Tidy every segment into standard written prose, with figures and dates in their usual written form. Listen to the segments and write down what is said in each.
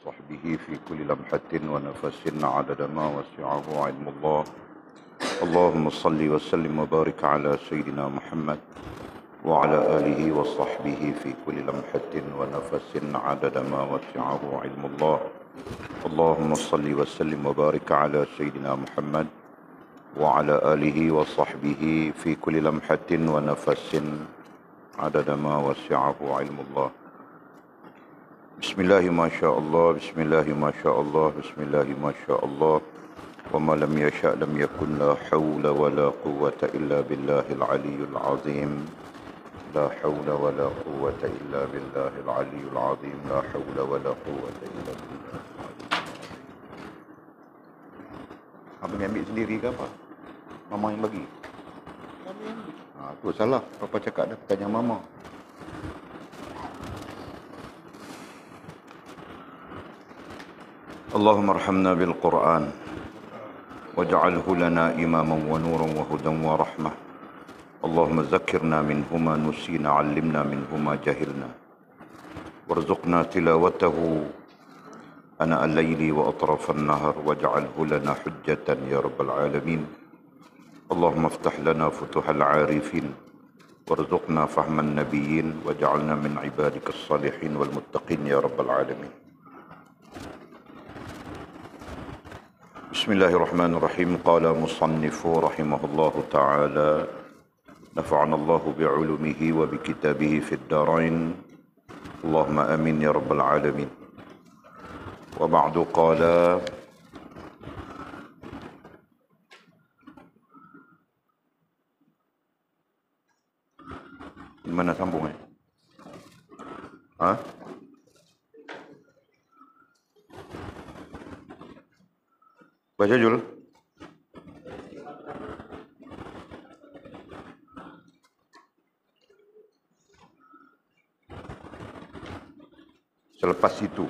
وصحبه في كل لمحة ونفس عدد ما وسعه علم الله. اللهم صل وسلم وبارك على سيدنا محمد وعلى آله وصحبه في كل لمحة ونفس عدد ما وسعه علم الله. اللهم صل وسلم وبارك على سيدنا محمد وعلى آله وصحبه في كل لمحة ونفس عدد ما وسعه علم الله. بسم الله ما شاء الله، بسم الله ما شاء الله، بسم الله ما شاء الله، وما لم يشاء لم يكن، لا حول ولا قوة إلا بالله العلي العظيم، لا حول ولا قوة إلا بالله العلي العظيم، لا حول ولا قوة إلا بالله العلي العظيم. Abang ambil sendiri ke apa? Mama yang bagi? Kami ambil. Tu salah. Papa cakap dah tanya mama. اللهم ارحمنا بالقرآن واجعله لنا إماما ونورا وهدى ورحمة. اللهم ذكرنا منهما نسينا، علمنا منهما جهلنا، وارزقنا تلاوته أناء الليل وأطراف النهر، واجعله لنا حجة يا رب العالمين. اللهم افتح لنا فتوح العارفين، وارزقنا فهم النبيين، واجعلنا من عبادك الصالحين والمتقين يا رب العالمين. بسم الله الرحمن الرحيم. قال مصنف رحمه الله تعالى: نفعنا الله بعلومه وبكتابه في الدارين، اللهم آمين يا رب العالمين. وبعد قال: mana sambung Baca Jul. Selepas itu,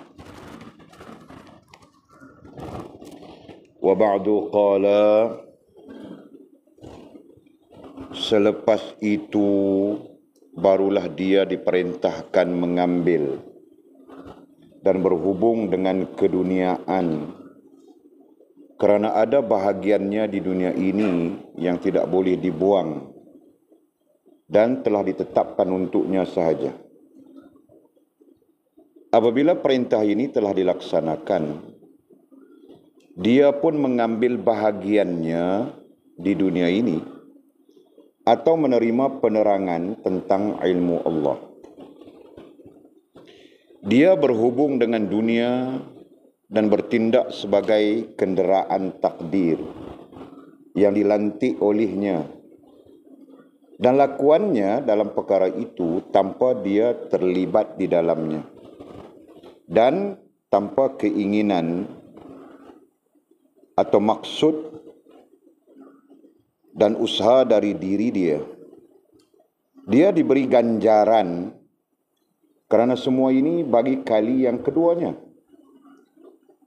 wa ba'du qala, selepas itu barulah dia diperintahkan mengambil dan berhubung dengan keduniaan, kerana ada bahagiannya di dunia ini yang tidak boleh dibuang dan telah ditetapkan untuknya sahaja. Apabila perintah ini telah dilaksanakan, dia pun mengambil bahagiannya di dunia ini atau menerima penerangan tentang ilmu Allah. Dia berhubung dengan dunia dan bertindak sebagai kenderaan takdir yang dilantik olehnya, dan lakuannya dalam perkara itu tanpa dia terlibat di dalamnya dan tanpa keinginan atau maksud dan usaha dari diri dia. Dia diberi ganjaran kerana semua ini bagi kali yang keduanya.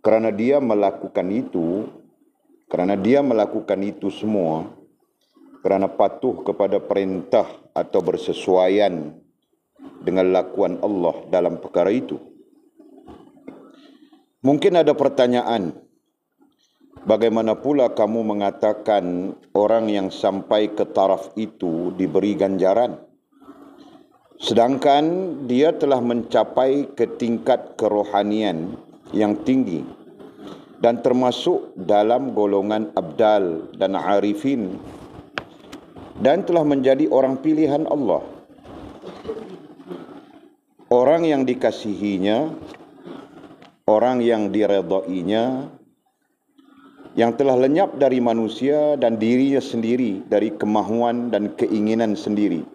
Kerana dia melakukan itu semua kerana patuh kepada perintah atau bersesuaian dengan lakuan Allah dalam perkara itu. Mungkin ada pertanyaan, bagaimana pula kamu mengatakan orang yang sampai ke taraf itu diberi ganjaran, sedangkan dia telah mencapai ke tingkat kerohanian yang tinggi dan termasuk dalam golongan abdal dan arifin dan telah menjadi orang pilihan Allah, orang yang dikasihinya, orang yang diredainya, yang telah lenyap dari manusia dan dirinya sendiri dari kemahuan dan keinginan sendiri.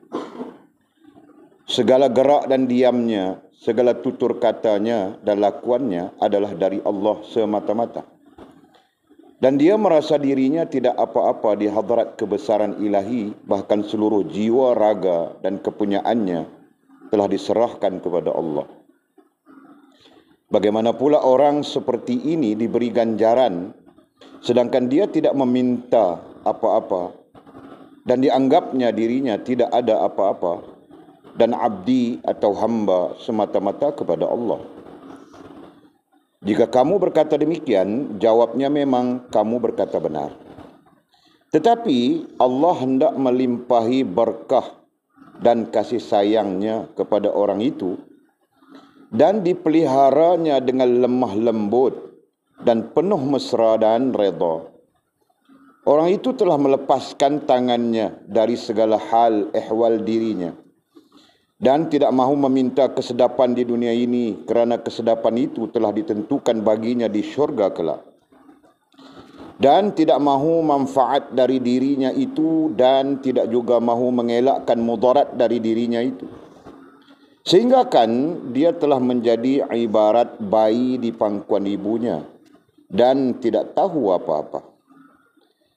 Segala gerak dan diamnya, segala tutur katanya dan lakuannya adalah dari Allah semata-mata. Dan dia merasa dirinya tidak apa-apa di hadrat kebesaran ilahi, bahkan seluruh jiwa, raga dan kepunyaannya telah diserahkan kepada Allah. Bagaimana pula orang seperti ini diberi ganjaran, sedangkan dia tidak meminta apa-apa dan dianggapnya dirinya tidak ada apa-apa, dan abdi atau hamba semata-mata kepada Allah. Jika kamu berkata demikian, jawabnya memang kamu berkata benar. Tetapi Allah hendak melimpahi berkah dan kasih sayangnya kepada orang itu dan dipeliharanya dengan lemah lembut dan penuh mesra dan redha. Orang itu telah melepaskan tangannya dari segala hal ehwal dirinya dan tidak mahu meminta kesedapan di dunia ini kerana kesedapan itu telah ditentukan baginya di syurga kelak. Dan tidak mahu manfaat dari dirinya itu dan tidak juga mahu mengelakkan mudarat dari dirinya itu. Sehingga kan dia telah menjadi ibarat bayi di pangkuan ibunya dan tidak tahu apa-apa.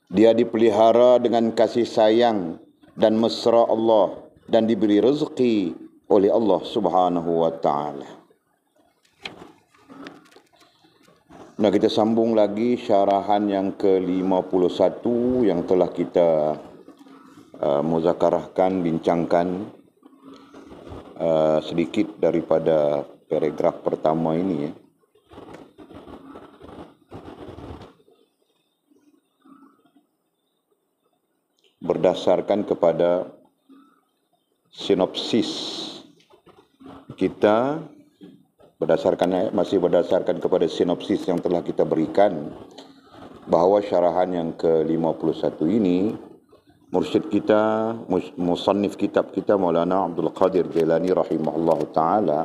Dia dipelihara dengan kasih sayang dan mesra Allah dan diberi rezeki oleh Allah Subhanahu wa taala. Nah, kita sambung lagi syarahan yang ke-51 yang telah kita muzakarahkan, bincangkan sedikit daripada paragraf pertama ini ya. Berdasarkan kepada sinopsis kita, masih berdasarkan kepada sinopsis yang telah kita berikan, bahawa syarahan yang ke-51 ini mursyid kita, musannif kitab kita Maulana Abdul Qadir Jailani rahimahullah ta'ala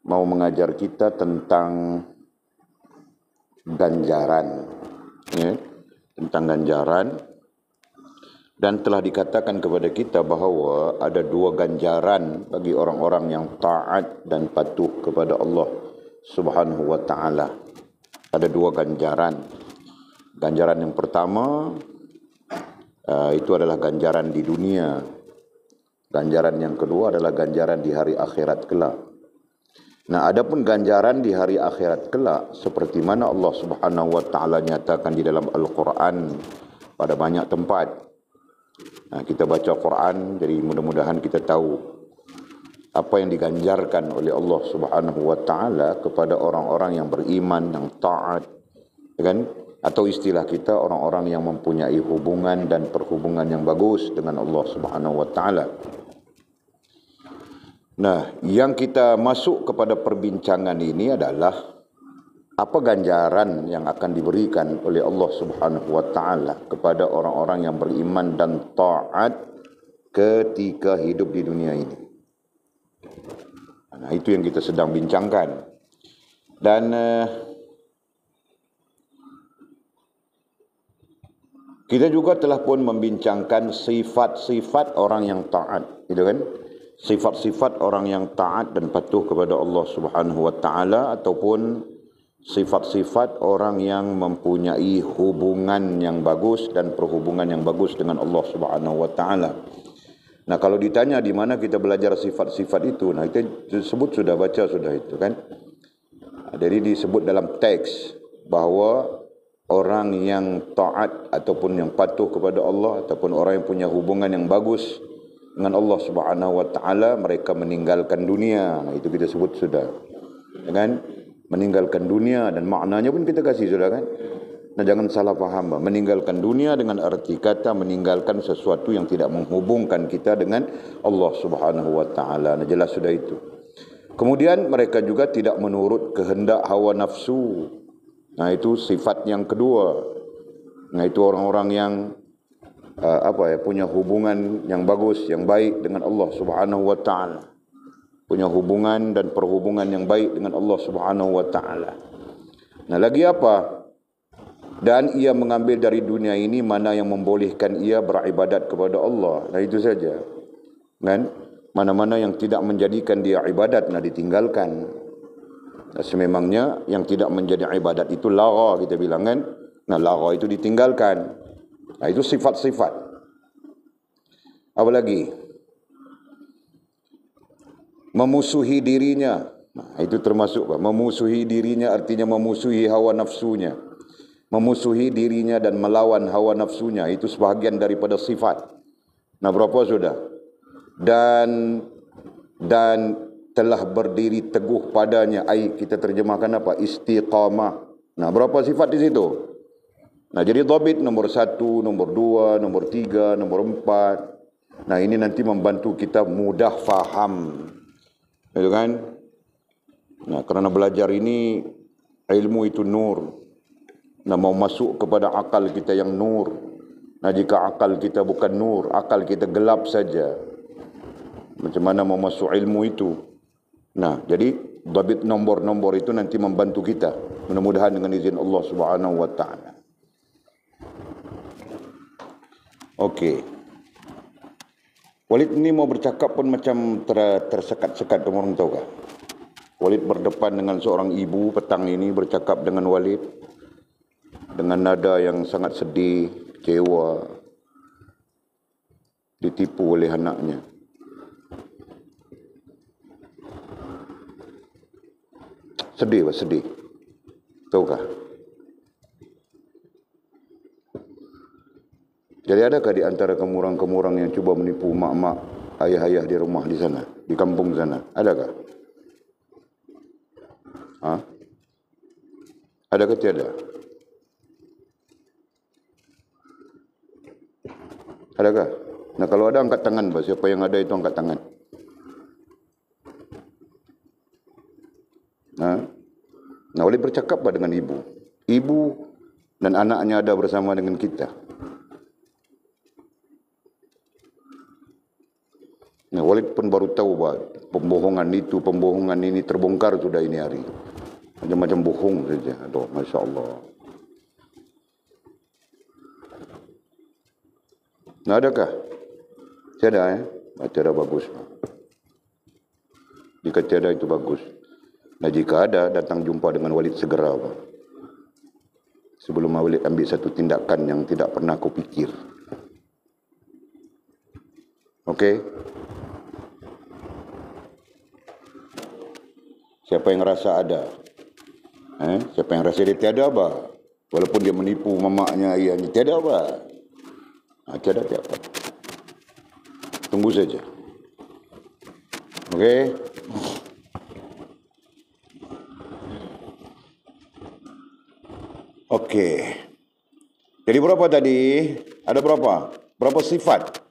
mau mengajar kita tentang ganjaran ya, tentang ganjaran. Dan telah dikatakan kepada kita bahawa ada dua ganjaran bagi orang-orang yang taat dan patuh kepada Allah Subhanahu wa ta'ala. Ada dua ganjaran. Ganjaran yang pertama itu adalah ganjaran di dunia. Ganjaran yang kedua adalah ganjaran di hari akhirat kelak. Nah, adapun ganjaran di hari akhirat kelak, seperti mana Allah Subhanahu wa ta'ala nyatakan di dalam Al-Quran pada banyak tempat. Nah, kita baca Quran, jadi mudah-mudahan kita tahu apa yang diganjarkan oleh Allah Subhanahu wa ta'ala kepada orang-orang yang beriman, yang taat, kan? Atau istilah kita orang-orang yang mempunyai hubungan dan perhubungan yang bagus dengan Allah Subhanahu wa ta'ala. Nah, yang kita masuk kepada perbincangan ini adalah apa ganjaran yang akan diberikan oleh Allah Subhanahu wa ta'ala kepada orang-orang yang beriman dan taat ketika hidup di dunia ini. Nah, itu yang kita sedang bincangkan. Dan kita juga telah pun membincangkan sifat-sifat orang yang taat, gitu kan? Sifat-sifat orang yang taat dan patuh kepada Allah Subhanahu wa ta'ala, ataupun sifat-sifat orang yang mempunyai hubungan yang bagus dan perhubungan yang bagus dengan Allah Subhanahu wa ta'ala. Nah, kalau ditanya di mana kita belajar sifat-sifat itu, nah kita sebut sudah baca sudah itu kan. Jadi disebut dalam teks bahawa orang yang taat ataupun yang patuh kepada Allah ataupun orang yang punya hubungan yang bagus dengan Allah Subhanahu wa ta'ala, mereka meninggalkan dunia. Nah, itu kita sebut sudah. Kan? Meninggalkan dunia, dan maknanya pun kita kasih sudah kan. Nah, jangan salah faham, meninggalkan dunia dengan arti kata meninggalkan sesuatu yang tidak menghubungkan kita dengan Allah Subhanahu wa ta'ala. Nah, jelas sudah itu. Kemudian mereka juga tidak menurut kehendak hawa nafsu. Nah, itu sifat yang kedua. Nah, itu orang-orang yang punya hubungan yang bagus, yang baik dengan Allah Subhanahu wa ta'ala. Punya hubungan dan perhubungan yang baik dengan Allah Subhanahu wa ta'ala. Nah, lagi apa? Dan ia mengambil dari dunia ini mana yang membolehkan ia beribadat kepada Allah. Nah, itu saja. Kan? Mana-mana yang tidak menjadikan dia ibadat, nah ditinggalkan. Nah, sememangnya yang tidak menjadi ibadat itu lara, kita bilang kan. Nah, lara itu ditinggalkan. Nah, itu sifat-sifat. Apa lagi? Memusuhi dirinya. Nah, itu termasuk. Memusuhi dirinya artinya memusuhi hawa nafsunya. Memusuhi dirinya dan melawan hawa nafsunya. Itu sebahagian daripada sifat. Nah, berapa sudah? Dan telah berdiri teguh padanya. Kita terjemahkan apa? Istiqamah. Nah, berapa sifat di situ? Nah, jadi dhabit nomor 1, nomor 2, nomor 3, nomor 4. Nah, ini nanti membantu kita mudah faham. Itu kan? Nah, kerana belajar ini, ilmu itu nur. Nah, mau masuk kepada akal kita yang nur. Nah, jika akal kita bukan nur, akal kita gelap saja. Macam mana mau masuk ilmu itu? Nah, jadi dhabit nombor-nombor itu nanti membantu kita. Mudah-mudahan dengan izin Allah Subhanahu wa taala. Okey. Walid ni mau bercakap pun macam tersekat-sekat, orang tahu kah? Walid berdepan dengan seorang ibu petang ini, bercakap dengan Walid dengan nada yang sangat sedih, kecewa, ditipu oleh anaknya. Sedih, sedih. Tahukah? Jadi adakah di antara kemurang-kemurang yang cuba menipu mak-mak, ayah-ayah di rumah di sana, di kampung sana? Adakah? Adakah tiada? Adakah? Nah, kalau ada angkat tangan, Pak. Siapa yang ada itu angkat tangan. Nah, oleh bercakap dengan ibu. Ibu dan anaknya ada bersama dengan kita. Nah, Walid pun baru tahu bahawa pembohongan itu, pembohongan ini terbongkar sudah ini hari. Macam-macam bohong saja. Aduh, Masya Allah. Nah, adakah? Tiada, tiada bagus. Jika tiada itu bagus. Nah, jika ada, datang jumpa dengan Walid segera, Pak. Sebelum Walid ambil satu tindakan yang tidak pernah kau fikir. Okey? Siapa yang rasa ada? Siapa yang rasa dia tiada, apa? Walaupun dia menipu mamaknya, ayahnya, tiada, apa? Tiada. Tunggu saja. Okey? Okey. Jadi berapa tadi? Ada berapa? Berapa sifat?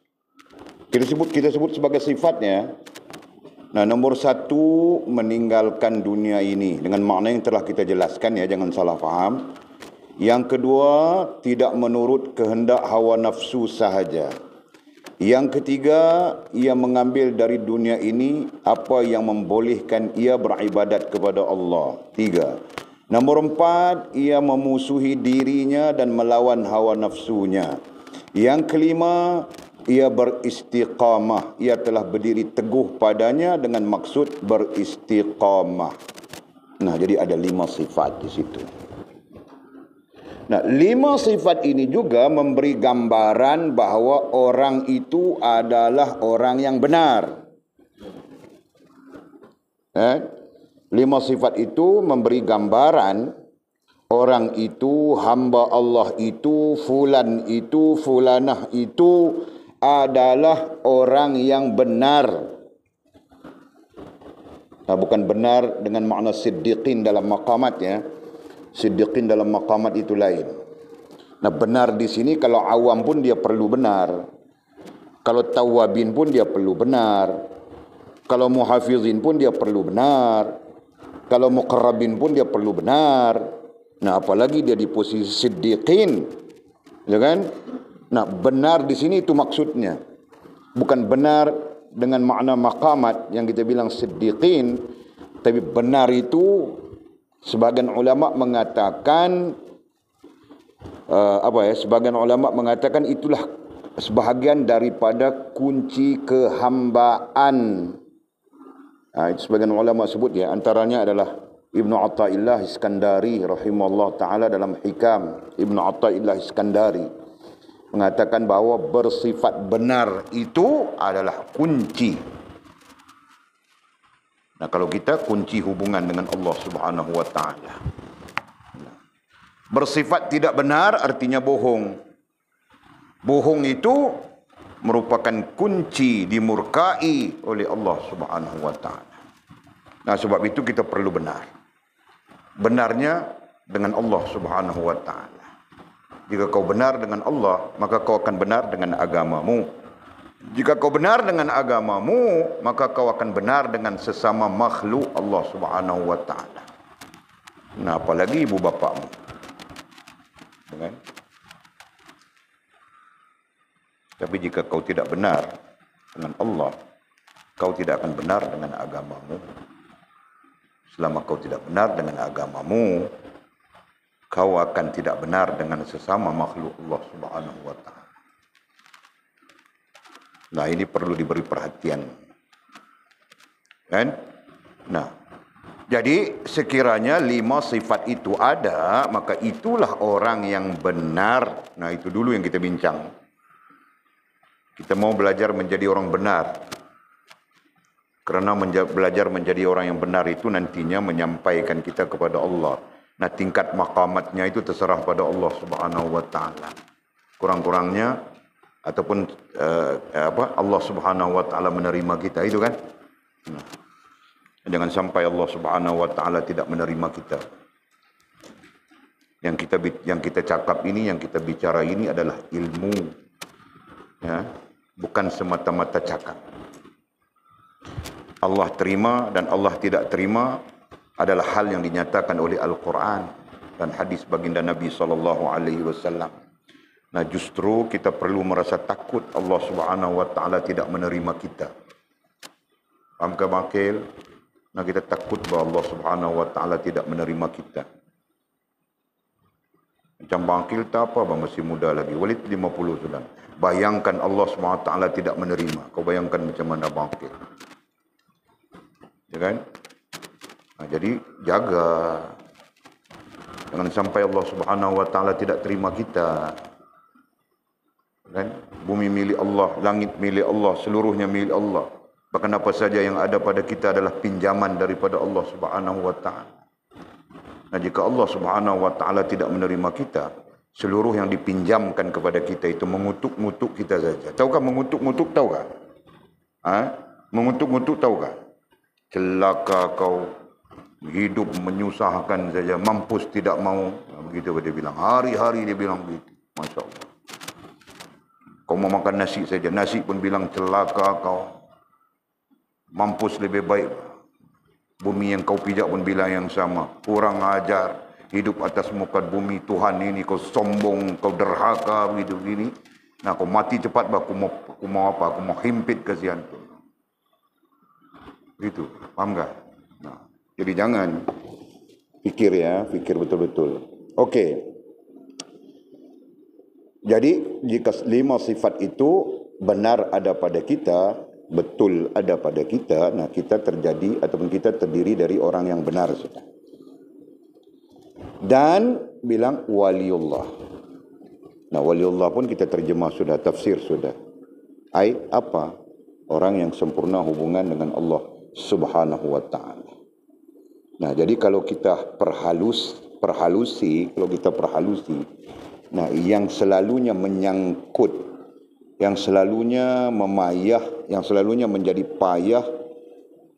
Kita sebut sebagai sifatnya. Nah, nomor 1, meninggalkan dunia ini. Dengan makna yang telah kita jelaskan, ya, jangan salah faham. Yang kedua, tidak menurut kehendak hawa nafsu sahaja. Yang ketiga, ia mengambil dari dunia ini apa yang membolehkan ia beribadat kepada Allah. 3. Nomor 4, ia memusuhi dirinya dan melawan hawa nafsunya. Yang kelima, ia beristiqamah. Ia telah berdiri teguh padanya dengan maksud beristiqamah. Nah, jadi ada 5 sifat di situ. Nah, 5 sifat ini juga memberi gambaran bahawa orang itu adalah orang yang benar. 5 sifat itu memberi gambaran orang itu, hamba Allah itu, fulan itu, fulanah itu adalah orang yang benar. Nah, bukan benar dengan makna siddiqin dalam maqamat, ya. Siddiqin dalam maqamat itu lain. Nah, benar di sini kalau awam pun dia perlu benar. Kalau tawabin pun dia perlu benar. Kalau muhafizin pun dia perlu benar. Kalau muqarrabin pun dia perlu benar. Nah, apalagi dia di posisi siddiqin. Ya kan? Nah, benar di sini itu maksudnya. Bukan benar dengan makna maqamat yang kita bilang siddiqin, tapi benar itu sebagian ulama mengatakan sebagian ulama mengatakan itulah sebahagian daripada kunci kehambaan. Itu sebagian ulama sebut, ya, antaranya adalah Ibnu Athaillah Iskandari rahimahullah taala dalam Hikam. Ibnu Athaillah Iskandari mengatakan bahawa bersifat benar itu adalah kunci. Nah, kalau kita kunci hubungan dengan Allah Subhanahu wa taala. Bersifat tidak benar artinya bohong. Bohong itu merupakan kunci dimurkai oleh Allah Subhanahu wa taala. Nah, sebab itu kita perlu benar. Benarnya dengan Allah Subhanahu wa taala. Jika kau benar dengan Allah, maka kau akan benar dengan agamamu. Jika kau benar dengan agamamu, maka kau akan benar dengan sesama makhluk Allah Subhanahu wa taala. Nah, apalagi ibu bapakmu. Kan? Tapi jika kau tidak benar dengan Allah, kau tidak akan benar dengan agamamu. Selama kau tidak benar dengan agamamu, kau akan tidak benar dengan sesama makhluk Allah Subhanahu wa taala. Nah, ini perlu diberi perhatian. Kan? Nah, jadi sekiranya 5 sifat itu ada, maka itulah orang yang benar. Nah, itu dulu yang kita bincang. Kita mau belajar menjadi orang benar. Karena belajar menjadi orang yang benar itu nantinya menyampaikan kita kepada Allah. Nah, tingkat maqamatnya itu terserah pada Allah Subhanahu wa taala. Kurang-kurangnya ataupun Allah Subhanahu wa taala menerima kita, itu kan. Nah, jangan sampai Allah Subhanahu wa taala tidak menerima kita. Yang kita cakap ini, yang kita bicara ini adalah ilmu. Ya, bukan semata-mata cakap. Allah terima dan Allah tidak terima adalah hal yang dinyatakan oleh Al-Quran dan hadis baginda Nabi SAW. Nah, justru kita perlu merasa takut Allah Subhanahu wa taala tidak menerima kita. Faham ke Makil? Nah, kita takut bahawa Allah Subhanahu wa taala tidak menerima kita. Macam Bangkil tak apa, bang, masih muda lagi. Walid 50 sudah. Bayangkan Allah Subhanahu wa taala tidak menerima. Kau bayangkan macam mana Bangkil. Ya kan? Nah, jadi jaga. Jangan sampai Allah Subhanahu wa taala tidak terima kita. Kan? Bumi milik Allah, langit milik Allah, seluruhnya milik Allah. Bahkan apa saja yang ada pada kita adalah pinjaman daripada Allah Subhanahu wa taala. Nah, jika Allah Subhanahu wa taala tidak menerima kita, seluruh yang dipinjamkan kepada kita itu mengutuk-ngutuk kita saja. Tahukah mengutuk-ngutuk, tahukah? Mengutuk-ngutuk, tahukah? Celaka kau, hidup menyusahkan saja, mampus tidak mau. Begitu dia bilang, hari-hari dia bilang begitu. Masya Allah. Kau mau makan nasi saja, nasi pun bilang celaka kau, mampus lebih baik. Bumi yang kau pijak pun bilang yang sama. Kurang ajar. Hidup atas muka bumi Tuhan ini. Kau sombong. Kau derhaka. Begitu gini. Nah, kau mati cepat. Aku mau apa? Aku mau himpit kasihan tu. Gitu. Faham tak? Nah, jadi jangan. Fikir ya. Fikir betul-betul. Okey. Jadi jika 5 sifat itu benar ada pada kita, betul ada pada kita, nah kita terjadi ataupun kita terdiri dari orang yang benar sudah. Dan bilang waliullah. Nah, waliullah pun kita terjemah sudah, tafsir sudah. Ai apa? Orang yang sempurna hubungan dengan Allah Subhanahu wa taala. Nah, jadi kalau kita perhalusi, nah, yang selalunya menyangkut, yang selalunya memayah, yang selalunya menjadi payah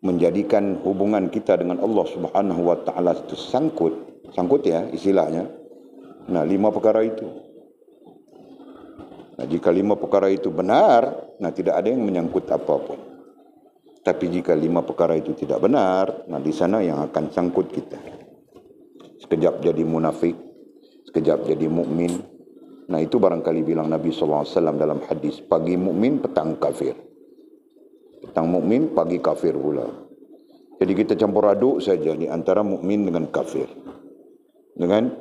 menjadikan hubungan kita dengan Allah Subhanahu wa taala itu sangkut ya istilahnya. Nah, 5 perkara itu. Nah, jika 5 perkara itu benar, nah tidak ada yang menyangkut apapun. Tapi jika 5 perkara itu tidak benar, nah di sana yang akan sangkut kita. Sekejap jadi munafik, sekejap jadi mukmin. Nah, itu barangkali bilang Nabi SAW dalam hadis, pagi mukmin, petang kafir. Petang mukmin, pagi kafir pula. Jadi kita campur aduk saja di antara mukmin dengan kafir. Dengan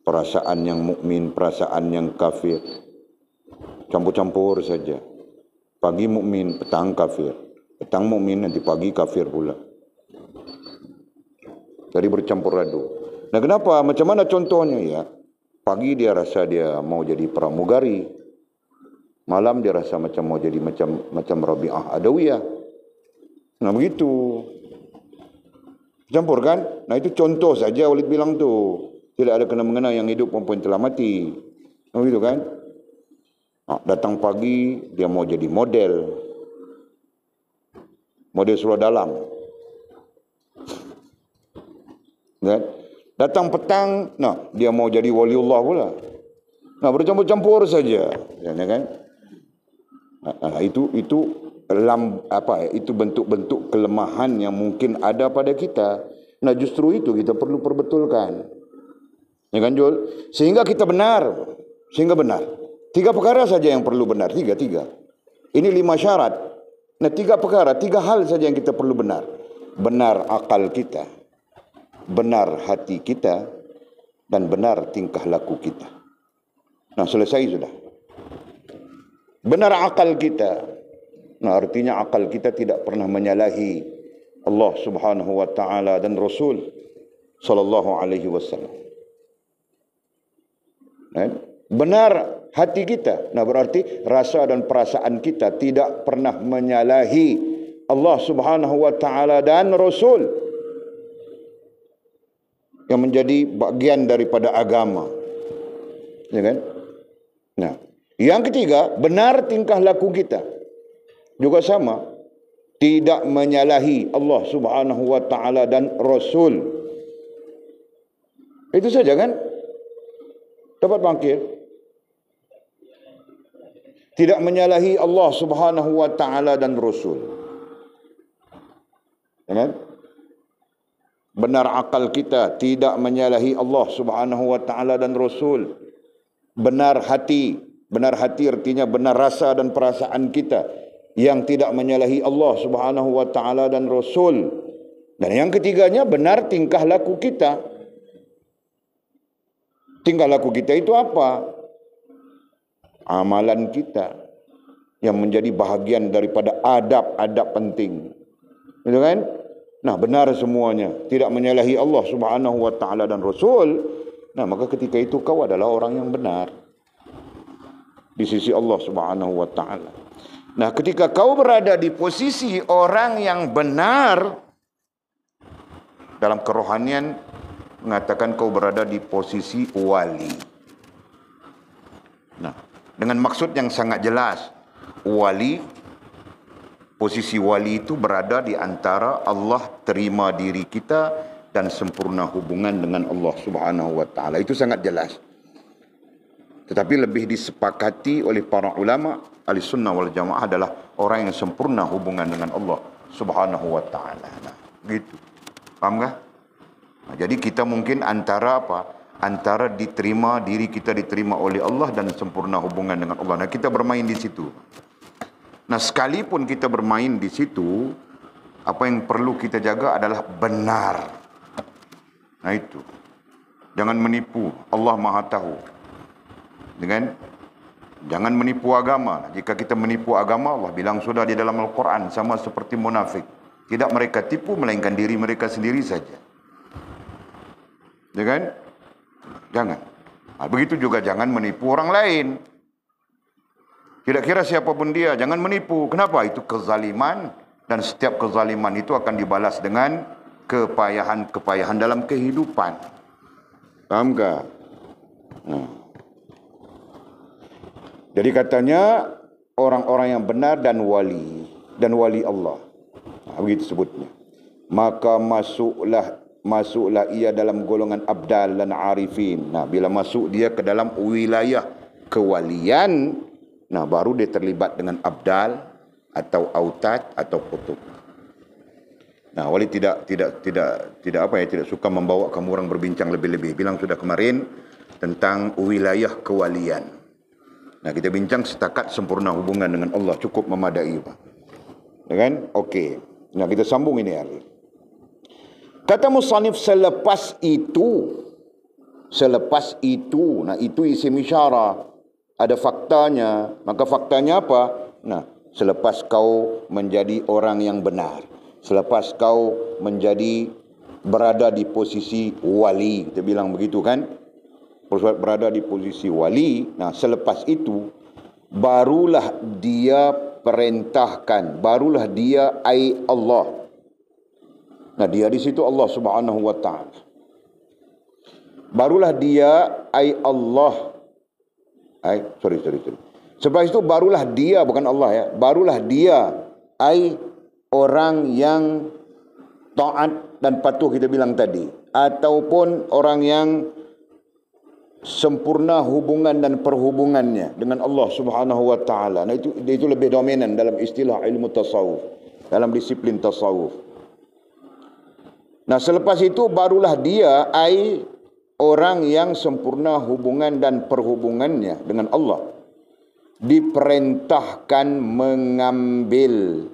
perasaan yang mukmin, perasaan yang kafir. Campur-campur saja. Pagi mukmin, petang kafir. Petang mukmin, nanti pagi kafir pula. Jadi bercampur aduk. Nah, kenapa? Macam mana contohnya ya? Pagi dia rasa dia mau jadi pramugari. Malam dia rasa macam mau jadi macam Rabi'ah Adawiyah. Nah, begitu. Campur kan? Nah, itu contoh saja Walid bilang tu. Tidak ada kena-mengena yang hidup maupun telah mati. Nah, begitu kan? Nah, datang pagi dia mau jadi model. Model surah dalam. Kan? Datang petang, nah dia mau jadi waliullah pula. Nah bercampur-campur saja, ya kan? Itu itu bentuk-bentuk kelemahan yang mungkin ada pada kita. Nah justru itu kita perlu perbetulkan, ya kan Jul? Sehingga kita benar, benar. 3 perkara saja yang perlu benar, tiga. Ini 5 syarat. Nah 3 perkara, 3 hal saja yang kita perlu benar. Benar akal kita, benar hati kita, dan benar tingkah laku kita. Nah selesai sudah. Benar akal kita. Nah artinya akal kita tidak pernah menyalahi Allah Subhanahu wa taala dan Rasul sallallahu alaihi wasallam. Benar hati kita. Nah berarti rasa dan perasaan kita tidak pernah menyalahi Allah Subhanahu wa taala dan Rasul yang menjadi bagian daripada agama. Ya kan? Nah, yang ketiga, benar tingkah laku kita. Juga sama, tidak menyalahi Allah Subhanahu wa taala dan Rasul. Itu saja kan? Dapat bangkit. Tidak menyalahi Allah Subhanahu wa taala dan Rasul. Ya kan? Benar akal kita, tidak menyalahi Allah Subhanahu wa taala dan Rasul. Benar hati artinya benar rasa dan perasaan kita yang tidak menyalahi Allah Subhanahu wa taala dan Rasul. Dan yang ketiganya, benar tingkah laku kita. Tingkah laku kita itu apa? Amalan kita yang menjadi bahagian daripada adab-adab penting. Betul kan? Nah, benar semuanya, tidak menyalahi Allah Subhanahu wa taala dan Rasul. Nah, maka ketika itu kau adalah orang yang benar di sisi Allah Subhanahu wa taala. Nah, ketika kau berada di posisi orang yang benar, dalam kerohanian mengatakan kau berada di posisi wali. Nah, dengan maksud yang sangat jelas, wali, posisi wali itu berada di antara Allah terima diri kita dan sempurna hubungan dengan Allah Subhanahu wa taala. Itu sangat jelas. Tetapi lebih disepakati oleh para ulama Ahlussunnah wal Jamaah adalah orang yang sempurna hubungan dengan Allah Subhanahu wa taala. Nah, gitu. Paham tak? Nah, jadi kita mungkin antara apa? Antara diterima, diri kita diterima oleh Allah dan sempurna hubungan dengan Allah. Nah, kita bermain di situ. Nah, sekalipun kita bermain di situ, apa yang perlu kita jaga adalah benar. Nah, itu. Jangan menipu. Allah Maha tahu. Dengan jangan menipu agama. Jika kita menipu agama, Allah bilang sudah di dalam Al-Quran, sama seperti munafik. Tidak mereka tipu, melainkan diri mereka sendiri saja. Ya kan? Jangan. Nah, begitu juga jangan menipu orang lain. Tidak kira siapapun dia, jangan menipu. Kenapa? Itu kezaliman. Dan setiap kezaliman itu akan dibalas dengan kepayahan-kepayahan dalam kehidupan. Paham tak? Nah. Jadi katanya orang-orang yang benar dan wali Allah. Nah, begitu sebutnya. Maka masuklah ia dalam golongan abdal dan arifin. Nah, bila masuk dia ke dalam wilayah kewalian, nah baru dia terlibat dengan abdal atau autad atau kutub. Nah, wali tidak suka membawa kamu orang berbincang lebih-lebih. Bilang sudah kemarin tentang wilayah kewalian. Nah, kita bincang setakat sempurna hubungan dengan Allah, cukup memadai, Pak. Ya kan? Okey. Nah, kita sambung ini hari. Kata musannif selepas itu, nah itu isim isyarah, ada faktanya. Maka faktanya apa? Nah, selepas kau menjadi orang yang benar, selepas kau menjadi berada di posisi wali, kita bilang begitu kan? Berada di posisi wali. Nah, selepas itu barulah dia perintahkan, barulah dia Allah. Nah, dia di situ Allah Subhanahu wa taala. Barulah dia Allah. Sorry. Sebab itu barulah dia, bukan Allah ya. Barulah dia orang yang taat dan patuh, kita bilang tadi. ataupun orang yang sempurna hubungan dan perhubungannya dengan Allah Subhanahu wa taala. Nah, itu lebih dominan dalam istilah ilmu tasawuf, dalam disiplin tasawuf. Nah, selepas itu barulah dia orang yang sempurna hubungan dan perhubungannya dengan Allah, diperintahkan mengambil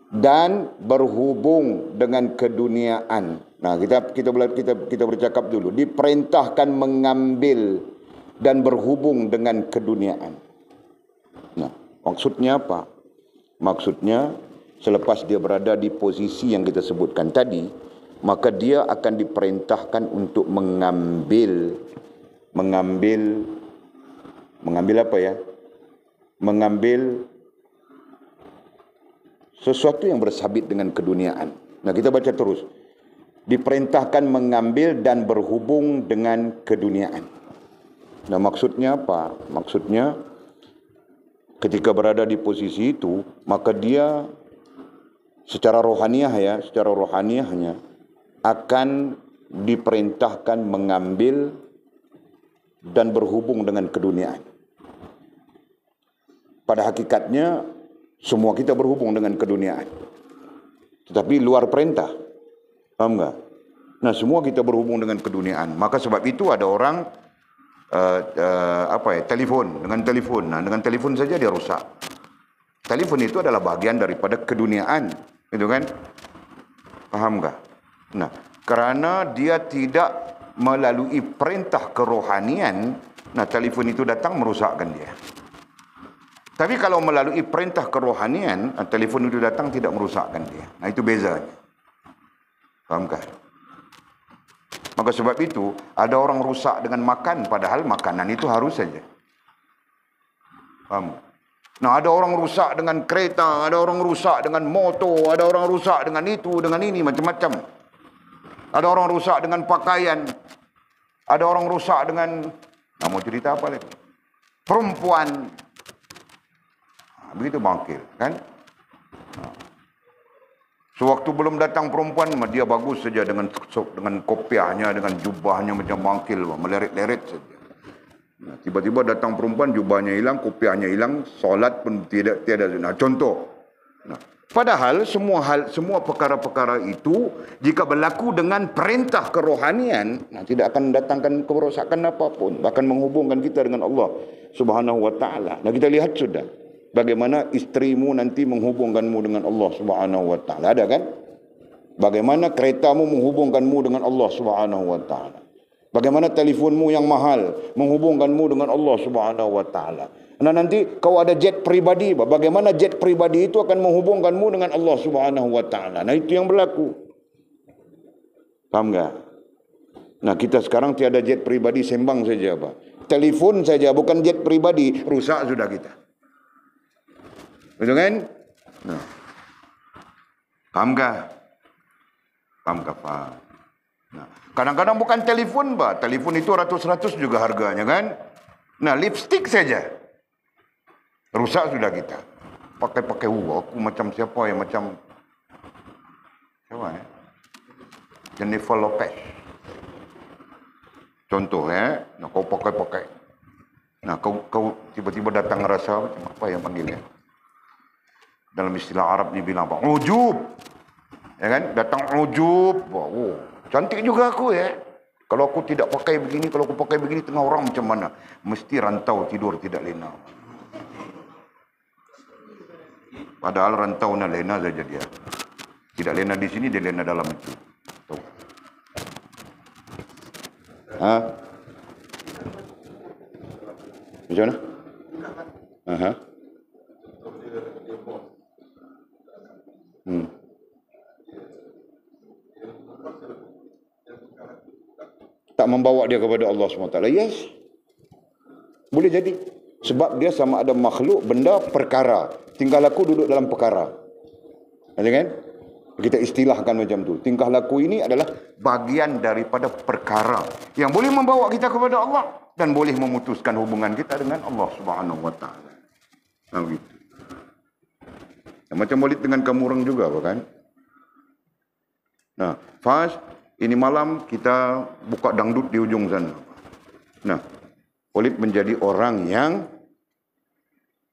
dan berhubung dengan keduniaan. Nah, kita bercakap dulu. Diperintahkan mengambil dan berhubung dengan keduniaan. Nah, maksudnya apa? Maksudnya selepas dia berada di posisi yang kita sebutkan tadi, maka dia akan diperintahkan untuk mengambil apa ya? Mengambil sesuatu yang bersabit dengan keduniaan. Nah, kita baca terus. Diperintahkan mengambil dan berhubung dengan keduniaan. Nah, maksudnya apa? Maksudnya ketika berada di posisi itu, maka dia secara rohaniahnya akan diperintahkan mengambil dan berhubung dengan keduniaan. Pada hakikatnya semua kita berhubung dengan keduniaan, tetapi luar perintah. Paham tak? Nah, semua kita berhubung dengan keduniaan. Maka sebab itu ada orang telefon. Nah, dengan telefon saja dia rusak. Telefon itu adalah bagian daripada keduniaan, gitu kan? Paham tak? Nah, kerana dia tidak melalui perintah kerohanian, nah telefon itu datang merusakkan dia. Tapi kalau melalui perintah kerohanian, telefon itu datang tidak merusakkan dia. Nah, itu bezanya. Fahamkah? Maka sebab itu, ada orang rusak dengan makan, padahal makanan itu harus saja. Faham? Nah, ada orang rusak dengan kereta, ada orang rusak dengan motor, ada orang rusak dengan itu, dengan ini, macam-macam. Ada orang rusak dengan pakaian. Ada orang rusak dengan, mau cerita apa lagi? Perempuan. Begitu bangkil, kan? Sewaktu belum datang perempuan, dia bagus saja dengan kopiahnya, dengan jubahnya macam bangkil, meleret-leret saja. Nah, tiba-tiba datang perempuan, jubahnya hilang, kopiahnya hilang, solat pun tiada. Nah, contoh. Nah, padahal semua perkara-perkara itu jika berlaku dengan perintah kerohanian, tidak akan datangkan kerosakan apapun, bahkan menghubungkan kita dengan Allah Subhanahu wa taala. Nah, kita lihat sudah bagaimana istrimu nanti menghubungkanmu dengan Allah Subhanahu wa taala. Ada kan? Bagaimana keretamu menghubungkanmu dengan Allah Subhanahu wa taala. Bagaimana telefonmu yang mahal menghubungkanmu dengan Allah Subhanahu wa taala. Nah, nanti kau ada jet pribadi, bagaimana jet pribadi itu akan menghubungkanmu dengan Allah Subhanahu wa taala. Nah, itu yang berlaku. Paham enggak? Nah, kita sekarang tiada jet pribadi, sembang saja, Pak. Telefon saja, bukan jet pribadi, rusak sudah kita. Betul kan? Nah. Paham kah? Paham kah, Pak? Nah, kadang-kadang bukan telefon, Pak. Telefon itu ratus-ratus juga harganya, kan? Nah, lipstick saja rusak sudah kita. Pakai-pakai aku macam siapa ya? Macam siapa ya? Jennifer Lopez. Contoh ya. Nah, kau pakai-pakai. Nah, kau tiba-tiba datang rasa macam apa yang panggilnya? Dalam istilah Arab dibilang apa? Ujub. Ya kan? Datang ujub. Oh, cantik juga aku ya. Kalau aku tidak pakai begini, kalau aku pakai begini, tengah orang macam mana? Mesti rantau tidur tidak lena. Padahal rantau nak lena saja dia. Tidak lena di sini, dia lena dalam itu. Tuh. Hah? Macam mana? Aha. Tak membawa dia kepada Allah SWT. Yes. Boleh jadi. Sebab dia sama ada makhluk, benda, perkara. Tingkah laku duduk dalam perkara. Ada kan? Kita istilahkan macam tu. Tingkah laku ini adalah bagian daripada perkara yang boleh membawa kita kepada Allah dan boleh memutuskan hubungan kita dengan Allah Subhanahu wa taala. Nah, begitu. Macam boleh dengan kamu orang juga, kan? Nah, Faz, ini malam kita buka dangdut di ujung sana. Nah, Walid menjadi orang yang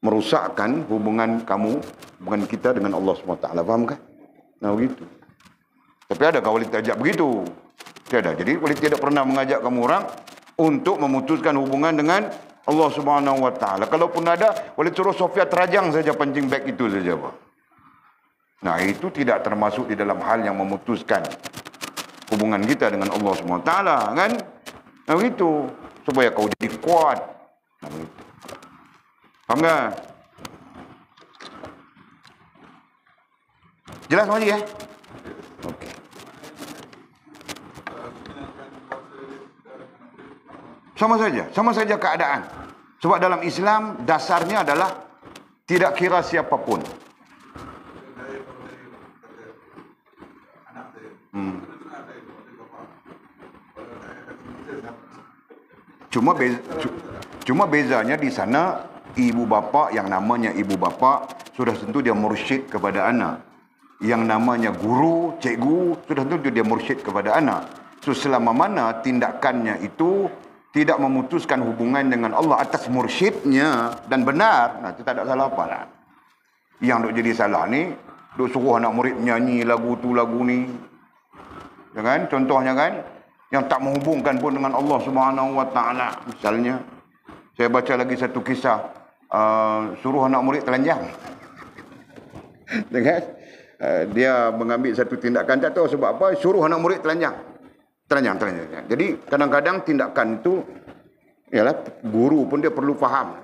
merusakkan hubungan kita dengan Allah SWT. Faham kan? Nah, begitu. Tapi adakah Walid ajak begitu? Tiada. Jadi Walid tidak pernah mengajak kamu orang untuk memutuskan hubungan dengan Allah Subhanahu Wa Taala. Kalaupun ada, Walid suruh Sofia terajang saja pancing beg itu saja, Pak. Nah, itu tidak termasuk di dalam hal yang memutuskan hubungan kita dengan Allah Subhanahu Wa Taala, kan? Nah, begitu. Supaya kau jadi kuat. Nah, begitu. Faham tak? Jelas lagi ya? Okey. Sama saja keadaan. Sebab dalam Islam dasarnya adalah tidak kira siapapun. Cuma bezanya di sana ibu bapa yang namanya ibu bapa sudah tentu dia mursyid kepada anak. Yang namanya guru, cikgu sudah tentu dia mursyid kepada anak. So selama mana tindakannya itu tidak memutuskan hubungan dengan Allah atas mursyidnya dan benar, nah itu tak ada salah apa lah. Yang duk jadi salah ni, duk suruh anak murid nyanyi lagu tu lagu ni. Ya kan? Contohnya kan, yang tak menghubungkan pun dengan Allah Subhanahu Wa Taala. Misalnya, saya baca lagi satu kisah, suruh anak murid telanjang. Dengar? Dia mengambil satu tindakan, tak tahu sebab apa, suruh anak murid telanjang. Telanjang. Jadi kadang-kadang tindakan itu, ialah guru pun dia perlu faham.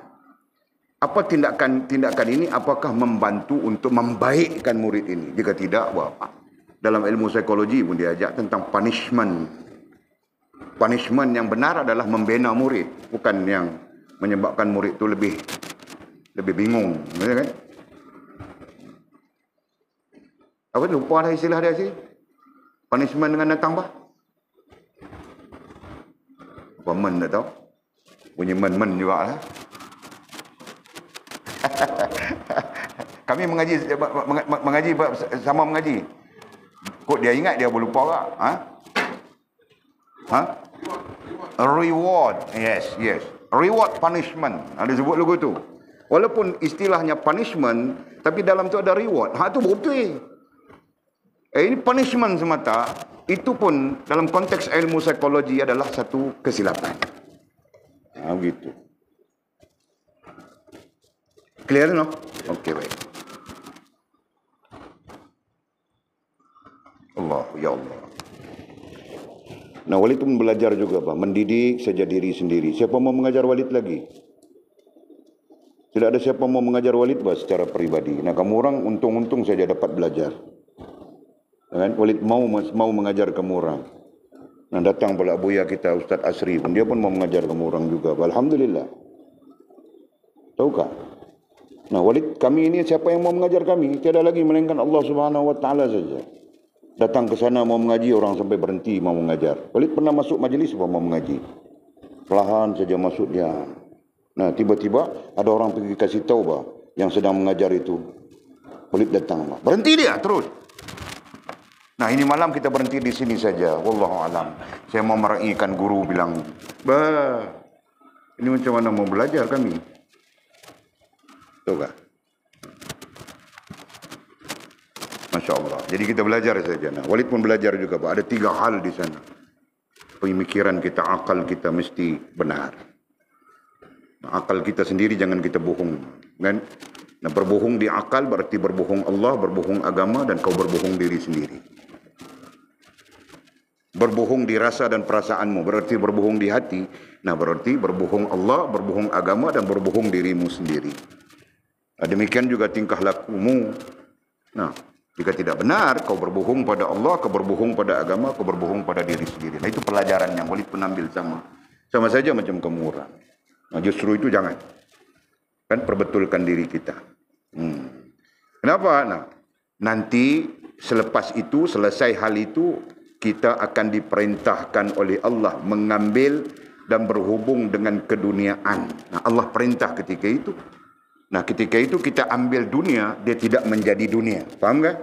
Apa tindakan ini apakah membantu untuk membaikkan murid ini? Jika tidak, buat apa? Dalam ilmu psikologi pun dia ajak tentang punishment. Punishment yang benar adalah membina murid, bukan yang menyebabkan murid itu lebih bingung, kan? Apa lupa dah istilah dia sih? Punishment dengan datang bah? Apa men tak tahu? Bunyi men juga lah. Kami mengaji sama mengaji. Kok dia ingat dia boleh lupa tak? Reward. Yes. Reward punishment. Ada sebut logo tu. Walaupun istilahnya punishment, tapi dalam tu ada reward. Tu betul. Ini punishment semata. Itu pun dalam konteks ilmu psikologi adalah satu kesilapan. Begitu. Clear no? Okey, baik. Ya Allah. Nah, Walid pun belajar juga, Pak. Mendidik saja diri sendiri. Siapa mau mengajar Walid lagi? Tidak ada siapa mau mengajar Walid, Pak, secara pribadi. Nah, kamu orang untung-untung saja dapat belajar. Kan? Walid mau mengajar kamu orang. Nah, datang pula buya kita, Ustaz Asri pun. Dia pun mau mengajar kamu orang juga. Alhamdulillah. Tahukah? Nah, Walid, kami ini siapa yang mau mengajar kami? Tiada lagi melainkan Allah Subhanahu Wa Taala saja. Datang ke sana mau mengaji, orang sampai berhenti mau mengajar. Walid pernah masuk majlis mau mengaji. Perlahan saja masuk dia. Nah, tiba-tiba ada orang pergi kasih tahu bah, yang sedang mengajar itu. Walid datang bah. Berhenti dia terus. Nah, ini malam kita berhenti di sini saja. Wallahu alam. Saya mau meraihkan guru bilang, "Bah, ini macam mana mau belajar kami?" Tahu tak? Masya Allah. Jadi kita belajar saja. Nah, Walid pun belajar juga, Pak. Ada 3 hal di sana. Pemikiran kita, akal kita mesti benar. Nah, akal kita sendiri jangan kita bohong. Kan? Nah, berbohong di akal berarti berbohong Allah, berbohong agama, dan kau berbohong diri sendiri. Berbohong di rasa dan perasaanmu berarti berbohong di hati. Nah, berarti berbohong Allah, berbohong agama, dan berbohong dirimu sendiri. Nah, demikian juga tingkah lakumu. Nah, jika tidak benar, kau berbohong pada Allah, kau berbohong pada agama, kau berbohong pada diri sendiri. Nah, itu pelajaran yang Walid pun ambil sama saja macam kamu orang. Nah, justru itu jangan. Kan perbetulkan diri kita. Kenapa? Nah, nanti selepas itu, selesai hal itu, kita akan diperintahkan oleh Allah mengambil dan berhubung dengan keduniaan. Nah, Allah perintah ketika itu. Nah, ketika itu kita ambil dunia, dia tidak menjadi dunia. Faham kan?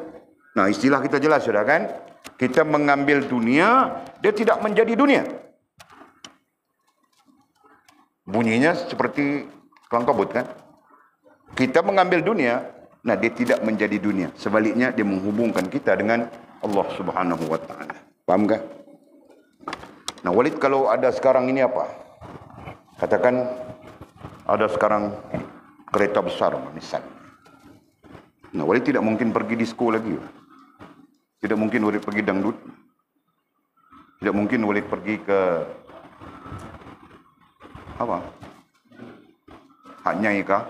Nah, istilah kita jelas sudah kan? Kita mengambil dunia, dia tidak menjadi dunia. Bunyinya seperti kelang kabut kan? Kita mengambil dunia, nah dia tidak menjadi dunia. Sebaliknya dia menghubungkan kita dengan Allah Subhanahu wa taala. Paham tak? Nah, Walid, kalau ada sekarang ini apa? Katakan ada sekarang kereta besar misalnya. Nah, Walid tidak mungkin pergi disko lagi. Tidak mungkin Walid pergi dangdut. Tidak mungkin Walid pergi ke apa? Hak Nyai kah?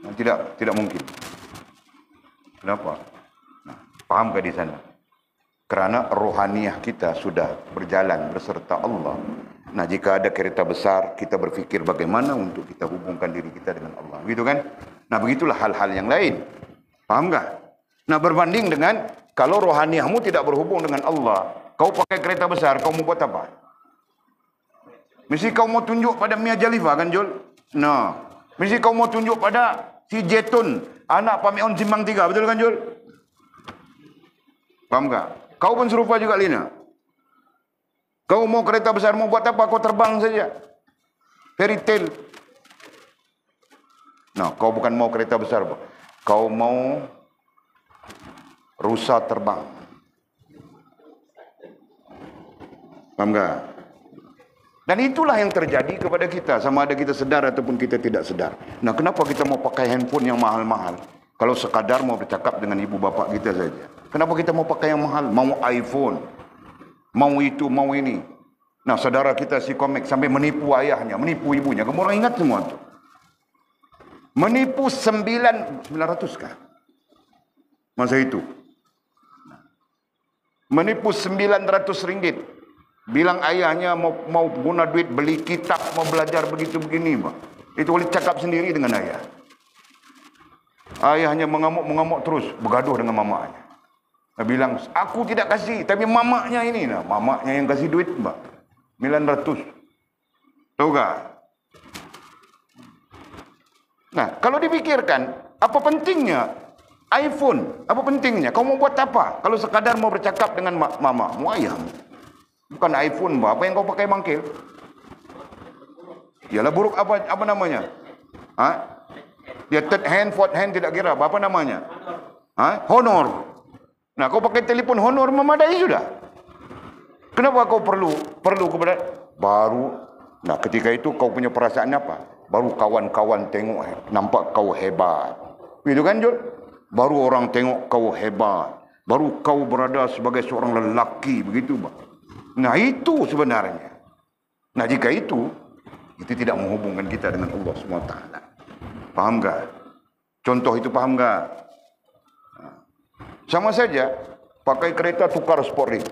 Nah, tidak mungkin. Kenapa? Nah, paham ke di sana? Kerana rohaniah kita sudah berjalan berserta Allah. Nah, jika ada kereta besar, kita berfikir bagaimana untuk kita hubungkan diri kita dengan Allah. Begitu kan? Nah, begitulah hal-hal yang lain. Paham tak? Nah, berbanding dengan kalau rohaniahmu tidak berhubung dengan Allah, kau pakai kereta besar, kau mau buat apa? Mesti kau mau tunjuk pada Mia Jalifah kan, Jul? Nah, mesti kau mau tunjuk pada si Jetun, anak Pamion Simbang 3, betul kan, Jul? Paham tak? Kau pun serupa juga, Lina. Kau mau kereta besar, mau buat apa? Kau terbang saja. Fairy tale. Nah, kau bukan mau kereta besar, kau mau rusa terbang. Paham tak? Dan itulah yang terjadi kepada kita, sama ada kita sedar ataupun kita tidak sedar. Nah, kenapa kita mau pakai handphone yang mahal-mahal? Kalau sekadar mau bercakap dengan ibu bapa kita saja. Kenapa kita mau pakai yang mahal? Mau iPhone, mau itu, mau ini. Nah, saudara kita si komik sampai menipu ayahnya, menipu ibunya. Kamu orang ingat semua itu? Menipu 900 kah? Masa itu. Menipu 900 ringgit. Bilang ayahnya mau guna duit beli kitab, mau belajar begitu begini, Pak. Itu boleh cakap sendiri dengan ayah. Ayahnya mengamuk terus, bergaduh dengan mamanya. Dia bilang, aku tidak kasih, tapi mamaknya ini. Nah, mamaknya yang kasih duit, Pak. 900. Tahu tak? Nah, kalau dipikirkan, apa pentingnya iPhone? Apa pentingnya? Kau mau buat apa? Kalau sekadar mau bercakap dengan mama, mau ayahmu. Bukan iPhone, apa yang kau pakai mangkil? Yalah buruk apa namanya? Dia third hand, fourth hand tidak kira. Apa namanya? Honor. Nah, kau pakai telefon Honor memadai sudah. Kenapa kau perlu kepada baru? Nah, ketika itu kau punya perasaan apa? Baru kawan-kawan tengok nampak kau hebat. Begitu kan, Jul? Baru orang tengok kau hebat. Baru kau berada sebagai seorang lelaki, begitu, Pak. Nah, itu sebenarnya. Nah, jika itu tidak menghubungkan kita dengan Allah SWT. Paham tak? Contoh itu paham tak? Sama saja, pakai kereta tukar sport rim.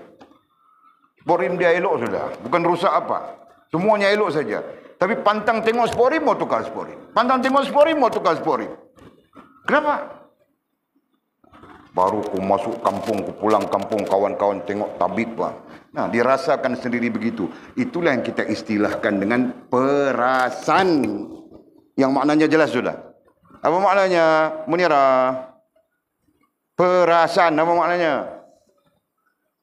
Sport rim dia elok sudah. Bukan rusak apa. Semuanya elok saja. Tapi pantang tengok sport rim, mau tukar sport rim. Pantang tengok sport rim, mau tukar sport rim. Kenapa? Baru ku masuk kampung, ku pulang kampung, kawan-kawan tengok tabib, Pak. Nah, dirasakan sendiri begitu. Itulah yang kita istilahkan dengan perasan. Yang maknanya jelas sudah. Apa maknanya, Munira? Perasan, apa maknanya?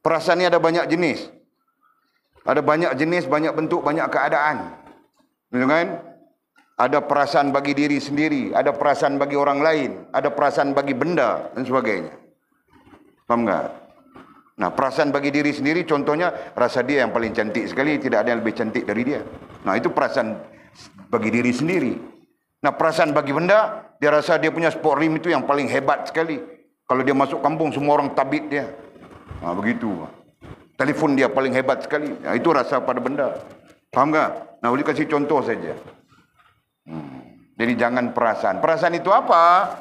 Perasaan ini ada banyak jenis. Ada banyak jenis, banyak bentuk, banyak keadaan. Betul kan? Ada perasaan bagi diri sendiri, ada perasaan bagi orang lain, ada perasaan bagi benda dan sebagainya. Faham tak? Nah, perasaan bagi diri sendiri contohnya rasa dia yang paling cantik sekali, tidak ada yang lebih cantik dari dia. Nah, itu perasaan bagi diri sendiri. Nah, perasaan bagi benda, dia rasa dia punya sport rim itu yang paling hebat sekali. Kalau dia masuk kampung semua orang tabit dia. Nah, begitu. Telefon dia paling hebat sekali. Nah, itu rasa pada benda. Faham tak? Nah, boleh kasih contoh saja. Jadi jangan perasaan. Perasaan itu apa?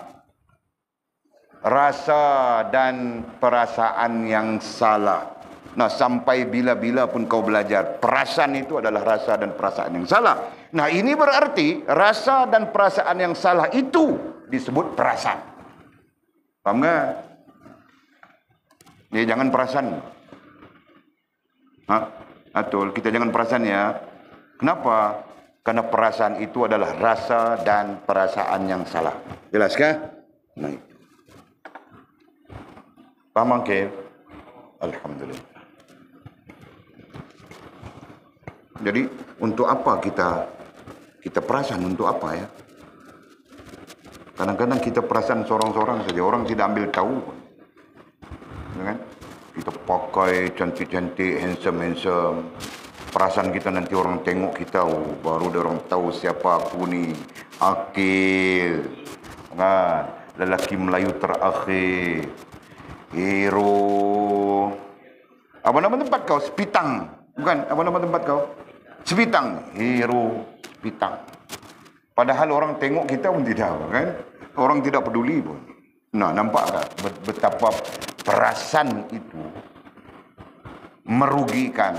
Rasa dan perasaan yang salah. Nah, sampai bila-bila pun kau belajar, perasaan itu adalah rasa dan perasaan yang salah. Nah, ini berarti rasa dan perasaan yang salah itu disebut perasaan. Paham tak? Jadi jangan perasaan. Betul, kita jangan perasaan ya. Kenapa? Karena perasaan itu adalah rasa dan perasaan yang salah. Jelas kah? Nah, paham ke? Alhamdulillah. Jadi untuk apa kita perasan, untuk apa ya? Kadang-kadang kita perasan seorang-seorang saja, orang tidak ambil tahu. Ya kan? Kita pakai cantik-cantik, handsome-handsome. Perasaan kita nanti orang tengok kita, oh, baru dia orang tahu siapa aku ni. Akil. Kan? Lelaki Melayu terakhir. Hero. Apa nama tempat kau? Sepitang. Bukan? Apa nama tempat kau? Sepitang. Hero Sepitang. Padahal orang tengok kita pun tidak, kan? Orang tidak peduli pun. Nah, nampak tak betapa perasaan itu merugikan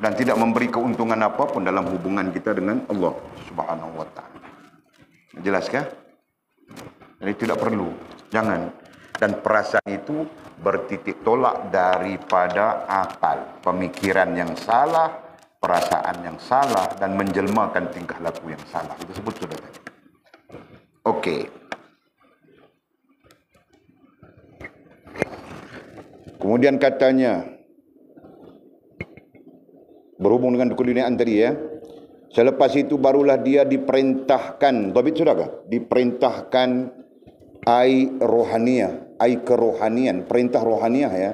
dan tidak memberi keuntungan apapun dalam hubungan kita dengan Allah Subhanahu wa taala. Jelas kah? Jadi tidak perlu, jangan. Dan perasaan itu bertitik tolak daripada akal, pemikiran yang salah, perasaan yang salah, dan menjelmakan tingkah laku yang salah. Itu sebut sudah tadi. Okey. Kemudian katanya, berhubung dengan keduniaan tadi ya, selepas itu barulah dia diperintahkan, dhabit sudahkah? Diperintahkan ai rohaniyah, ai kerohanian, perintah rohaniah ya.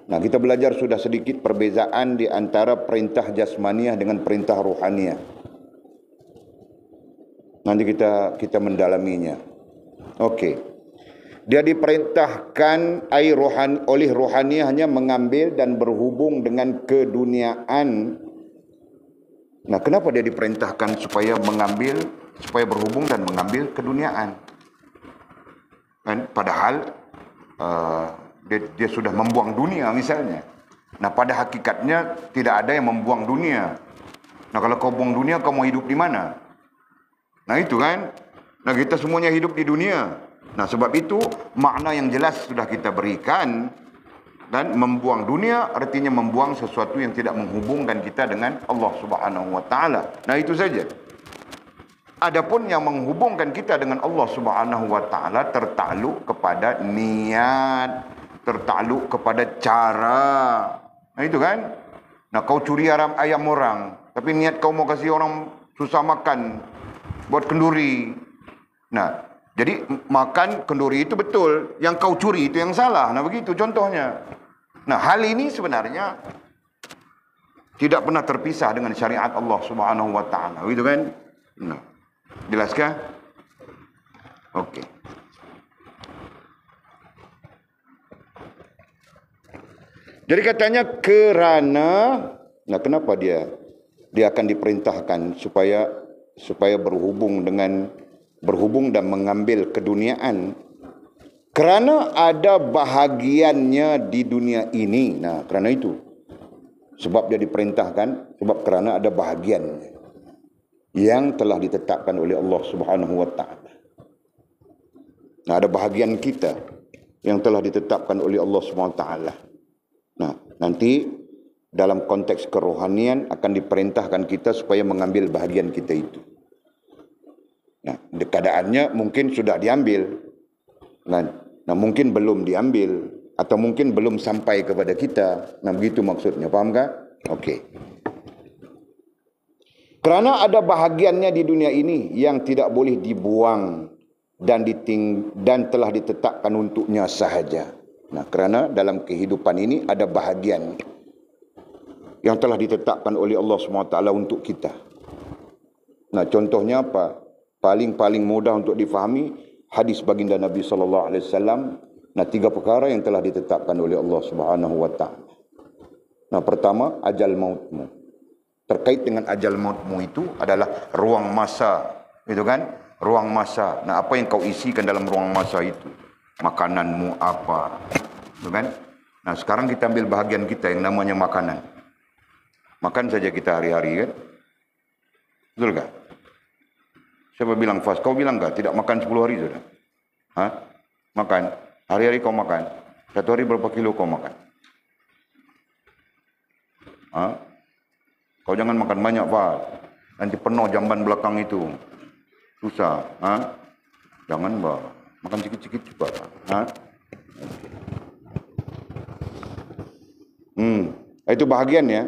Nah, kita belajar sudah sedikit perbezaan di antara perintah jasmaniah dengan perintah rohaniah. Nanti kita mendalaminya. Okey. Dia diperintahkan oleh rohaniahnya mengambil dan berhubung dengan keduniaan. Nah, kenapa dia diperintahkan supaya berhubung dan mengambil keduniaan? Kan? Padahal dia sudah membuang dunia misalnya. Nah, pada hakikatnya tidak ada yang membuang dunia. Nah, kalau kau buang dunia, kau mau hidup di mana? Nah, itu kan. Nah, kita semuanya hidup di dunia. Nah, sebab itu makna yang jelas sudah kita berikan. Dan membuang dunia artinya membuang sesuatu yang tidak menghubungkan kita dengan Allah Subhanahu wa taala. Nah, itu saja. Adapun yang menghubungkan kita dengan Allah Subhanahu wa taala tertakluk kepada niat, tertakluk kepada cara. Nah, itu kan. Nah, kau curi ayam orang, tapi niat kau mau kasih orang susah makan, buat kenduri. Nah, jadi makan kenduri itu betul, yang kau curi itu yang salah. Nah, begitu contohnya. Nah, hal ini sebenarnya tidak pernah terpisah dengan syariat Allah Subhanahu wa taala. Begitu kan? Nah, jelaskah? Okey. Jadi katanya kerana, nah kenapa dia akan diperintahkan supaya berhubung dan mengambil keduniaan, kerana ada bahagiannya di dunia ini. Nah, kerana itu sebab dia diperintahkan, sebab kerana ada bahagian yang telah ditetapkan oleh Allah Subhanahu wa taala. Nah, ada bahagian kita yang telah ditetapkan oleh Allah Subhanahu wa taala. Nah, nanti dalam konteks kerohanian akan diperintahkan kita supaya mengambil bahagian kita itu. Nah, keadaannya mungkin sudah diambil. Nah, mungkin belum diambil atau mungkin belum sampai kepada kita. Nah, begitu maksudnya. Faham tak? Okey. Kerana ada bahagiannya di dunia ini yang tidak boleh dibuang dan telah ditetapkan untuknya sahaja. Nah, kerana dalam kehidupan ini ada bahagian yang telah ditetapkan oleh Allah SWT untuk kita. Nah, contohnya apa? Paling mudah untuk difahami hadis baginda Nabi SAW. Nah, 3 perkara yang telah ditetapkan oleh Allah Subhanahu wa taala. Nah, pertama, ajal mautmu. Terkait dengan ajal mautmu itu adalah ruang masa. Itu kan? Ruang masa. Nah, apa yang kau isikan dalam ruang masa itu? Makananmu apa? Itu kan? Nah, sekarang kita ambil bahagian kita yang namanya makanan. Makan saja kita hari-hari kan? Betul tak? Siapa bilang fast? Kau bilang tak? Tidak makan 10 hari sudah? Hah? Makan. Hari-hari kau makan. 1 hari berapa kilo kau makan? Hah? Kau jangan makan banyak, fast. Nanti penuh jamban belakang itu. Susah. Hah? Jangan, bah. Makan sikit-sikit juga. Hah? Itu bahagiannya.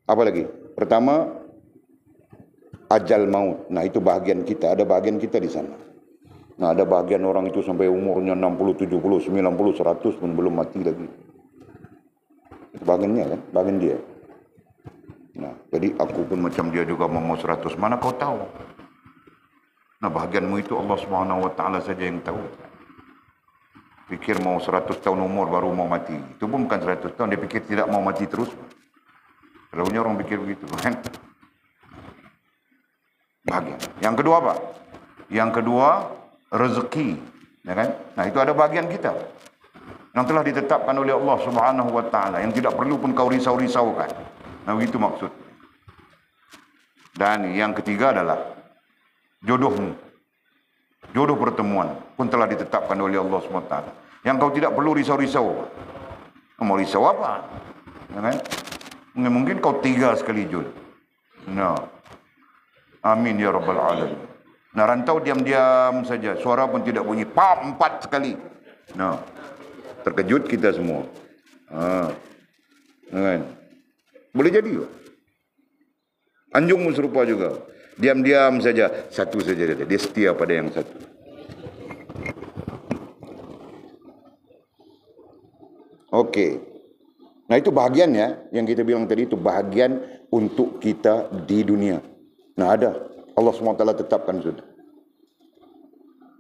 Apa lagi? Pertama, ajal maut. Nah, itu bahagian kita. Ada bahagian kita di sana. Nah, ada bahagian orang itu sampai umurnya 60, 70, 90, 100 pun belum mati lagi. Itu bahagiannya kan? Bahagian dia. Nah, jadi aku pun macam dia juga mau 100. Mana kau tahu? Nah, bahagianmu itu Allah SWT saja yang tahu. Fikir mau 100 tahun umur baru mau mati. Itu pun bukan 100 tahun. Dia fikir tidak mau mati terus. Selalunya orang fikir begitu kan? Bahagian. Yang kedua apa? Yang kedua, rezeki. Ya kan? Nah, itu ada bahagian kita. Yang telah ditetapkan oleh Allah Subhanahu wa taala, yang tidak perlu pun kau risau-risaukan. Nah, begitu maksud. Dan yang ketiga adalah jodohmu. Jodoh pertemuan pun telah ditetapkan oleh Allah SWT. Yang kau tidak perlu risau-risau. Mau risau apa? Ya kan? Mungkin kau 3 sekali jodoh. Nah. Amin ya rabbal alamin. Nah, rantau diam-diam saja. Suara pun tidak bunyi. Pam, 4 sekali. Nah. Terkejut kita semua. Kan? Boleh jadi juga. Anjung pun serupa juga. Diam-diam saja. Satu saja dia. Dia setia pada yang satu. Okey. Nah, itu bahagiannya. Yang kita bilang tadi itu bahagian untuk kita di dunia. Nah, ada. Allah SWT tetapkan sudah.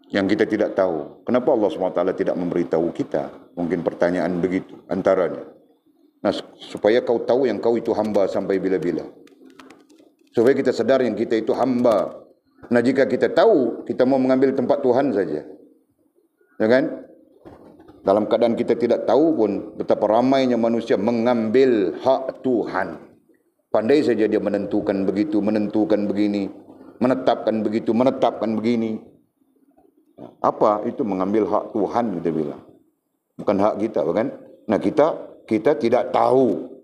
Yang kita tidak tahu. Kenapa Allah SWT tidak memberitahu kita? Mungkin pertanyaan begitu. Antaranya. Nah, supaya kau tahu yang kau itu hamba sampai bila-bila. Supaya kita sadar yang kita itu hamba. Nah, jika kita tahu, kita mau mengambil tempat Tuhan saja. Ya kan? Dalam keadaan kita tidak tahu pun, betapa ramainya manusia mengambil hak Tuhan. Pandai saja dia menentukan begitu, menentukan begini, menetapkan begitu, menetapkan begini. Apa itu mengambil hak Tuhan, kita bilang. Bukan hak kita, kan? Nah, kita tidak tahu.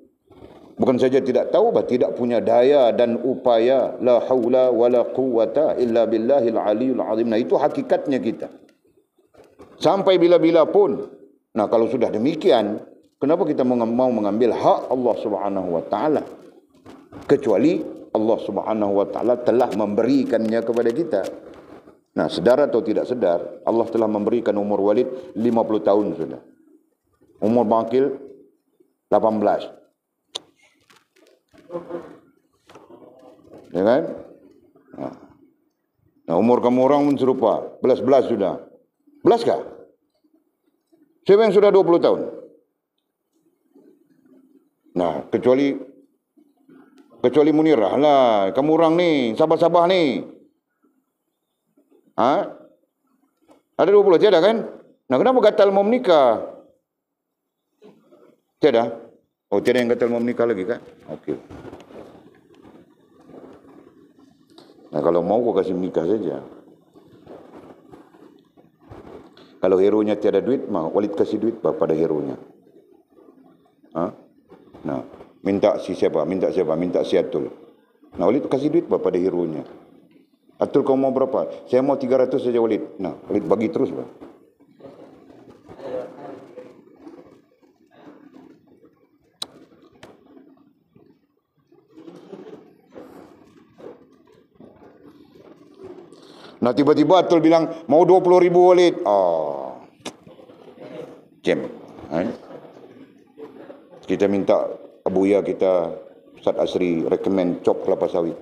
Bukan saja tidak tahu, tidak punya daya dan upaya. La haula wa la quwata illa billahil aliyul azim. Nah, itu hakikatnya kita. Sampai bila-bila pun. Nah, kalau sudah demikian, kenapa kita mau mengambil hak Allah Subhanahu wa taala? Kecuali Allah Subhanahu wa taala telah memberikannya kepada kita. Nah, sedar atau tidak sedar, Allah telah memberikan umur Walid 50 tahun sudah. Umur Bangkil 18. Ya kan? Nah, umur kamu orang pun serupa. Belas sudah. Belas kah? Siapa yang sudah 20 tahun? Nah, kecuali Munirah lah. Kamu orang ni, sabar-sabar ni. Ada 20, tiada kan? Nah, kenapa gatal mau menikah? Tiada? Oh, tiada yang gatal mau menikah lagi kan? Okey. Nah, kalau mau kau kasih menikah saja. Kalau hero-nya tiada duit, Walid kasih duit pada hero-nya. Nah, minta si siapa? Minta si Atul. Nah, Walid kasih duit pada hero-nya. Atul, kau mau berapa? Saya mau 300 saja, Walid. Nah, Walid bagi terus, Pak. Nah, tiba-tiba Atul bilang, mau 20.000 Walid. Oh. Jam. Kita minta Abuya kita, Ustaz Asri, recommend cop kelapa sawit.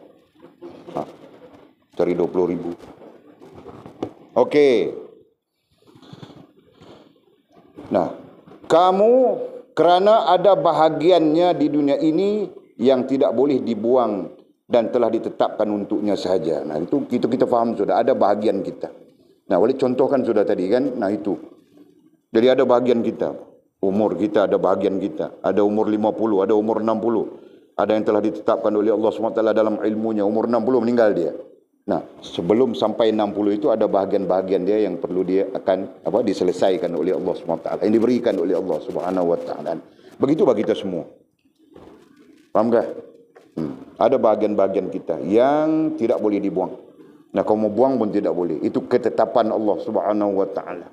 Cari 20.000. Okey. Nah, kamu kerana ada bahagiannya di dunia ini yang tidak boleh dibuang dan telah ditetapkan untuknya sahaja. Nah, itu kita faham sudah, ada bahagian kita. Nah, boleh contohkan sudah tadi kan? Nah, itu. Jadi ada bahagian kita. Umur kita ada bahagian kita. Ada umur 50, ada umur 60. Ada yang telah ditetapkan oleh Allah SWT dalam ilmunya. Umur 60 meninggal dia. Nah, sebelum sampai 60 itu ada bahagian-bahagian dia yang perlu dia akan diselesaikan oleh Allah SWT. Yang diberikan oleh Allah SWT. Begitu bagi kita semua. Faham tak? Ada bahagian-bahagian kita yang tidak boleh dibuang. Nah, kalau mau buang pun tidak boleh. Itu ketetapan Allah Subhanahu wa taala.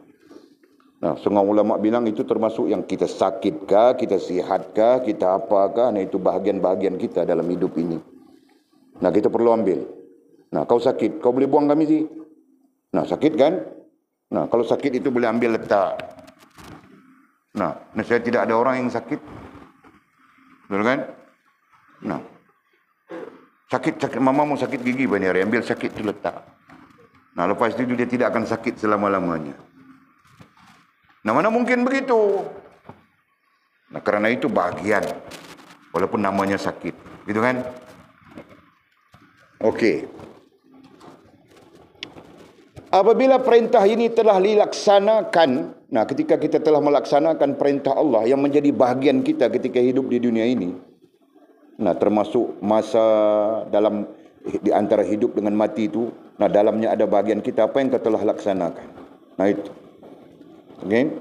Nah, setengah ulama bilang itu termasuk yang kita sakitkah, kita sihatkah, kita apakah, nah itu bahagian-bahagian kita dalam hidup ini. Nah, kita perlu ambil. Nah, kau sakit, kau boleh buang kami sih. Nah, sakit kan? Nah, kalau sakit itu boleh ambil letak. Nah, saya tidak ada orang yang sakit. Betul kan? Nah, sakit, mama mau sakit gigi banyak hari, ambil sakit itu letak. Nah, lepas itu dia tidak akan sakit selama-lamanya. Nah, mana mungkin begitu? Nah, karena itu bagian, walaupun namanya sakit, gitu kan? Okey. Apabila perintah ini telah dilaksanakan, nah ketika kita telah melaksanakan perintah Allah yang menjadi bahagian kita ketika hidup di dunia ini, nah termasuk masa dalam di antara hidup dengan mati itu, nah dalamnya ada bahagian kita apa yang kita telah laksanakan. Nah itu. Okay?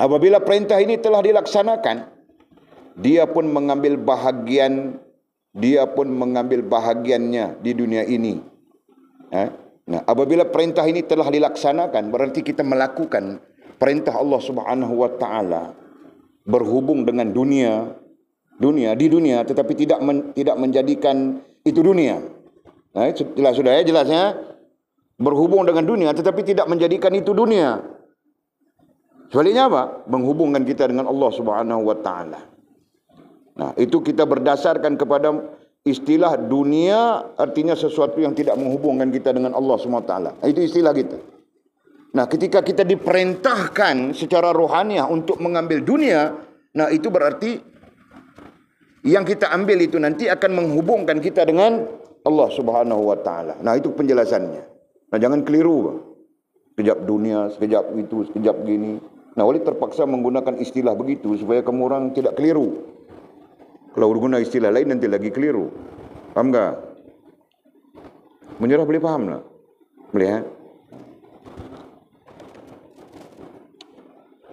Apabila perintah ini telah dilaksanakan, dia pun mengambil bahagiannya di dunia ini. Nah, apabila perintah ini telah dilaksanakan, berarti kita melakukan perintah Allah Subhanahu wa taala berhubung dengan dunia di dunia, tetapi tidak menjadikan itu dunia. Nah, sudah ya jelasnya. Berhubung dengan dunia tetapi tidak menjadikan itu dunia. Sebaliknya apa? Menghubungkan kita dengan Allah Subhanahu wa taala. Nah, itu kita berdasarkan kepada istilah dunia, artinya sesuatu yang tidak menghubungkan kita dengan Allah Subhanahu wa taala. Itu istilah kita. Nah, ketika kita diperintahkan secara rohaniah untuk mengambil dunia, nah itu berarti yang kita ambil itu nanti akan menghubungkan kita dengan Allah Subhanahu wa taala. Nah, itu penjelasannya. Nah, jangan keliru. Sekejap dunia, sekejap itu, sekejap gini. Nah, oleh terpaksa menggunakan istilah begitu supaya kamu orang tidak keliru. Kalau guna istilah lain nanti lagi keliru. Faham tak? Menyerah boleh faham tak? Boleh ya?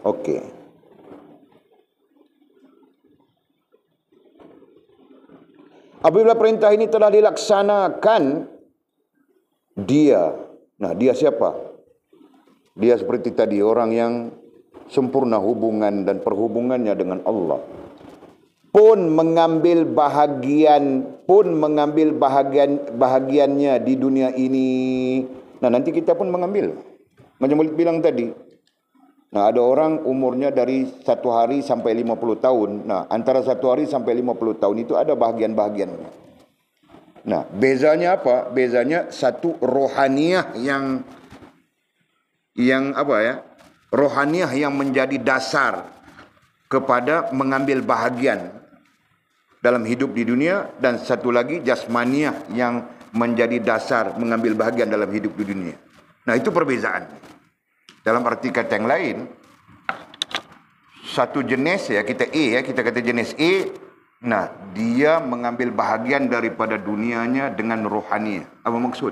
Okey. Apabila perintah ini telah dilaksanakan, dia siapa? Dia seperti tadi, orang yang sempurna hubungan dan perhubungannya dengan Allah. Pun mengambil bahagiannya di dunia ini. Nah, nanti kita pun mengambil. Macam Maulid bilang tadi. Nah, ada orang umurnya dari 1 hari sampai 50 tahun. Nah, antara 1 hari sampai 50 tahun itu ada bahagian-bahagiannya. Nah, bezanya apa? Bezanya satu rohaniah yang apa ya? Rohaniah yang menjadi dasar kepada mengambil bahagian dalam hidup di dunia, dan satu lagi jasmaniah yang menjadi dasar mengambil bahagian dalam hidup di dunia. Nah, itu perbezaan. Dalam arti kata yang lain, satu jenis ya, kita kata jenis A, nah dia mengambil bahagian daripada dunianya dengan rohaniah. Apa maksud?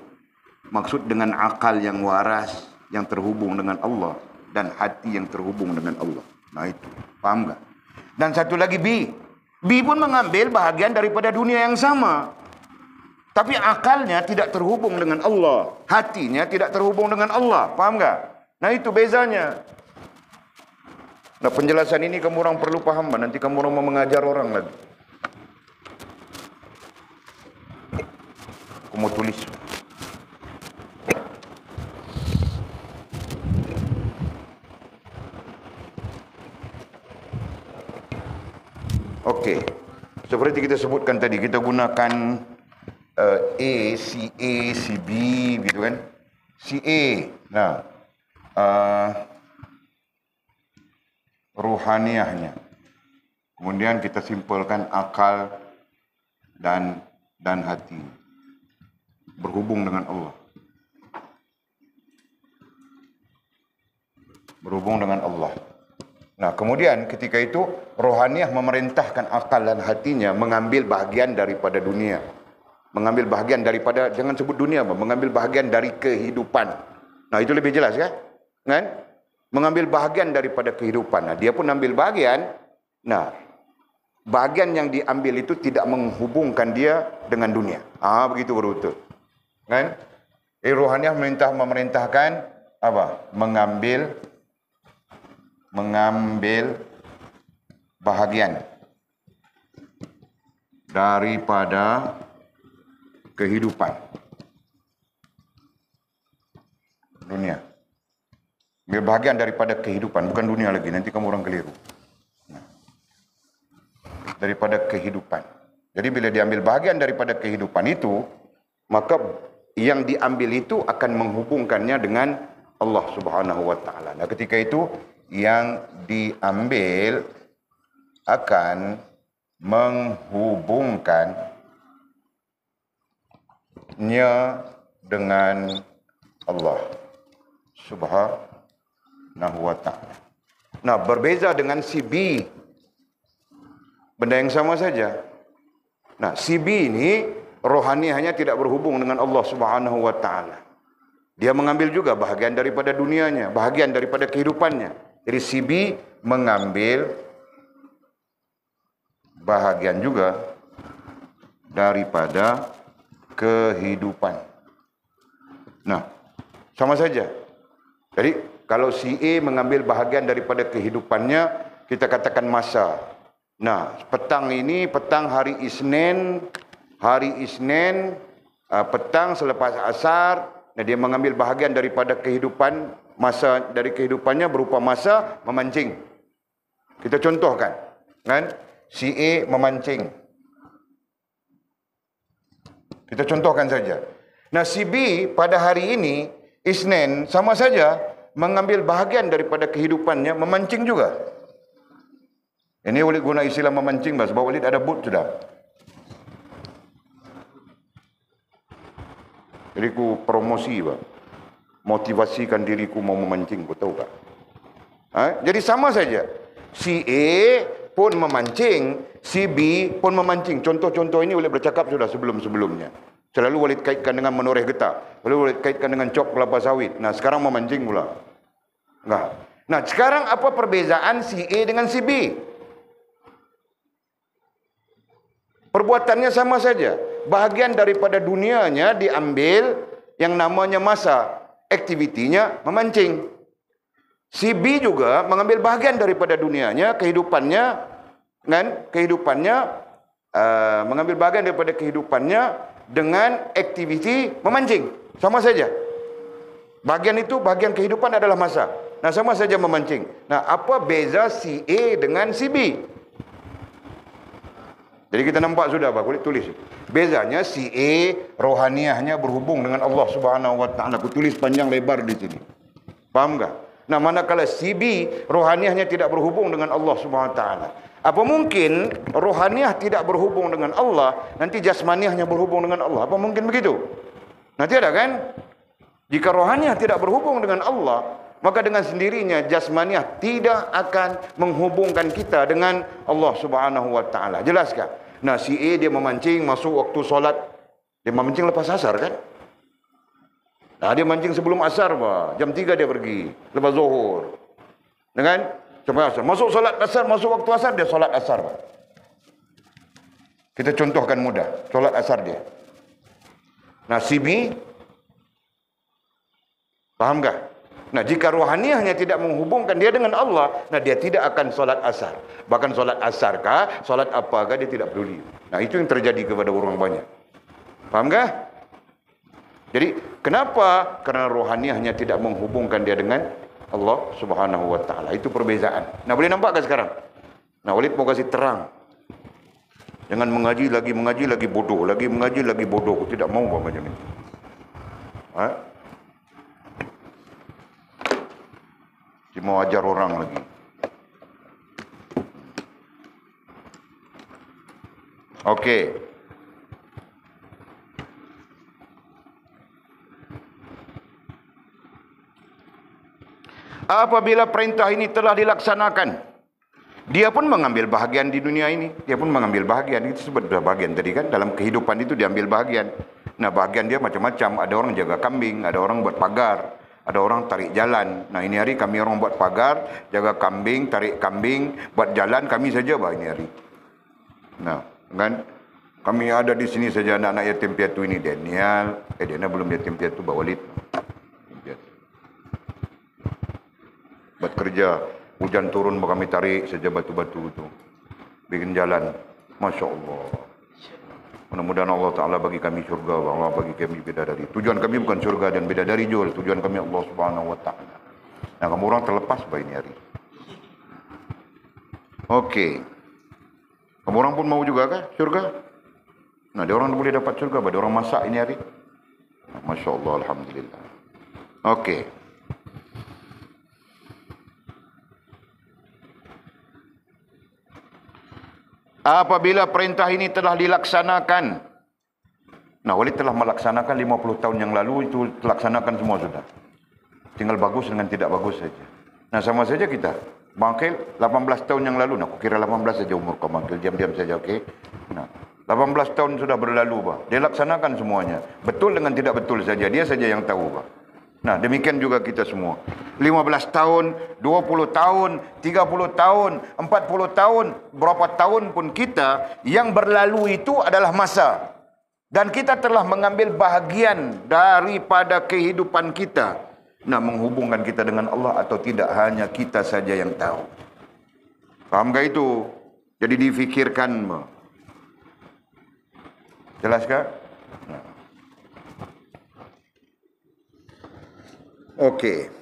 Maksud dengan akal yang waras, yang terhubung dengan Allah, dan hati yang terhubung dengan Allah. Nah itu, paham tak? Dan satu lagi B pun mengambil bahagian daripada dunia yang sama, tapi akalnya tidak terhubung dengan Allah, hatinya tidak terhubung dengan Allah. Paham tak? Nah itu bezanya. Nah, penjelasan ini kamu orang perlu paham, nanti kamu orang mau mengajar orang lagi. Aku mau tulis. Okey. Seperti kita sebutkan tadi, kita gunakan A, si A, si B, gitu kan? Si A. Nah, ruhaniahnya. Kemudian kita simpulkan akal dan hati. Berhubung dengan Allah. Berhubung dengan Allah. Nah, kemudian ketika itu rohaniah memerintahkan akal dan hatinya mengambil bahagian daripada dunia. Mengambil bahagian daripada, jangan sebut dunia, mengambil bahagian dari kehidupan. Nah, itu lebih jelas kan? Mengambil bahagian daripada kehidupan. Nah, dia pun ambil bahagian. Nah, bahagian yang diambil itu tidak menghubungkan dia dengan dunia. Begitu baru betul. Kan? Rohaniah memerintahkan apa? Mengambil bahagian daripada kehidupan dunia. Ambil bahagian daripada kehidupan, bukan dunia lagi, nanti kamu orang keliru. Daripada kehidupan. Jadi bila diambil bahagian daripada kehidupan itu, maka yang diambil itu akan menghubungkannya dengan Allah Subhanahu wa taala. Nah, ketika itu yang diambil akan menghubungkannya dengan Allah Subhanahu wa taala. Nah, berbeza dengan si B. Benda yang sama saja. Nah, si B ini rohaniahnya tidak berhubung dengan Allah Subhanahu wa taala. Dia mengambil juga bahagian daripada dunianya, bahagian daripada kehidupannya. Jadi si B mengambil bahagian juga daripada kehidupan. Nah, sama saja. Jadi kalau si A mengambil bahagian daripada kehidupannya, kita katakan masa. Nah, petang ini, petang hari Isnin, petang selepas asar, nah dia mengambil bahagian daripada kehidupan, masa dari kehidupannya berupa masa memancing. Kita contohkan, kan? Si A memancing. Kita contohkan saja. Nah, si B pada hari ini, Isnin, sama saja mengambil bahagian daripada kehidupannya memancing juga. Ini Walid guna istilah memancing, sebab Walid ada boot sudah. Jadi ku promosi, Pak. Motivasikan diriku mau memancing, kau tahu tak? Jadi sama saja. Si A pun memancing, si B pun memancing. Contoh-contoh ini Walid bercakap sudah sebelum-sebelumnya. Selalu Walid kaitkan dengan menoreh getah. Lalu Walid kaitkan dengan cop kelapa sawit. Nah, sekarang memancing pula. Enggak. Nah, sekarang apa perbezaan si A dengan si B? Perbuatannya sama saja. Bahagian daripada dunianya diambil yang namanya masa. Aktivitinya memancing. Si B juga mengambil bahagian daripada dunianya, kehidupannya, kan? Mengambil bahagian daripada kehidupannya dengan aktiviti memancing. Sama saja. Bahagian itu, bahagian kehidupan adalah masa. Nah, sama saja memancing. Nah, apa beza si A dengan si B? Jadi kita nampak sudah, Pak, boleh tulis. Bezanya si A rohaniahnya berhubung dengan Allah Subhanahu wa taala. Aku tulis panjang lebar di sini. Paham enggak? Nah, manakala si B rohaniahnya tidak berhubung dengan Allah Subhanahu wa taala. Apa mungkin rohaniah tidak berhubung dengan Allah, nanti jasmaniahnya berhubung dengan Allah? Apa mungkin begitu? Nanti ada kan? Jika rohaniah tidak berhubung dengan Allah, maka dengan sendirinya jasmaniah tidak akan menghubungkan kita dengan Allah Subhanahu wa taala. Jelaskah? Nah, si A dia memancing masuk waktu solat. Dia memancing lepas asar kan? Nah, dia mancing sebelum asar, Pak. Jam 3 dia pergi, lepas zuhur. Dengan sampai asar. Masuk solat asar, masuk waktu asar dia solat asar, Pak. Kita contohkan mudah, solat asar dia. Nah, si B paham enggak? Nah, jika rohaniahnya tidak menghubungkan dia dengan Allah, nah dia tidak akan solat asar. Bahkan solat asar kah, solat apakah dia tidak peduli. Nah, itu yang terjadi kepada orang banyak. Paham kah? Jadi, kenapa? Karena rohaniahnya tidak menghubungkan dia dengan Allah Subhanahu wa taala. Itu perbezaan. Nah, boleh nampak ke sekarang? Nah, Walid mau kasih terang. Jangan mengaji lagi bodoh, lagi mengaji lagi bodoh. Aku tidak mau macam ini. Dia mau ajar orang lagi. Okey. Apabila perintah ini telah dilaksanakan, dia pun mengambil bahagian di dunia ini. Dia pun mengambil bahagian. Itu sebut bahagian tadi kan. Dalam kehidupan itu diambil bahagian. Nah, bahagian dia macam-macam. Ada orang jaga kambing, ada orang buat pagar, ada orang tarik jalan. Nah, ini hari kami orang buat pagar, jaga kambing, tarik kambing, buat jalan kami saja, bah, ini hari. Nah, kan? Kami ada di sini saja anak-anak yatim piatu ini. Daniel belum yatim piatu, Pak Walid. Yatim piatu. Buat kerja, hujan turun kami tarik saja batu-batu itu. Bikin jalan. Masya Allah. Mudah-mudahan Allah Ta'ala bagi kami syurga, Allah bagi kami bidadari. Tujuan kami bukan syurga dan bidadari jual. Tujuan kami Allah Subhanahu Wa Ta'ala. Nah, kamu orang terlepas pada ini hari. Okey. Kamu orang pun mau juga kah syurga? Nah, dia orang boleh dapat syurga pada orang masak ini hari. Masya Allah, Alhamdulillah. Okey. Apabila perintah ini telah dilaksanakan. Nah, Walid telah melaksanakan 50 tahun yang lalu, itu terlaksanakan semua sudah. Tinggal bagus dengan tidak bagus saja. Nah, sama saja kita. Bangkil 18 tahun yang lalu. Nah, aku kira 18 saja umur kau bangkil. Diam-diam saja, okey? Nah, 18 tahun sudah berlalu, Pak. Dia laksanakan semuanya. Betul dengan tidak betul saja. Dia saja yang tahu, Pak. Nah, demikian juga kita semua. 15 tahun, 20 tahun, 30 tahun, 40 tahun, berapa tahun pun kita, yang berlalu itu adalah masa. Dan kita telah mengambil bahagian daripada kehidupan kita. Nah, menghubungkan kita dengan Allah atau tidak, hanya kita saja yang tahu. Faham gak itu? Jadi difikirkan, Pak. Jelaskah? Nah. Okey.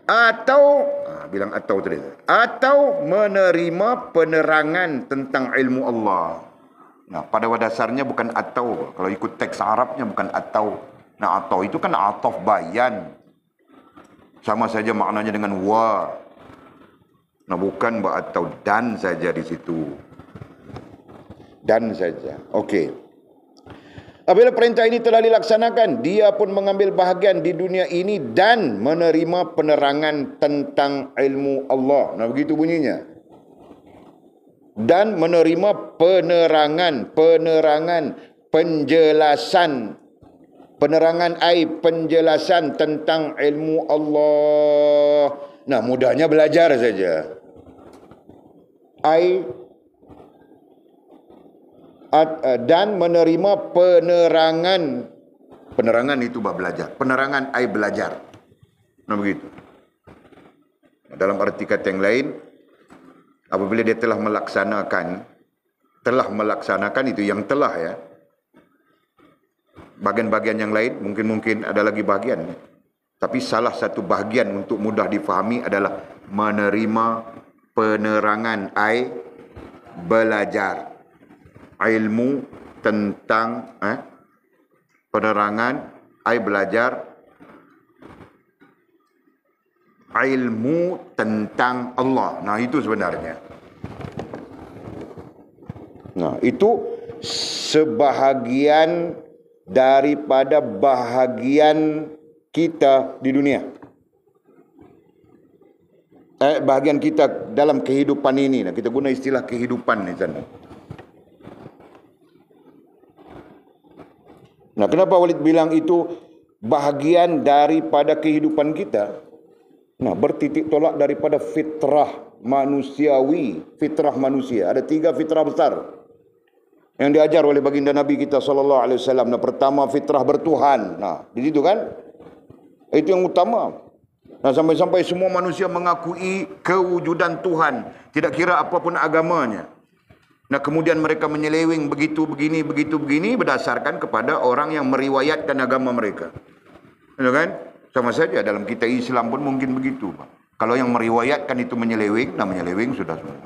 Atau, bilang atau tadi. Atau menerima penerangan tentang ilmu Allah. Nah, pada dasarnya bukan atau. Kalau ikut teks Arabnya bukan atau. Nah, atau itu kan ataf bayan. Sama saja maknanya dengan wa. Nah, bukan atau dan saja di situ. Dan saja. Okey. Apabila perintah ini telah dilaksanakan, dia pun mengambil bahagian di dunia ini dan menerima penerangan tentang ilmu Allah. Nah, begitu bunyinya. Dan menerima penerangan, penjelasan. Penerangan penjelasan tentang ilmu Allah. Nah, mudahnya belajar saja. Dan menerima penerangan itu belajar, penerangan belajar. Nah, begitu. Dalam arti kata yang lain, apabila dia telah melaksanakan itu yang telah ya, bagian-bagian yang lain mungkin ada lagi bagian, tapi salah satu bagian untuk mudah difahami adalah menerima penerangan belajar ilmu tentang penerangan belajar ilmu tentang Allah. Nah, itu sebenarnya. Nah, itu sebahagian daripada bahagian kita di dunia. Bahagian kita dalam kehidupan ini. Nah, kita guna istilah kehidupan di sana. Nah, kenapa Walid bilang itu bahagian daripada kehidupan kita? Nah, bertitik tolak daripada fitrah manusiawi, fitrah manusia. Ada 3 fitrah besar yang diajar oleh baginda Nabi kita SAW. Nah, pertama fitrah bertuhan. Nah, di situ kan? Itu yang utama. Nah, sampai-sampai semua manusia mengakui kewujudan Tuhan, tidak kira apapun agamanya. Nah, kemudian mereka menyeleweng begitu begini berdasarkan kepada orang yang meriwayatkan agama mereka. Ya kan? Sama saja dalam kita Islam pun mungkin begitu, Pak. Kalau yang meriwayatkan itu menyeleweng, nah menyeleweng sudah semua.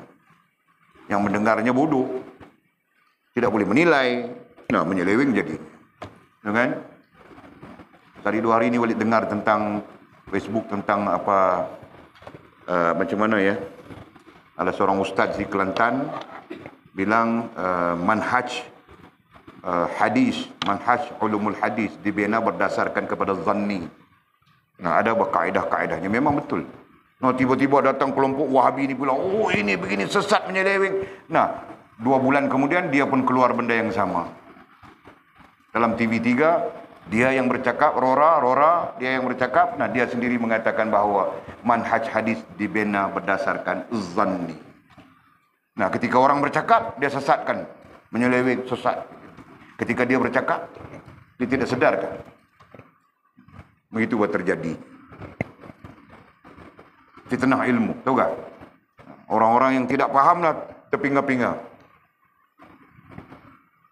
Yang mendengarnya bodoh, tidak boleh menilai, nah menyeleweng jadi. Ya kan? Tadi 2 hari ini Walid dengar tentang Facebook tentang macam mana ya? Ada seorang ustaz di Kelantan bilang manhaj ulumul hadis dibina berdasarkan kepada zanni. Nah, ada kaedah-kaedahnya, memang betul. Nah, tiba-tiba datang kelompok Wahabi ini bilang, oh ini begini sesat menyeleweng. Nah, 2 bulan kemudian dia pun keluar benda yang sama. Dalam TV3 dia yang bercakap, Rora dia yang bercakap. Nah, dia sendiri mengatakan bahawa manhaj hadis dibina berdasarkan zanni. Nah, ketika orang bercakap, dia sesatkan. menyeleweng, sesat. Ketika dia bercakap, dia tidak sedarkan. Begitu buat terjadi fitnah ilmu, tahu tak? Orang-orang yang tidak fahamlah terpinga-pinga.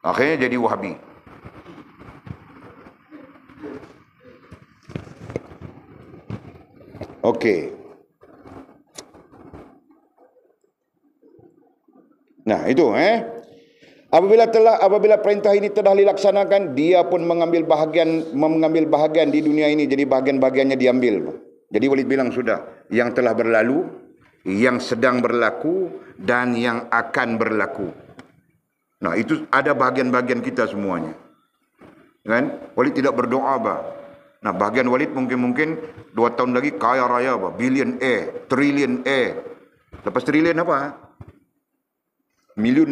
Akhirnya jadi Wahabi. Okey. Nah, itu apabila perintah ini telah dilaksanakan, dia pun mengambil bahagian di dunia ini, jadi bahagian-bahagiannya diambil. Jadi Walid bilang sudah, yang telah berlalu, yang sedang berlaku dan yang akan berlaku. Nah, itu ada bahagian-bahagian kita semuanya. Kan? Walid tidak berdoa bah. Nah, bahagian Walid mungkin 2 tahun lagi kaya raya bah, billionaire, trillionaire. Lepas trilion apa? Million,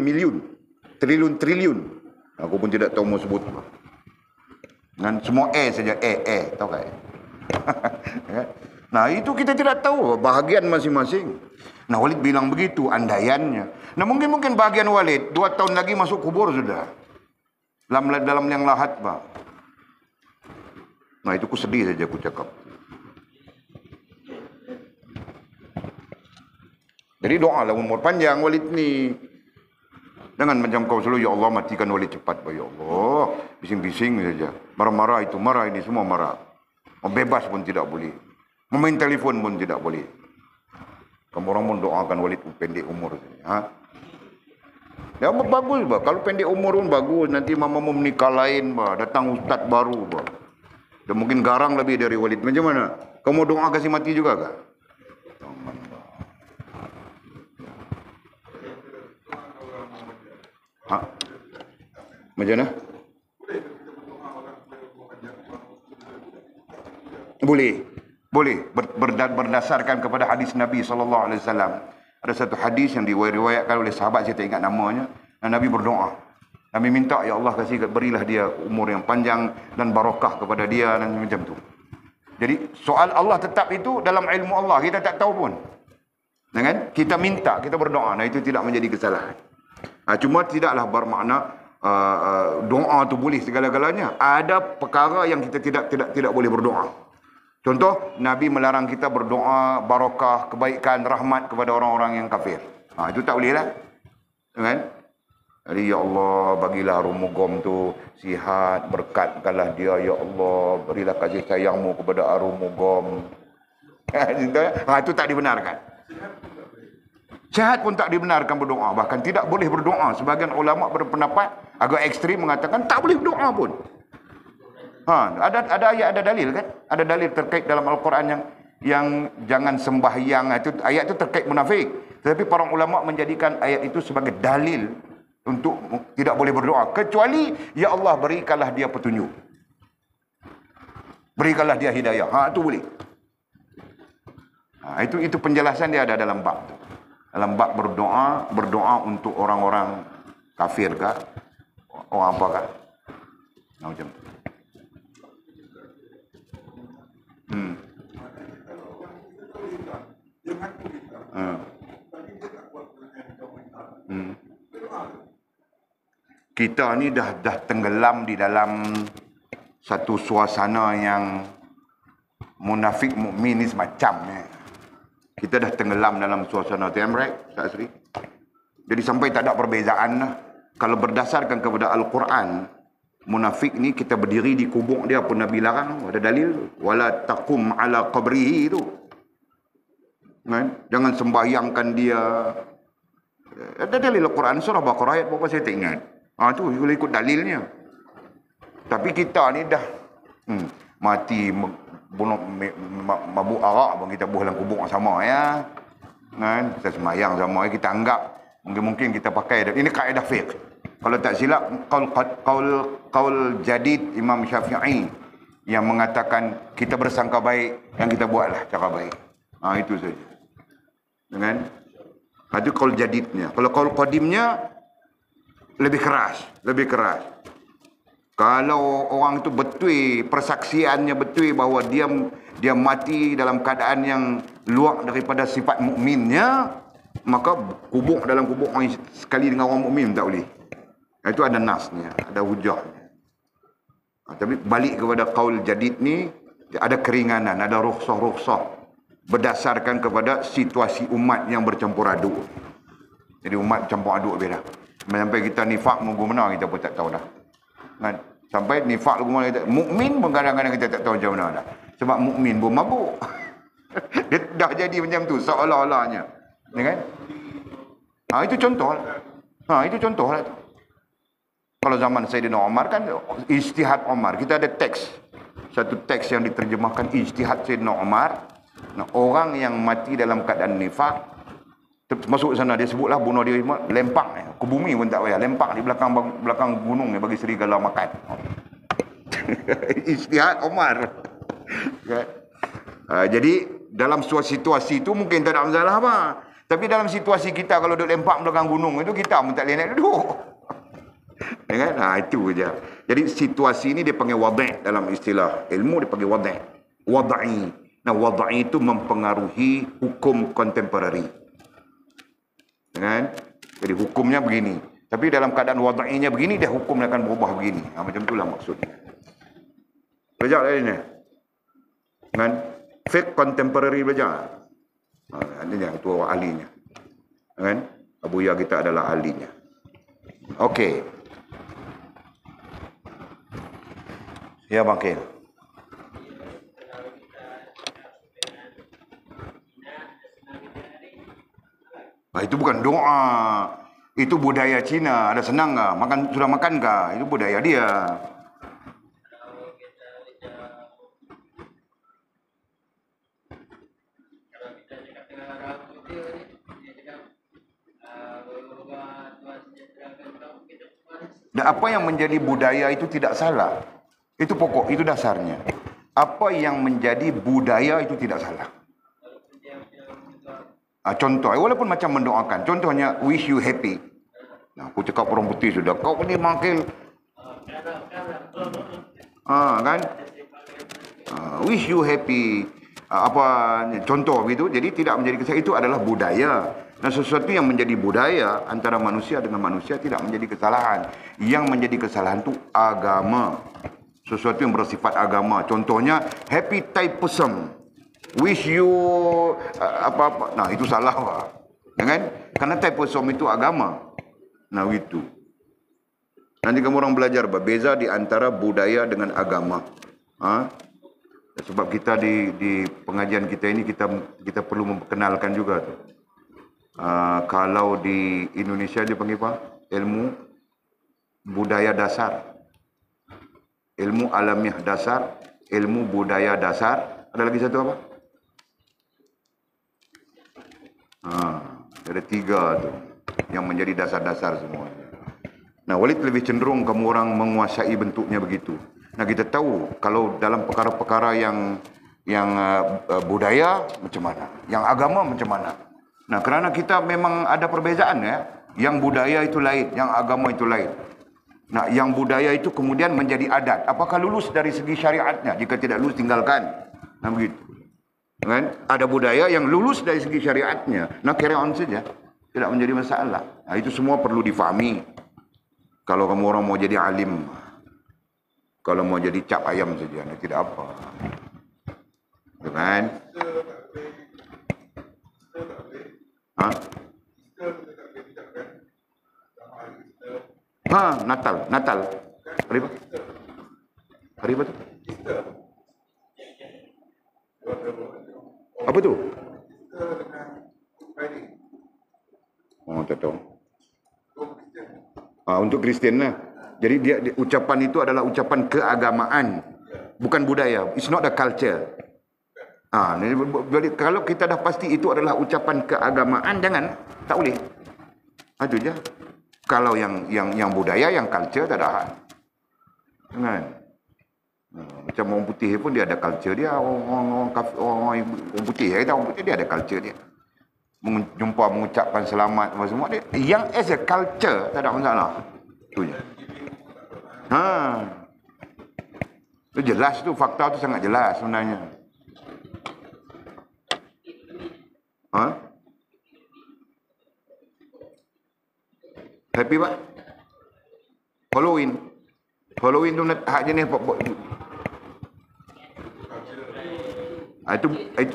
triliun. Aku pun tidak tahu mau sebut bah. Dan semua saja, tahu tak? Nah, itu kita tidak tahu bahagian masing-masing. Nah, Walid bilang begitu andaiannya. Nah, mungkin bahagian Walid 2 tahun lagi masuk kubur sudah. Dalam yang lahat, Pak. Nah, itu ku sedih saja aku cakap. Jadi doalah umur panjang Walid ni. Jangan macam kau selalu, ya Allah matikan Walid cepat, Pak. Ya Allah, bising-bising saja. Marah-marah itu, marah ini, semua marah. Bebas pun tidak boleh. Memain telefon pun tidak boleh. Kamu orang pun doakan Walid pendek umur. Ya bagus bah. Kalau pendek umur pun bagus. Nanti mama mau menikah lain bah. Datang ustaz baru bah. Dan mungkin garang lebih dari Walid. Macam mana? Kamu doa kasih mati juga kah? Macam mana? Boleh. Berdasarkan kepada hadis Nabi SAW. Ada satu hadis yang diriwayatkan oleh sahabat, saya tak ingat namanya. Dan Nabi berdoa. Nabi minta, ya Allah berilah dia umur yang panjang dan barakah kepada dia dan macam tu. Jadi soal Allah tetap itu dalam ilmu Allah. Kita tak tahu pun. Kan? Kita minta, kita berdoa. Nah, itu tidak menjadi kesalahan. Cuma tidaklah bermakna doa tu boleh segala-galanya. Ada perkara yang kita tidak boleh berdoa. Contoh, Nabi melarang kita berdoa barakah, kebaikan, rahmat kepada orang-orang yang kafir. Itu tak boleh lah. Kan? Jadi, ya Allah, bagilah Arumugom tu sihat, berkatkanlah dia, ya Allah, berilah kasih sayangmu kepada Arumugom. Itu tak dibenarkan. Sihat pun tak dibenarkan berdoa. Bahkan tidak boleh berdoa. Sebagian ulama berpendapat agak ekstrim mengatakan tak boleh berdoa pun. Ada ayat, ada dalil kan? Ada dalil terkait dalam Al-Quran yang jangan sembahyang. Ayat itu terkait munafik. Tetapi para ulama menjadikan ayat itu sebagai dalil untuk tidak boleh berdoa. Kecuali, ya Allah berikanlah dia petunjuk. Berikanlah dia hidayah. Itu boleh. Itu penjelasan dia ada dalam bab itu. Dalam bab berdoa untuk orang-orang kafir kah? Orang apa kah? Macam tu. Kita ni dah tenggelam di dalam satu suasana yang munafik mukmin ni semacam ni. Kita dah tenggelam dalam suasana tu, right, Ustaz Asri? Jadi sampai tak ada perbezaan lah. Kalau berdasarkan kepada Al-Quran, munafik ni kita berdiri di kubur dia pun Nabi larang, ada dalil, wala taqum ala qabrihi tu. Kan? Jangan sembahyangkan dia. Ada dalil Al-Quran surah Baqarah ayat berapa saya tak ingat. Tu boleh ikut dalilnya. Tapi kita ni dah mati bunuh mabuk arak pun kita buh dalam kubur sama ya. Kan? Kita sembahyang sama ya, kita anggap mungkin kita pakai ini kaedah fiqh. Kalau tak silap qaul jadid Imam Syafi'i yang mengatakan kita bersangka baik, yang kita buatlah cara baik. Itu saja. Kan? Itu qaul jadidnya. Kalau qaul qadimnya lebih keras. Kalau orang itu betul, persaksiannya betul bahawa dia mati dalam keadaan yang luar daripada sifat mukminnya, maka kubur dalam kubur orang sekali dengan orang mukmin tak boleh. Itu ada nasnya, ada hujahnya. Tapi balik kepada qaul jadid ni, ada keringanan, ada rukhsah-rukhsah berdasarkan kepada situasi umat yang bercampur aduk. Jadi umat campur aduk beda. Sampai kita nifak menunggu mana kita pun tak tahu dah. Kan? Sampai nifak menunggu mana kita, mukmin pun kadang-kadang kita tak tahu macam mana dah. Sebab mukmin pun mabuk. Dia dah jadi macam tu seolah-olahnya. Ya kan? Itu contoh. Itu contoh lah tu. Kalau zaman Sayyidina Umar kan ijtihad Umar. Kita ada teks. Satu teks yang diterjemahkan ijtihad Sayyidina Umar. Nah, orang yang mati dalam keadaan nifak, masuk sana dia sebutlah bunuh dia, lempak ke bumi pun tak payah, lempak di belakang gunung ni bagi serigala makan. Ijtihad Umar. Jadi dalam situasi itu mungkin tak ada masalah apa. Tapi dalam situasi kita kalau duduk lempak belakang gunung itu, kita pun tak boleh nak duduk. Ya kan? Itu je. Jadi situasi ini dia panggil wadi' dalam istilah ilmu, dia panggil wadi'. Wada'i. Nah, wada'i itu mempengaruhi hukum kontemporari. Ya kan? Jadi hukumnya begini. Tapi dalam keadaan wada'inya begini, dia hukumnya akan berubah begini. Macam itulah maksudnya. Belajar lagi ni. Kan? Fiqh kontemporari belajar. Ini itu ahlinya. Kan? Abu Ya kita adalah ahlinya. Okey. Ya Bangkil. Itu bukan doa. Itu budaya Cina. Ada senang ke? Sudah makan ke? Itu budaya dia. Dan apa yang menjadi budaya itu tidak salah. Itu pokok, itu dasarnya. Apa yang menjadi budaya itu tidak salah. Contoh, walaupun macam mendoakan. Contohnya, wish you happy. Nah, aku cakap orang putih sudah. Kau ni Bangkil. Kan? Wish you happy. Contoh begitu. Jadi tidak menjadi kesalahan. Itu adalah budaya. Dan sesuatu yang menjadi budaya antara manusia dengan manusia tidak menjadi kesalahan. Yang menjadi kesalahan itu agama. Sesuatu yang bersifat agama. Contohnya, happy typism. Wish you apa-apa. Nah, itu salah lah. Ya kan? Karena typism itu agama. Nah, itu. Nanti kamu orang belajar beza di antara budaya dengan agama. Sebab kita di pengajian kita ini kita perlu memperkenalkan juga tu. Kalau di Indonesia dia panggil apa? Ilmu budaya dasar. Ilmu alamiah dasar, ilmu budaya dasar. Ada lagi satu apa? Ada 3 tu yang menjadi dasar-dasar semua. Nah, Walid lebih cenderung kamu orang menguasai bentuknya begitu. Nah, kita tahu kalau dalam perkara-perkara yang budaya macam mana, yang agama macam mana. Nah, kerana kita memang ada perbezaan ya. Yang budaya itu lain, yang agama itu lain. Nah, yang budaya itu kemudian menjadi adat. Apakah lulus dari segi syariatnya? Jika tidak lulus, tinggalkan. Nah, begitu. Kan? Ada budaya yang lulus dari segi syariatnya. Nah, carry on saja. Tidak menjadi masalah. Nah, itu semua perlu difahami. Kalau kamu orang mau jadi alim. Kalau mau jadi cap ayam saja. Nah, tidak apa. Itu kan? Natal. Hari apa? Hari apa tu? Apa tu? Tak tahu. Untuk Kristian lah. Jadi dia ucapan itu adalah ucapan keagamaan, bukan budaya. It's not a culture. Kalau kita dah pasti itu adalah ucapan keagamaan, jangan, tak boleh. Itu je. Kalau yang budaya, yang culture tak ada. Jangan. Macam orang putih pun dia ada culture dia. Orang putih, orang putih dia ada culture dia. Mengucapkan selamat semua dia. Yang as a culture tak ada masalah. Itu je. Itu jelas tu, fakta tu sangat jelas sebenarnya. Happy Pak? Halloween. Halloween tu hak jenis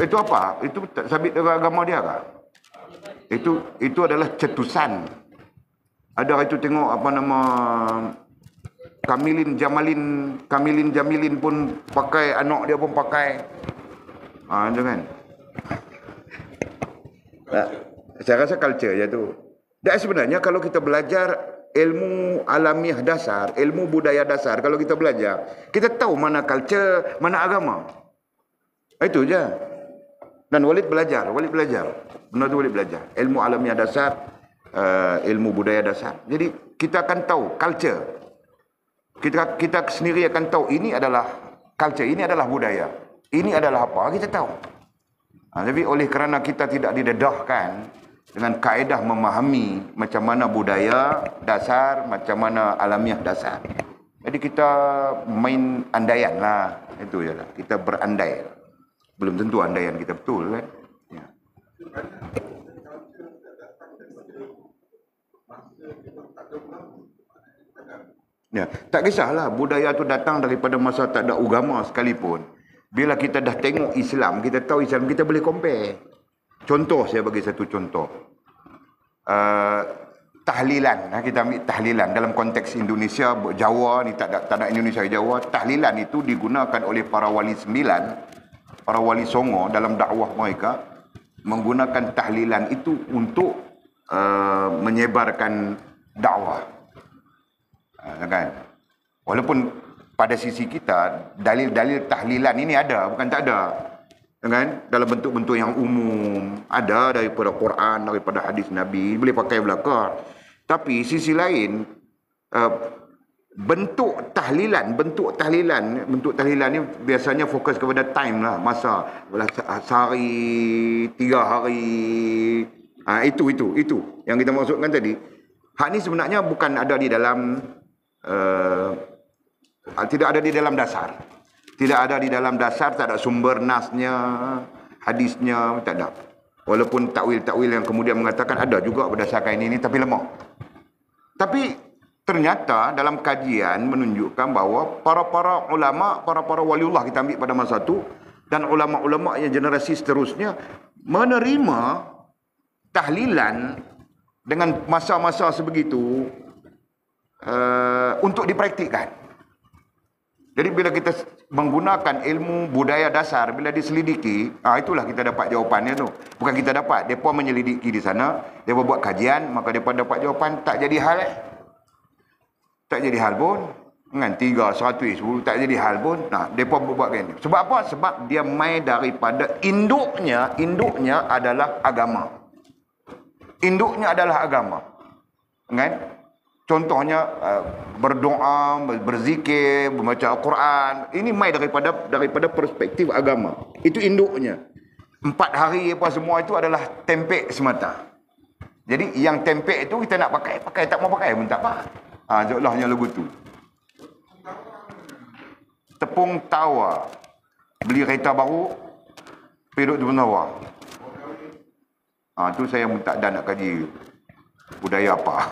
itu apa? Itu sabit dengan agama dia kah? Itu adalah cetusan. Ada itu tengok apa nama Kamilin Jamilin pun pakai, anak dia pun pakai. Itu kan. Saya rasa culture je tu. Dan sebenarnya kalau kita belajar ilmu alamiah dasar, ilmu budaya dasar, kalau kita belajar, kita tahu mana culture, mana agama. Itu je. Dan Walid belajar. Benda tu Walid belajar. Ilmu alamiah dasar, ilmu budaya dasar. Jadi kita akan tahu culture. Kita sendiri akan tahu ini adalah culture, ini adalah budaya. Ini adalah apa, kita tahu. Tapi oleh kerana kita tidak didedahkan dengan kaedah memahami macam mana budaya dasar, macam mana alamiah dasar. Jadi kita main andaian lah. Itu je lah. Kita berandai. Belum tentu andaian kita betul kan. Ya. Ya, tak kisahlah budaya tu datang daripada masa tak ada agama sekalipun. Bila kita dah tengok Islam, kita tahu Islam, kita boleh compare. Contoh, saya bagi satu contoh. Tahlilan, kita ambil tahlilan dalam konteks Indonesia, Jawa ni tak ada Indonesia Jawa. Tahlilan itu digunakan oleh para wali 9, para wali songo dalam dakwah mereka menggunakan tahlilan itu untuk menyebarkan dakwah. Kan? Walaupun pada sisi kita dalil-dalil tahlilan ini ada, bukan tak ada. Kan? Dalam bentuk-bentuk yang umum, ada daripada Quran, daripada hadis Nabi, boleh pakai belaka. Tapi sisi lain, bentuk tahlilan ni biasanya fokus kepada time lah, masa sehari, 3 hari. Itu yang kita maksudkan tadi. Hak ni sebenarnya bukan ada di dalam tidak ada di dalam dasar. Tidak ada di dalam dasar, tak ada sumber nasnya, hadisnya, tak ada. Walaupun takwil-takwil yang kemudian mengatakan ada juga berdasarkan ini tapi lemah. Tapi ternyata dalam kajian menunjukkan bahawa para ulama, para waliullah kita ambil pada masa itu, dan ulama-ulama yang generasi seterusnya menerima tahlilan dengan masa-masa sebegitu untuk dipraktikkan. Jadi bila kita menggunakan ilmu budaya dasar, bila diselidiki, itulah kita dapat jawapannya tu. Bukan kita dapat, mereka menyelidiki di sana, mereka buat kajian, maka mereka dapat jawapan, tak jadi hal. Tak jadi hal pun. Dengan 3, 100, 10, tak jadi hal pun. Nah, mereka buat begini. Sebab apa? Sebab dia main daripada induknya adalah agama. Induknya adalah agama. Kan? Contohnya berdoa, berzikir, membaca Al-Quran. Ini mai daripada perspektif agama. Itu induknya. 4 hari apa semua itu adalah tempek semata. Jadi yang tempek itu kita nak pakai, tak mau pakai pun tak apa. Seolahnya lagu tu. Tepung tawa. Beli kereta baru, pergi duduk tepung tawa. Tu saya pun tak ada nak kaji budaya apa.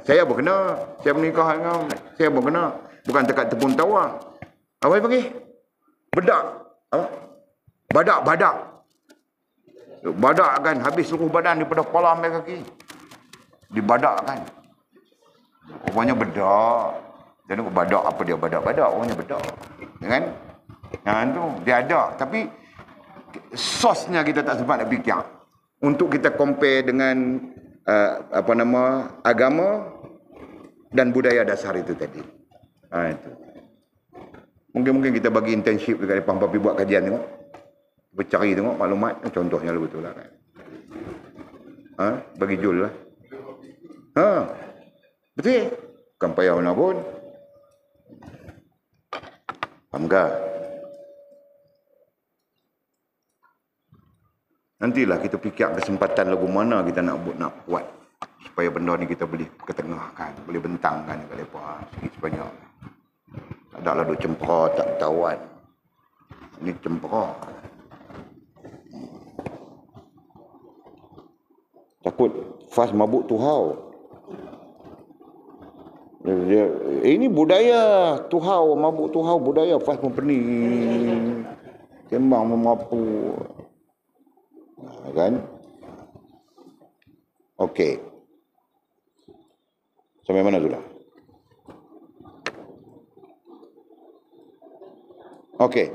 Saya pun kena. Saya menikah dengan saya pun kena. Bukan dekat tepung tawa. Apa dia panggil? Bedak. Badak. Badak kan. Habis seluruh badan daripada kepala sampai kaki. Dibadak kan. Rupanya bedak. Jadi badak apa dia? Badak. Rupanya bedak. Kan? Tu dia ada. Tapi sosnya kita tak sempat nak fikir. Untuk kita compare dengan agama dan budaya dasar itu tadi. Itu. Mungkin kita bagi internship dekat depan papi buat kajian tengok. Bercari tengok maklumat, contohnya betul lah kan. Bagi Jul lah. Betul. Bukan payah mana pun. Faham ke? Nantilah kita fikir kesempatan lagu mana kita nak buat supaya benda ni kita boleh ketengahkan, boleh bentangkan ke mereka sikit sebanyak. Tak ada lah duk cempera tak ketahuan. Ini cempera. Takut fas mabuk tuhau. Ini budaya tuhau, mabuk tuhau budaya, fas mempening, kembang memapu. Kan? Okey. Sampai mana sudah? Okey.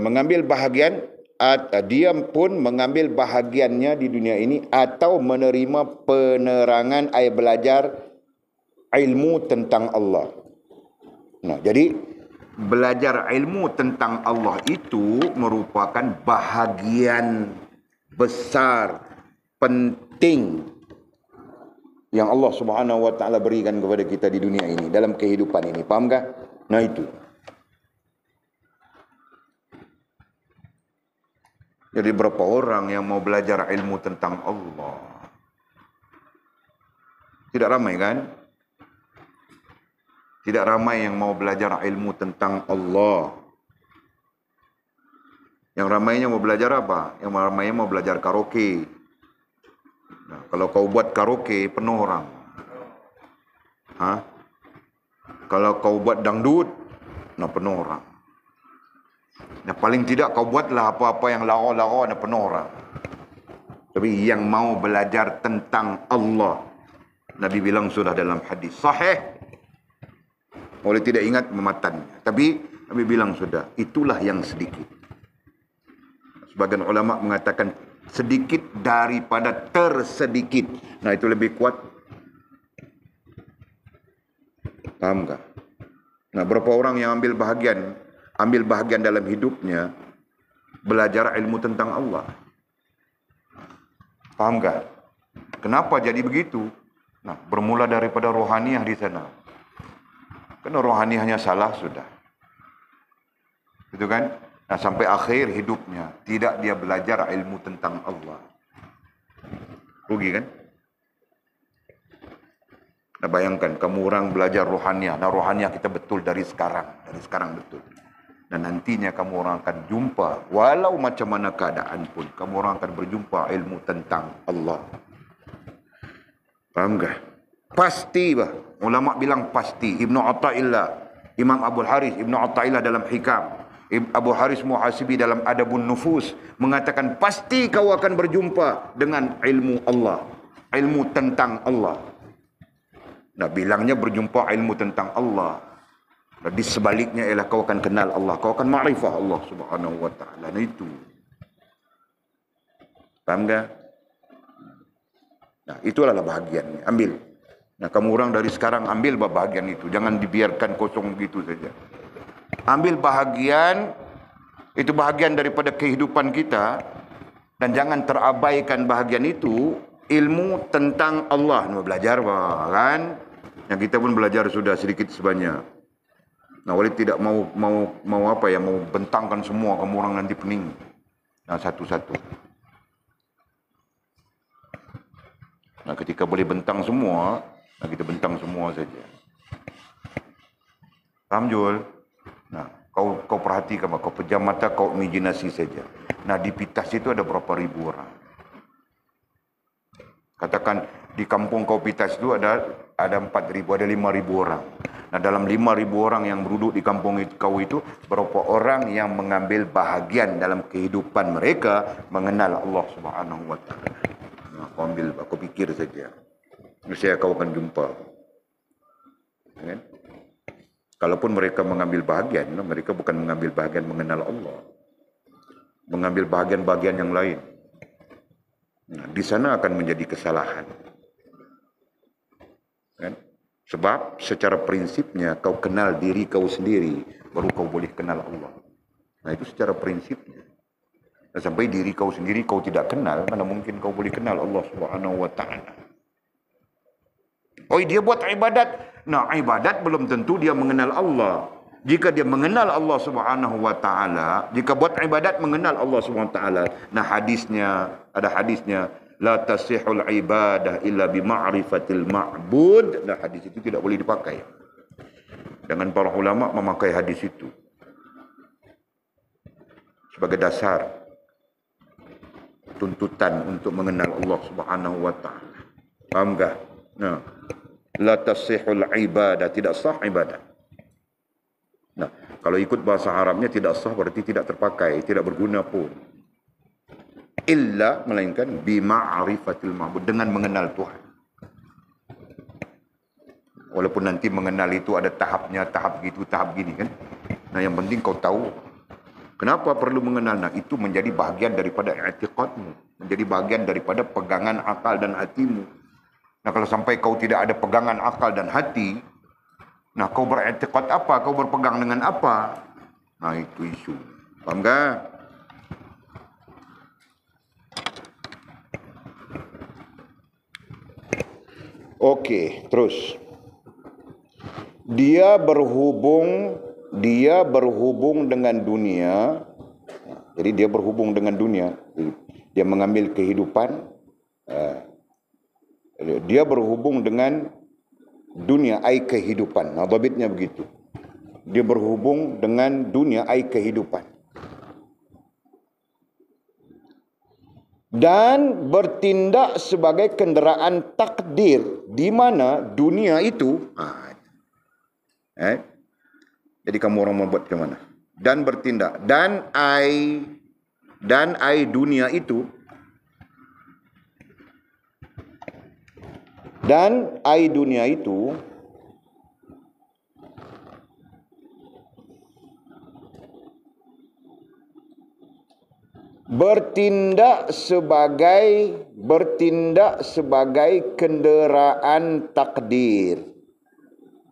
Mengambil bahagian, dia pun mengambil bahagiannya di dunia ini atau menerima penerangan belajar ilmu tentang Allah. Nah, jadi belajar ilmu tentang Allah itu merupakan bahagian besar, penting yang Allah Subhanahu wa taala berikan kepada kita di dunia ini, dalam kehidupan ini. Faham kah? Nah, itu. Jadi berapa orang yang mau belajar ilmu tentang Allah? Tidak ramai kan? Tidak ramai yang mau belajar ilmu tentang Allah. Yang ramainya mau belajar apa? Yang ramainya mau belajar karaoke. Nah, kalau kau buat karaoke, penuh orang. Kalau kau buat dangdut, nah penuh orang. Nah, paling tidak kau buatlah apa-apa yang lara-lara, nah penuh orang. Tapi yang mau belajar tentang Allah, Nabi bilang sudah dalam hadis sahih. Oleh tidak ingat mematannya. Tapi Nabi bilang sudah, itulah yang sedikit. Sebagian ulama mengatakan sedikit daripada tersedikit. Nah, itu lebih kuat. Paham tak? Nah, berapa orang yang ambil bahagian dalam hidupnya belajar ilmu tentang Allah. Paham tak? Kenapa jadi begitu? Nah, bermula daripada rohaniah di sana. Karena rohaniahnya salah sudah. Itu kan? Nah, sampai akhir hidupnya tidak dia belajar ilmu tentang Allah. Rugi kan? Nah, bayangkan kamu orang belajar rohaniah. Nah, rohaniah kita betul dari sekarang betul. Dan nantinya kamu orang akan jumpa, walau macam mana keadaan pun, kamu orang akan berjumpa ilmu tentang Allah. Paham tak? Pasti bah. Ulama bilang pasti. Ibnu Athaillah, Imam Abu Haris Ibnu Athaillah dalam Hikam, Abu Haris Muhasibi dalam Adabun Nufus mengatakan pasti kau akan berjumpa dengan ilmu Allah, ilmu tentang Allah. Nah, bilangnya berjumpa ilmu tentang Allah. Nah, di sebaliknya ialah kau akan kenal Allah, kau akan ma'rifah Allah Subhanahu wa taala. Nah, itu. Paham tak? Nah, itulah bahagiannya. Ambil. Nah, kamu orang dari sekarang ambil bahagian itu. Jangan dibiarkan kosong begitu saja. Ambil bahagian, itu bahagian daripada kehidupan kita. Dan jangan terabaikan bahagian itu, ilmu tentang Allah. Nah, belajar kan? Yang kita pun belajar sudah sedikit sebanyak. Nah, Walid tidak mau bentangkan semua, kamu orang nanti pening. Nah, satu-satu. Nah, ketika boleh bentang semua, nah kita bentang semua saja. Paham, Jul? Nah, kau perhatikan, kau pejam mata, kau imajinasi saja. Nah, di Pitas itu ada berapa ribu orang? Katakan di kampung kau Pitas itu ada 4.000, ada 5.000 orang. Nah, dalam 5.000 orang yang berduduk di kampung kau itu, berapa orang yang mengambil bahagian dalam kehidupan mereka mengenal Allah Subhanahu wa taala. Nah, kau pikir saja. Mesti kau akan jumpa. Kan? Kalaupun mereka mengambil bahagian, mereka bukan mengambil bahagian mengenal Allah. Mengambil bahagian-bahagian yang lain. Nah, di sana akan menjadi kesalahan. Kan? Sebab secara prinsipnya kau kenal diri kau sendiri, baru kau boleh kenal Allah. Nah, itu secara prinsipnya. Dan sampai diri kau sendiri kau tidak kenal, mana mungkin kau boleh kenal Allah Subhanahu wa taala. Oh, dia buat ibadat. Nah, ibadat belum tentu dia mengenal Allah. Jika dia mengenal Allah Subhanahu wa taala, jika buat ibadat mengenal Allah Subhanahu wa taala. Nah, ada hadisnya, la tasihul ibadah illa bi ma'rifatil ma'bud. Nah, hadis itu tidak boleh dipakai. Dengan para ulama memakai hadis itu sebagai dasar. tuntutan untuk mengenal Allah Subhanahu wa taala. Faham tak? Nah, la tasihul ibadah, tidak sah ibadah. Nah, kalau ikut bahasa Arabnya tidak sah berarti tidak terpakai, tidak berguna pun. Illa, melainkan bima'rifatil ma'bud, dengan mengenal Tuhan. Walaupun nanti mengenal itu ada tahapnya, tahap gitu, tahap gini kan. Nah, yang penting kau tahu. Kenapa perlu mengenal? Nah, itu menjadi bahagian daripada i'tiqadmu, menjadi bahagian daripada pegangan akal dan hatimu. Nah, kalau sampai kau tidak ada pegangan akal dan hati, nah, kau beriktikad apa? Kau berpegang dengan apa? Nah, itu isu. Faham tak? Okey, terus. Dia berhubung dengan dunia. Jadi dia berhubung dengan dunia. Dia mengambil kehidupan. Dia berhubung dengan dunia, ai kehidupan. Nah, dhabitnya begitu. Dia berhubung dengan dunia, ai kehidupan. Dan bertindak sebagai kenderaan takdir, di mana dunia itu jadi kamu orang membuat ke mana? Dan bertindak. Dan ai dunia itu. Dan ai dunia itu bertindak sebagai kenderaan takdir.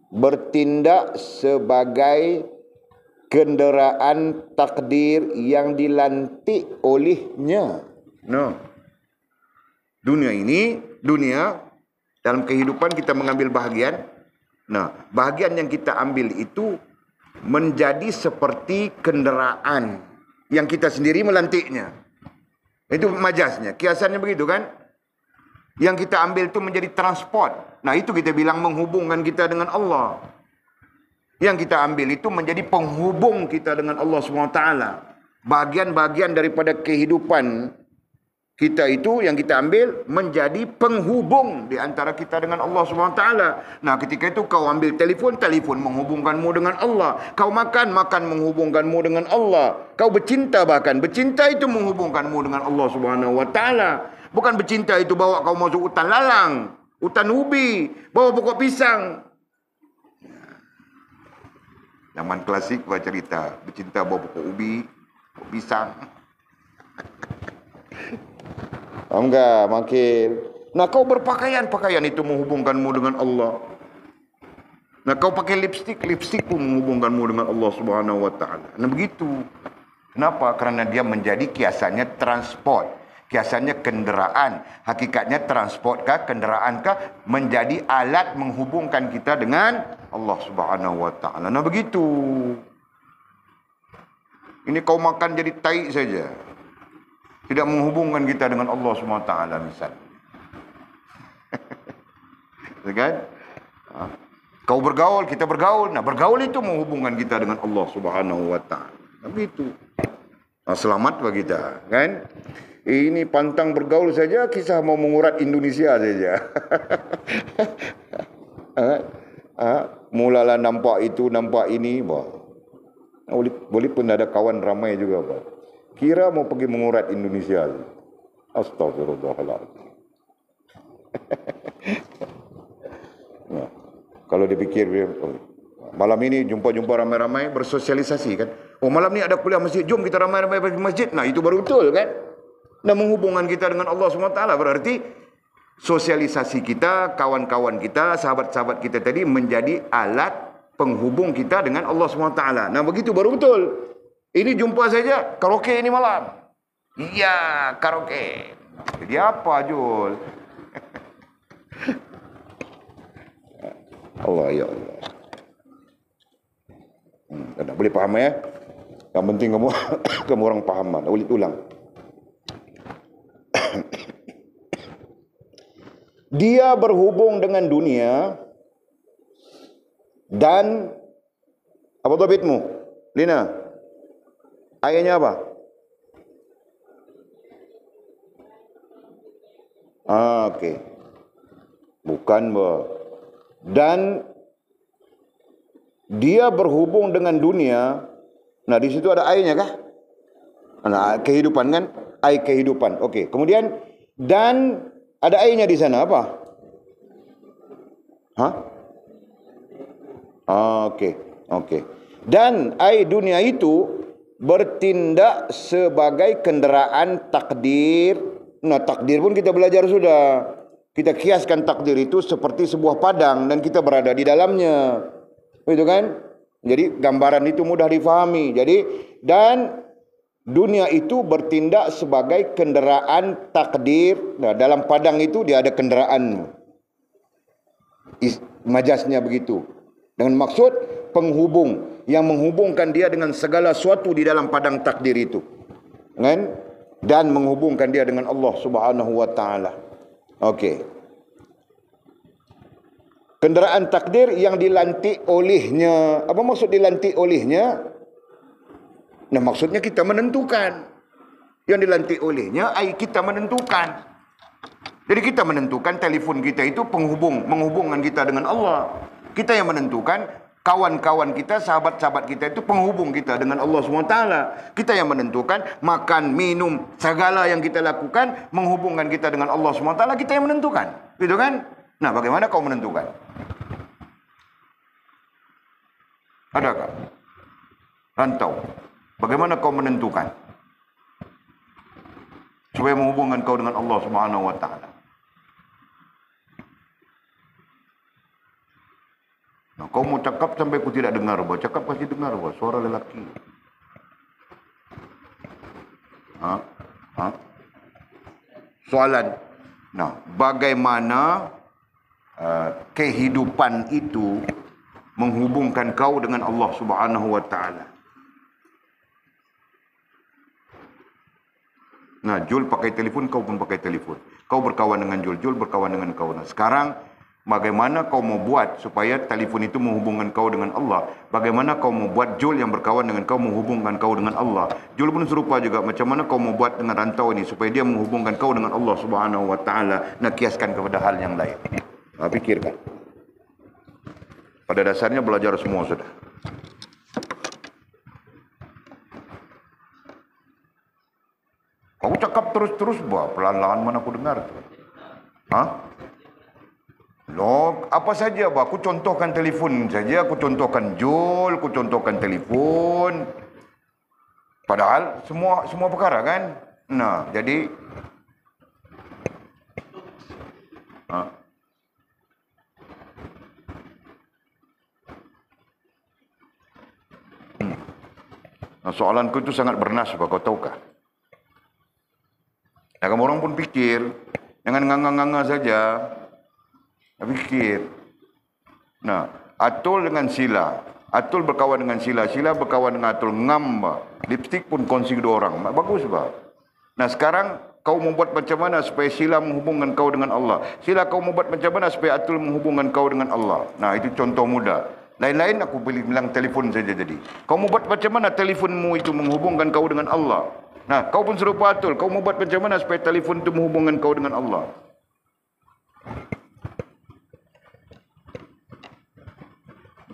Bertindak sebagai kenderaan takdir yang dilantik olehnya. No. Dunia dalam kehidupan kita mengambil bahagian. Nah, bahagian yang kita ambil itu menjadi seperti kenderaan yang kita sendiri melantiknya. Itu majasnya, kiasannya begitu kan? Yang kita ambil itu menjadi transport. Nah, itu kita bilang menghubungkan kita dengan Allah. Yang kita ambil itu menjadi penghubung kita dengan Allah SWT. Bahagian-bahagian daripada kehidupan kita itu yang kita ambil menjadi penghubung di antara kita dengan Allah SWT. Nah, ketika itu kau ambil telefon menghubungkanmu dengan Allah. Kau makan menghubungkanmu dengan Allah. Kau bercinta bercinta itu menghubungkanmu dengan Allah SWT. Bukan bercinta itu bawa kau masuk hutan lalang, hutan ubi, bawa pokok pisang. Zaman klasik buat cerita, bercinta bawa pokok ubi, pokok pisang. Faham tak? Makin. Nah, kau berpakaian itu menghubungkanmu dengan Allah. Nah, kau pakai lipstik pun menghubungkanmu dengan Allah Subhanahu wa taala. Nah, begitu. Kenapa? Karena dia menjadi kiasannya transport. Kiasannya kenderaan. Hakikatnya transportkah, kenderaankah menjadi alat menghubungkan kita dengan Allah Subhanahu wa taala. Nah, begitu. Ini kau makan jadi tai saja. Tidak menghubungkan kita dengan Allah Subhanahu wa taala misalnya. Kan? Kau bergaul, kita bergaul. Nah, bergaul itu menghubungkan kita dengan Allah Subhanahu wa taala. Nah, begitu. Nah, selamat bagi kita, kan? Ini pantang bergaul saja, kisah mau mengurat Indonesia saja. Mulalah nampak itu, nampak ini. Boleh pun ada kawan ramai juga. Kira mau pergi mengurat Indonesia. Astagfirullahaladzim. Nah, kalau dipikir, malam ini jumpa-jumpa ramai-ramai, bersosialisasi kan. Oh, malam ni ada kuliah masjid, jom kita ramai-ramai pergi masjid. Nah, itu baru betul kan. Dan menghubungkan kita dengan Allah SWT. Berarti sosialisasi kita, kawan-kawan kita, sahabat-sahabat kita tadi menjadi alat penghubung kita dengan Allah SWT. Nah, begitu baru betul. Ini jumpa saja, karaoke ini malam. Iya, karaoke. Jadi apa, Jul? Allah, ya Allah. Tak boleh faham ya. Yang penting kamu orang faham. Ulang. Dia berhubung dengan dunia dan apa dhabitmu? Lina, ayatnya apa? Okey. Bukan dan dia berhubung dengan dunia. Nah, di situ ada airnya kah? Nah, kehidupan kan? Air kehidupan. Okey. Kemudian dan ada airnya di sana apa? Hah? Okey. Okey. Dan air dunia itu bertindak sebagai kenderaan takdir. Nah, takdir pun kita belajar sudah. Kita kiaskan takdir itu seperti sebuah padang dan kita berada di dalamnya. Begitu kan? Jadi gambaran itu mudah difahami. Jadi dan dunia itu bertindak sebagai kenderaan takdir. Nah, dalam padang itu dia ada kenderaan. Majasnya begitu. Dengan maksud penghubung yang menghubungkan dia dengan segala sesuatu di dalam padang takdir itu. Kan? Dan menghubungkan dia dengan Allah Subhanahu wa taala. Okey. Kenderaan takdir yang dilantik olehnya. Apa maksud dilantik olehnya? Nah, maksudnya kita menentukan. Yang dilantik olehnya, kita menentukan. Jadi kita menentukan telefon kita itu menghubungkan kita dengan Allah. Kita yang menentukan, kawan-kawan kita, sahabat-sahabat kita itu penghubung kita dengan Allah SWT. Kita yang menentukan, makan, minum, segala yang kita lakukan menghubungkan kita dengan Allah SWT. Kita yang menentukan, gitu kan? Nah, bagaimana kau menentukan? Adakah? Rantau. Bagaimana kau menentukan supaya menghubungkan kau dengan Allah SWT? Nah, kau mau cakap sampai aku tidak dengar, cakap pasti dengar, suara lelaki. Soalan. Nah, bagaimana kehidupan itu menghubungkan kau dengan Allah Subhanahu wa taala? Nah, Jul pakai telefon, kau pun pakai telefon. Kau berkawan dengan Jul, Jul berkawan dengan kau. Nah, sekarang bagaimana kau mau buat supaya telefon itu menghubungkan kau dengan Allah? Bagaimana kau mau buat Jul yang berkawan dengan kau menghubungkan kau dengan Allah? Jul pun serupa juga. Macam mana kau mau buat dengan rantau ini supaya dia menghubungkan kau dengan Allah Subhanahu wa taala? Nak kiaskan kepada hal yang lain. Fikirkan. Pada dasarnya belajar semua sudah. Kau cakap terus-terus, pelan-pelan mana aku dengar. Loh, apa saja, aku contohkan telefon saja, aku contohkan Jul, aku contohkan telefon. Padahal semua perkara kan. Nah, jadi Nah, soalanku itu sangat bernas, kau tahukah? Nah, kamu orang pun pikir, jangan nganga-nganga saja. Fikir. Nah, Atul dengan Sila. Atul berkawan dengan Sila. Sila berkawan dengan Atul. Ngam, lipstick pun kongsi dua orang. Bagus, Nah, sekarang kau membuat macam mana supaya Sila menghubungkan kau dengan Allah? Sila, kau membuat macam mana supaya Atul menghubungkan kau dengan Allah? Nah, itu contoh mudah. Lain-lain aku bilang telefon saja jadi. Kau membuat macam mana telefonmu itu menghubungkan kau dengan Allah? Nah, kau pun serupa Atul. Kau membuat macam mana supaya telefon itu menghubungkan kau dengan Allah?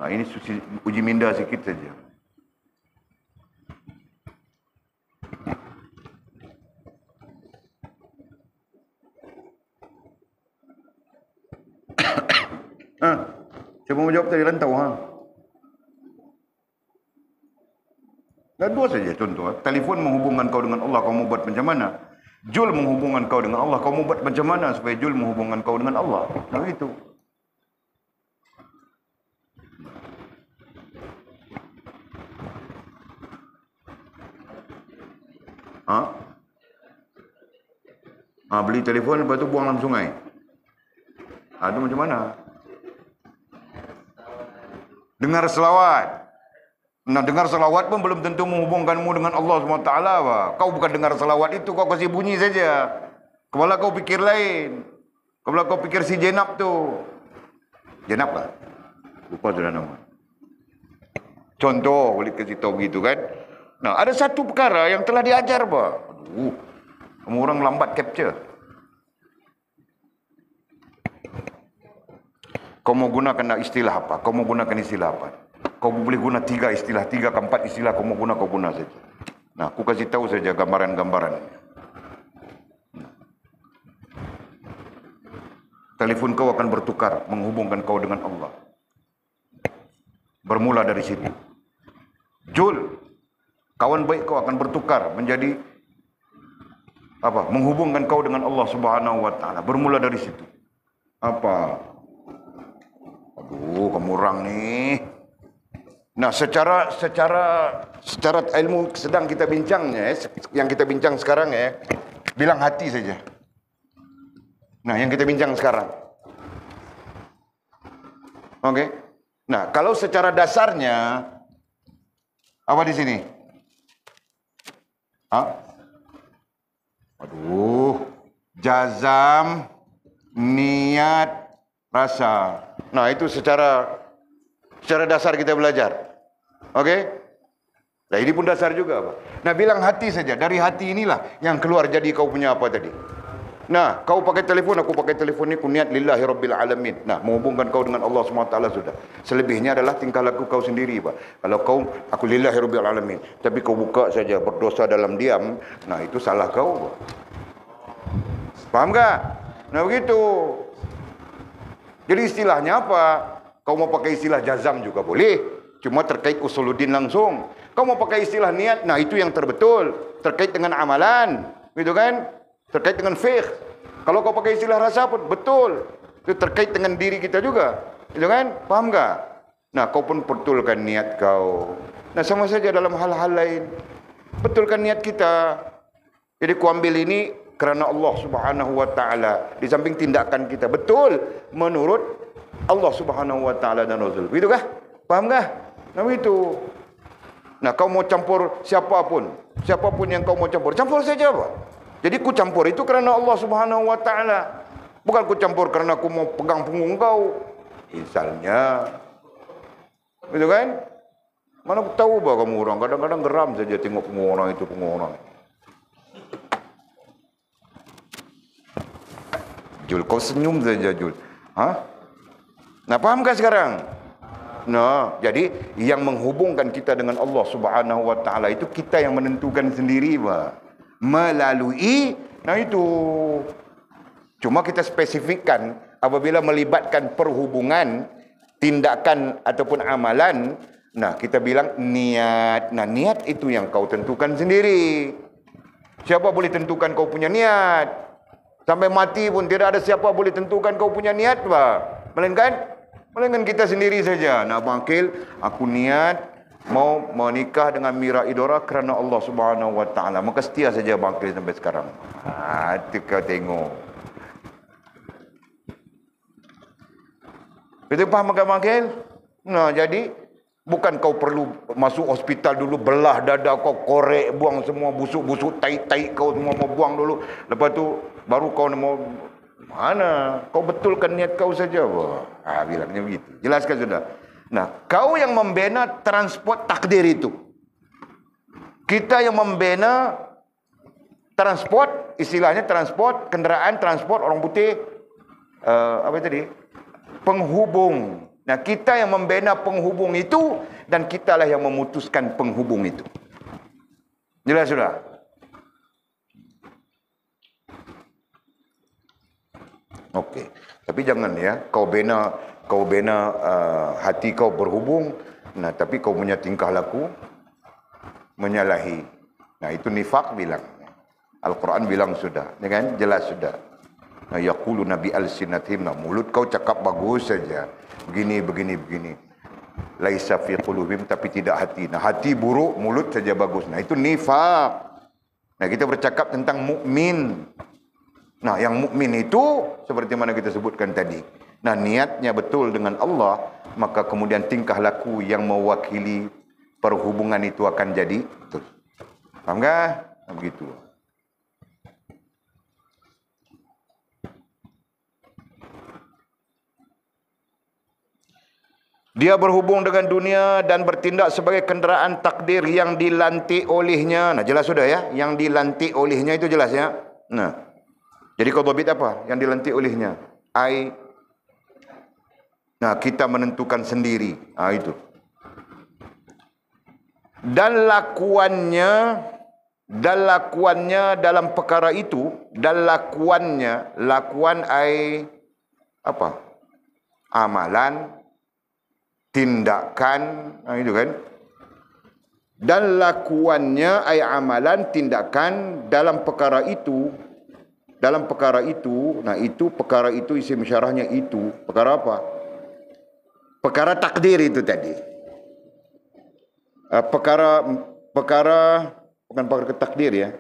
Nah, ini uji minda sikit saja. Siapa mau jawab tadi rantau? Dua saja contoh. Telefon menghubungkan kau dengan Allah, kau mau buat macam mana? Jul menghubungkan kau dengan Allah, kau mau buat macam mana supaya Jul menghubungkan kau dengan Allah? Nah, itu. Beli telefon lepas tu buang dalam sungai. Itu macam mana? Dengar selawat. Nah, dengar selawat pun belum tentu menghubungkanmu dengan Allah SWT. Kau bukan dengar selawat itu, kau kasih bunyi saja. Kepala kau pikir lain. Kepala kau pikir si Jenab tu. Jenab lah. Lupa sudah nama. Contoh, boleh kasih tahu begitu kan. Nah, ada satu perkara yang telah diajar, kamu orang lambat capture. Kau mau gunakan istilah apa? Kau mau gunakan istilah apa? Kau boleh guna 3 istilah, 3 ke 4 istilah kau mau guna, kau guna saja. Nah, aku kasih tahu saja gambaran-gambaran. Telefon kau akan bertukar, menghubungkan kau dengan Allah. Bermula dari situ. Jul, kawan baik kau akan bertukar menjadi apa? Menghubungkan kau dengan Allah Subhanahu wa taala. Bermula dari situ. Apa? Aduh, kamu orang nih. Nah, secara ilmu sedang kita bincangnya, yang kita bincang sekarang ya, bilang hati saja. Nah, yang kita bincang sekarang. Oke. Nah, kalau secara dasarnya apa di sini? Aduh, jazam, niat, rasa. Nah, itu secara dasar kita belajar. Oke? Nah, ini pun dasar juga, Pak. Nah, bilang hati saja. Dari hati inilah yang keluar jadi kau punya apa tadi. Nah, kau pakai telefon, aku pakai telefon ini, ku niat lillahi rabbil alamin. Nah, menghubungkan kau dengan Allah SWT sudah. Selebihnya adalah tingkah laku kau sendiri, Pak. Kalau kau, aku lillahi rabbil alamin, tapi kau buka saja berdosa dalam diam, nah itu salah kau, Pak. Paham tak? Nah, begitu. Jadi istilahnya apa? Kau mau pakai istilah jazam juga boleh, cuma terkait usuluddin langsung. Kau mau pakai istilah niat, nah itu yang terbetul, terkait dengan amalan, gitu kan? Terkait dengan fiqh. Kalau kau pakai istilah rasa pun betul, itu terkait dengan diri kita juga, gitu kan? Paham tak? Nah, kau pun betulkan niat kau. Nah, sama saja dalam hal-hal lain, betulkan niat kita. Jadi ku ambil ini kerana Allah Subhanahu wa taala, di samping tindakan kita betul menurut Allah Subhanahu wa taala dan Rasul. Begitulah? Paham kah? Nah, begitu. Nah, kau mau campur siapapun yang kau mau campur saja, Pak. Jadi ku campur itu kerana Allah Subhanahu wa taala. Bukan ku campur kerana aku mau pegang punggung kau. Misalnya. Betul kan? Mana aku tahu bah kamu orang, kadang-kadang geram saja tengok punggung orang itu, punggung orang. Jul, kau senyum saja, Jul. Hah? Nah, paham tak sekarang? Nah, jadi yang menghubungkan kita dengan Allah Subhanahu wa taala itu kita yang menentukan sendiri, Pak. Melalui, nah itu. Cuma kita spesifikkan apabila melibatkan perhubungan, tindakan ataupun amalan, nah kita bilang niat. Nah, niat itu yang kau tentukan sendiri. Siapa boleh tentukan kau punya niat? Sampai mati pun tidak ada siapa boleh tentukan kau punya niat, Pak. Melainkan kita sendiri saja. Nah, bangkil, aku niat mau menikah dengan Mira Idora kerana Allah Subhanahu wa taala. Maka setia saja bangkil sampai sekarang. Itu kau tengok. Betul faham tak bangkil? Nah, jadi bukan kau perlu masuk hospital dulu, belah dada kau, korek, buang semua busuk-busuk, tai-tai kau semua mau buang dulu. Lepas tu baru kau mau mana? Kau betulkan niat kau saja, Pak. Bilangnya begitu. Jelaskan sudah. Nah, kau yang membina transport takdir itu. Kita yang membina transport, istilahnya transport, kenderaan, transport orang putih, apa tadi? Penghubung. Nah, kita yang membina penghubung itu dan kitalah yang memutuskan penghubung itu. Jelas sudah? Okey. Tapi jangan ya, kau bina hati kau berhubung, nah tapi kau punya tingkah laku menyalahi. Nah, itu nifaq bilang. Al-Quran bilang sudah, ya kan? Jelas sudah. Nah, yaqulu nabi al-sinatihim, nah, mulut kau cakap bagus saja. Begini. Laisa fi qulubihim, tapi tidak hati. Nah, hati buruk, mulut saja bagus. Nah, itu nifaq. Nah, kita bercakap tentang mukmin. Nah, yang mukmin itu seperti mana kita sebutkan tadi. Nah, niatnya betul dengan Allah, maka kemudian tingkah laku yang mewakili perhubungan itu akan jadi betul. Paham tak? Nah, begitu. Dia berhubung dengan dunia dan bertindak sebagai kenderaan takdir yang dilantik olehnya. Nah, jelas sudah ya. Yang dilantik olehnya itu jelas ya. Nah, jadi kau dobit apa? Yang dilantik olehnya. Nah, kita menentukan sendiri. Itu. Dan lakuannya dalam perkara itu, dan lakuan ai apa? Amalan, tindakan, itu kan? Dan lakuannya ai amalan, tindakan dalam perkara itu, nah itu perkara itu isim syarahnya itu, perkara apa? Perkara takdir itu tadi. Perkara bukan perkara takdir ya.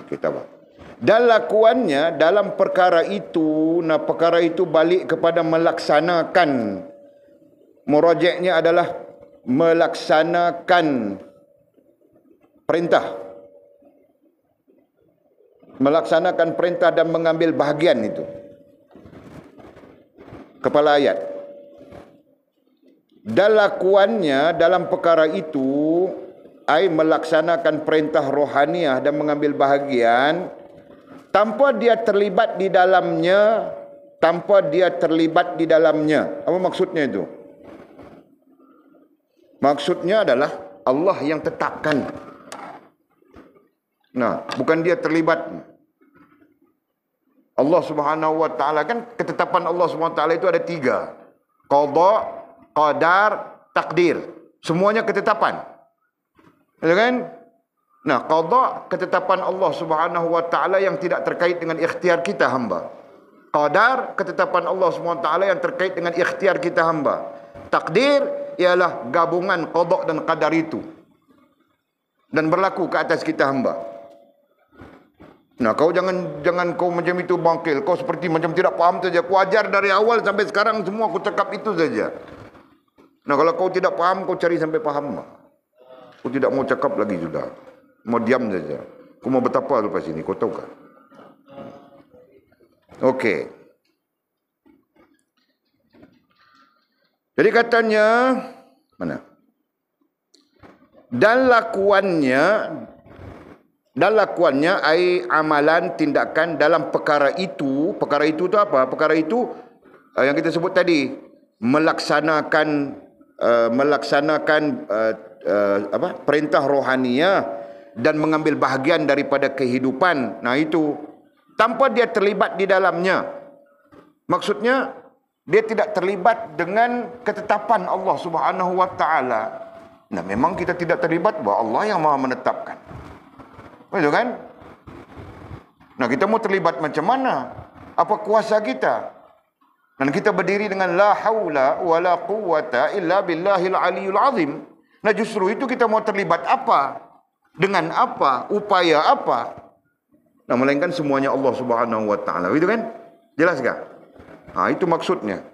Kita bahas. Dan lakuannya dalam perkara itu, nah perkara itu balik kepada melaksanakan. Murajaknya adalah melaksanakan perintah. Melaksanakan perintah dan mengambil bahagian itu. Kepala ayat. Dan lakuannya dalam perkara itu, ai melaksanakan perintah rohaniah dan mengambil bahagian, tanpa dia terlibat di dalamnya. Apa maksudnya itu? Maksudnya adalah Allah yang tetapkan. Nah, bukan dia terlibat. Allah Subhanahu wa taala, kan ketetapan Allah Subhanahu wa taala itu ada 3. Qada, qadar, takdir. Semuanya ketetapan. Ya kan? Nah, qada ketetapan Allah Subhanahu wa taala yang tidak terkait dengan ikhtiar kita hamba. Qadar ketetapan Allah Subhanahu wa taala yang terkait dengan ikhtiar kita hamba. Takdir ialah gabungan qada dan qadar itu. Dan berlaku ke atas kita hamba. Nah, kau jangan kau macam itu bangkil. Kau seperti macam tidak faham saja. Kau ajar dari awal sampai sekarang semua aku cakap itu saja. Nah, kalau kau tidak faham, kau cari sampai faham. Kau tidak mau cakap lagi sudah. Mau diam saja. Kau mau betapa lepas ini, kau tahu kan? Okey. Jadi katanya mana? Dan lakuannya ai amalan, tindakan dalam perkara itu. Perkara itu tu apa? Perkara itu yang kita sebut tadi, melaksanakan perintah rohaniah dan mengambil bahagian daripada kehidupan. Nah itu tanpa dia terlibat di dalamnya. Maksudnya dia tidak terlibat dengan ketetapan Allah Subhanahu wa taala. Nah, memang kita tidak terlibat bahawa Allah yang Maha menetapkan. Betul kan? Nah, kita mau terlibat macam mana? Apa kuasa kita? Dan kita berdiri dengan la haula wala quwwata illa billahil aliyul azim. Nah, justru itu kita mau terlibat apa? Dengan apa? Upaya apa? Nah, melainkan semuanya Allah Subhanahu wa taala. Begitu kan? Jelas tak? Nah, itu maksudnya.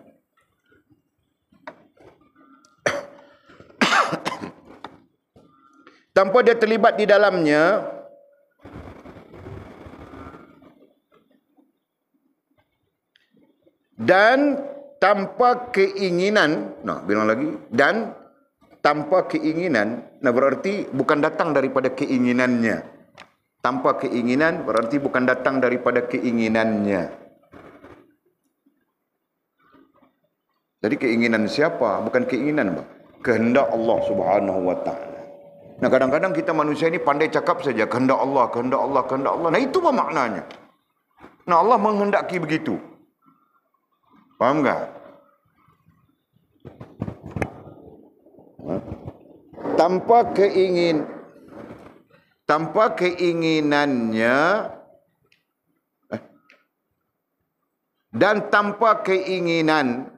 Tanpa dia terlibat di dalamnya, dan tanpa keinginan, nah bilang lagi, dan tanpa keinginan, nah berarti bukan datang daripada keinginannya. Tanpa keinginan berarti bukan datang daripada keinginannya. Jadi keinginan siapa? Bukan keinginan, bang. Kehendak Allah Subhanahu wa taala. Nah, kadang-kadang kita manusia ini pandai cakap saja kehendak Allah, kehendak Allah, kehendak Allah. Nah, itu apa maknanya? Nah, Allah menghendaki begitu. Faham tak? Tanpa keinginannya dan tanpa keinginan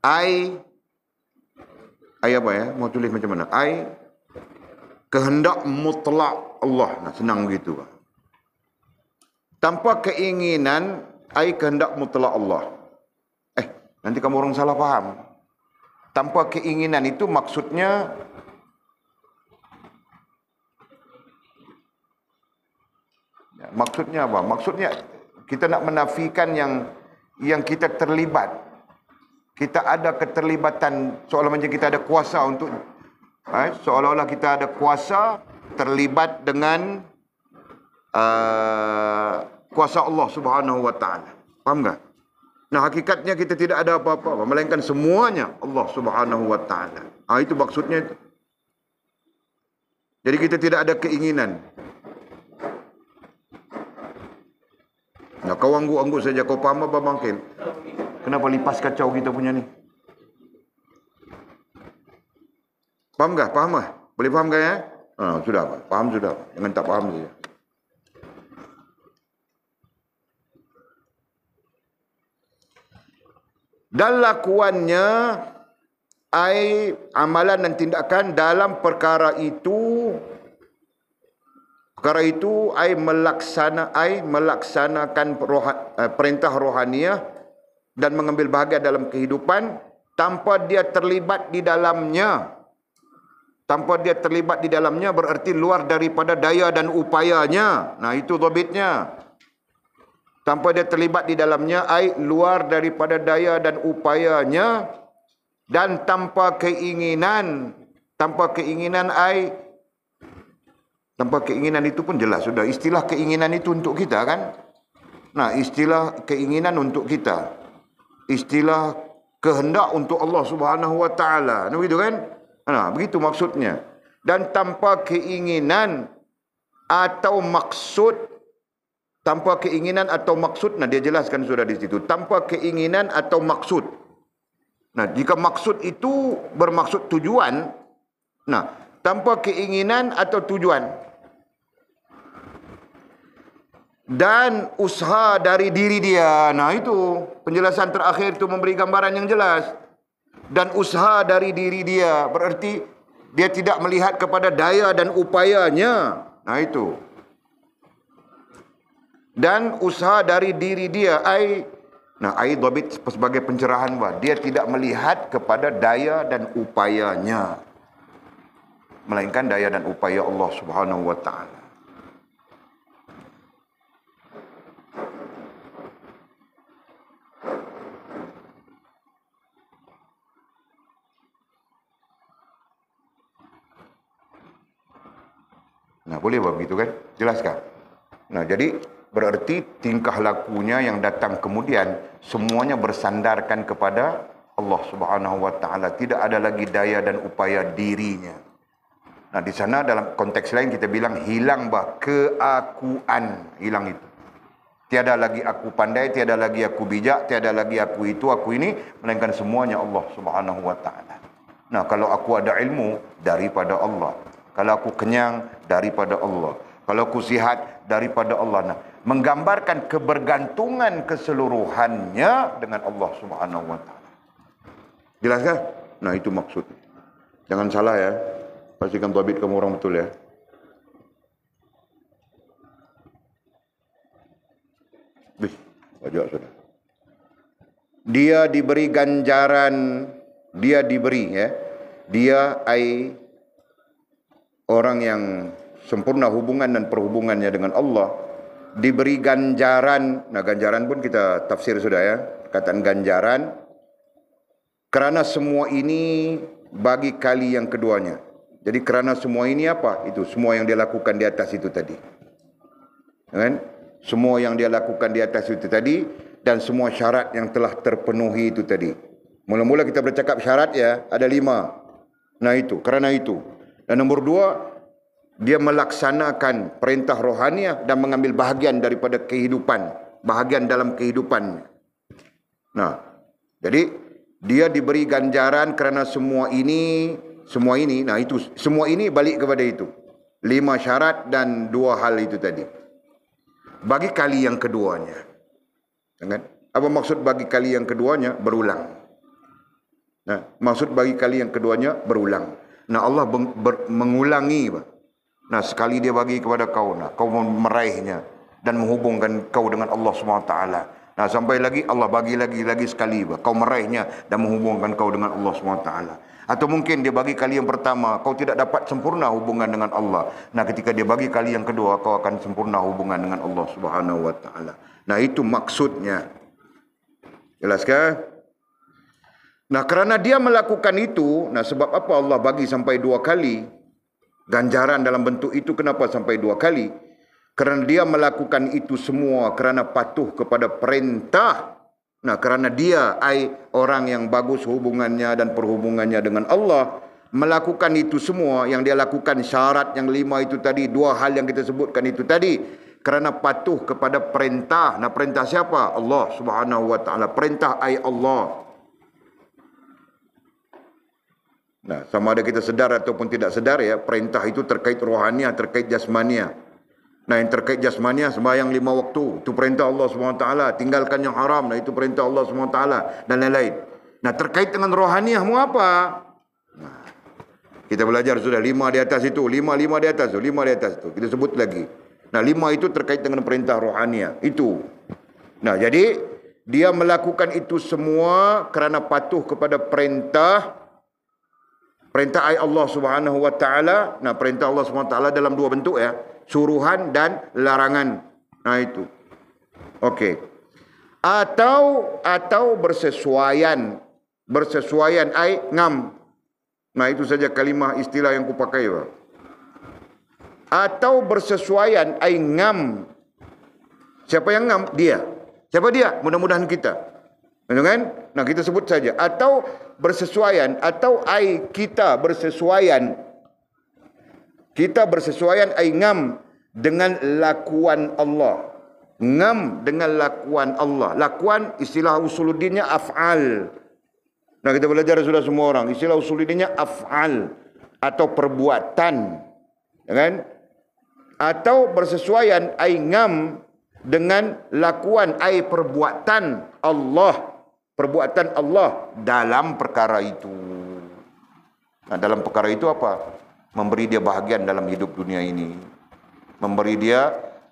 ai apa ya? Mau tulis macam mana? Kehendak mutlak Allah. Nah, senang begitu. Tanpa keinginan kehendak mutlak Allah. Nanti kamu orang salah faham. Tanpa keinginan itu maksudnya apa? Maksudnya kita nak menafikan yang kita terlibat. Kita ada keterlibatan, seolah macam kita ada kuasa untuk Seolah-olah kita ada kuasa terlibat dengan kuasa Allah Subhanahu wa taala. Faham tak? Nah, hakikatnya kita tidak ada apa-apa, melainkan semuanya Allah Subhanahu wa taala. Itu maksudnya itu. Jadi kita tidak ada keinginan. Nah, kau angguk-angguk saja, kau faham apa bangkil? Kenapa lipas kacau kita punya ni? Faham tak? Faham tak? Boleh faham tak ya? Sudah apa? Faham sudah apa? Jangan tak faham saja. Dan lakuannya amalan dan tindakan dalam perkara itu melaksanakan perintah rohaniah dan mengambil bahagian dalam kehidupan tanpa dia terlibat di dalamnya. Tanpa dia terlibat di dalamnya berarti luar daripada daya dan upayanya. Nah, itu dhabitnya. Tanpa dia terlibat di dalamnya luar daripada daya dan upayanya, dan tanpa keinginan. Tanpa keinginan itu pun jelas sudah. Istilah keinginan itu untuk kita kan? Nah, istilah keinginan untuk kita. Istilah kehendak untuk Allah Subhanahu wa taala. Nah, begitu kan? Nah, begitu maksudnya. Dan tanpa keinginan atau maksud. Tanpa keinginan atau maksud. Nah, dia jelaskan sudah di situ. Tanpa keinginan atau maksud. Nah, jika maksud itu bermaksud tujuan. Nah, tanpa keinginan atau tujuan. Dan usaha dari diri dia. Nah, itu penjelasan terakhir itu memberi gambaran yang jelas. Dan usaha dari diri dia. Berarti dia tidak melihat kepada daya dan upayanya. Nah, itu. Dan usaha dari diri dia. Dhabit sebagai pencerahan. Dia tidak melihat kepada daya dan upayanya. Melainkan daya dan upaya Allah Subhanahu wa ta'ala. Nah, boleh begitu kan? Jelaskan. Nah, jadi berarti tingkah lakunya yang datang kemudian semuanya bersandarkan kepada Allah Subhanahu wa taala. Tidak ada lagi daya dan upaya dirinya. Nah, di sana dalam konteks lain kita bilang hilang keakuan, hilang itu. Tiada lagi aku pandai, tiada lagi aku bijak, tiada lagi aku itu, aku ini, melainkan semuanya Allah Subhanahu wa taala. Nah, kalau aku ada ilmu daripada Allah. Kalau aku kenyang daripada Allah. Kalau aku sihat daripada Allah. Nah, menggambarkan kebergantungan keseluruhannya dengan Allah Subhanahu wa taala. Jelas kan? Nah, itu maksud. Jangan salah ya. Pastikan dhabit kamu orang betul ya. Wajah sudah. Dia diberi ganjaran, dia diberi ya. Dia orang yang sempurna hubungan dan perhubungannya dengan Allah, diberi ganjaran. Nah, ganjaran pun kita tafsir sudah ya. Kataan ganjaran. Kerana semua ini bagi kali yang keduanya. Jadi kerana semua ini apa? Itu semua yang dia lakukan di atas itu tadi. Kan? Semua yang dia lakukan di atas itu tadi dan semua syarat yang telah terpenuhi itu tadi. Mula-mula kita bercakap syarat ya, ada 5. Nah, itu, kerana itu. Dan nombor 2, dia melaksanakan perintah rohaniah dan mengambil bahagian daripada kehidupan, bahagian dalam kehidupannya. Nah, jadi dia diberi ganjaran kerana semua ini. Nah, itu semua ini balik kepada itu. 5 syarat dan 2 hal itu tadi. Bagi kali yang keduanya. Kan? Apa maksud bagi kali yang keduanya? Berulang. Nah, maksud bagi kali yang keduanya berulang. Nah, Allah mengulangi. Nah, sekali dia bagi kepada kau, nah, kau meraihnya dan menghubungkan kau dengan Allah SWT. Nah, sampai lagi Allah bagi lagi sekali, kau meraihnya dan menghubungkan kau dengan Allah SWT. Atau mungkin dia bagi kali yang pertama, kau tidak dapat sempurna hubungan dengan Allah. Nah, ketika dia bagi kali yang kedua, kau akan sempurna hubungan dengan Allah Subhanahu wa taala. Nah, itu maksudnya. Jelas ke? Nah, kerana dia melakukan itu, nah sebab apa Allah bagi sampai 2 kali ganjaran dalam bentuk itu? Kenapa sampai 2 kali? Kerana dia melakukan itu semua kerana patuh kepada perintah. Nah, kerana dia orang yang bagus hubungannya dan perhubungannya dengan Allah, melakukan itu semua yang dia lakukan, syarat yang 5 itu tadi, 2 hal yang kita sebutkan itu tadi, kerana patuh kepada perintah. Nah, perintah siapa? Allah Subhanahu wa taala. Perintah Allah. Nah, sama ada kita sedar ataupun tidak sedar ya, perintah itu terkait rohania, terkait jasmania. Nah, yang terkait jasmania, sembahyang 5 waktu, itu perintah Allah SWT. Tinggalkan yang haram, nah itu perintah Allah SWT, dan lain-lain. Nah, terkait dengan rohania, mau apa? Nah, kita belajar sudah 5 di atas itu, 5 di atas itu, 5 di atas itu. Kita sebut lagi. Nah, 5 itu terkait dengan perintah rohania, itu. Nah, jadi, dia melakukan itu semua kerana patuh kepada perintah Allah Subhanahu wa taala. Nah, perintah Allah Subhanahu wa taala dalam 2 bentuk ya, suruhan dan larangan. Nah, itu. Okey. Atau bersesuaian. Bersesuaian ngam. Nah, itu saja kalimah istilah yang kupakai, Pak. Atau bersesuaian ngam. Siapa yang ngam? Dia. Siapa dia? Mudah-mudahan kita. Betul kan? Nah, kita sebut saja. Atau bersesuaian, atau kita bersesuaian. Kita bersesuaian ngam dengan lakuan Allah. Ngam dengan lakuan Allah. Lakuan istilah usuluddinnya af'al. Nah, kita belajar sudah semua orang. Istilah usuluddinnya af'al atau perbuatan. Ya kan? Atau bersesuaian ngam dengan lakuan perbuatan Allah. Perbuatan Allah dalam perkara itu. Nah, dalam perkara itu apa? Memberi dia bahagian dalam hidup dunia ini. Memberi dia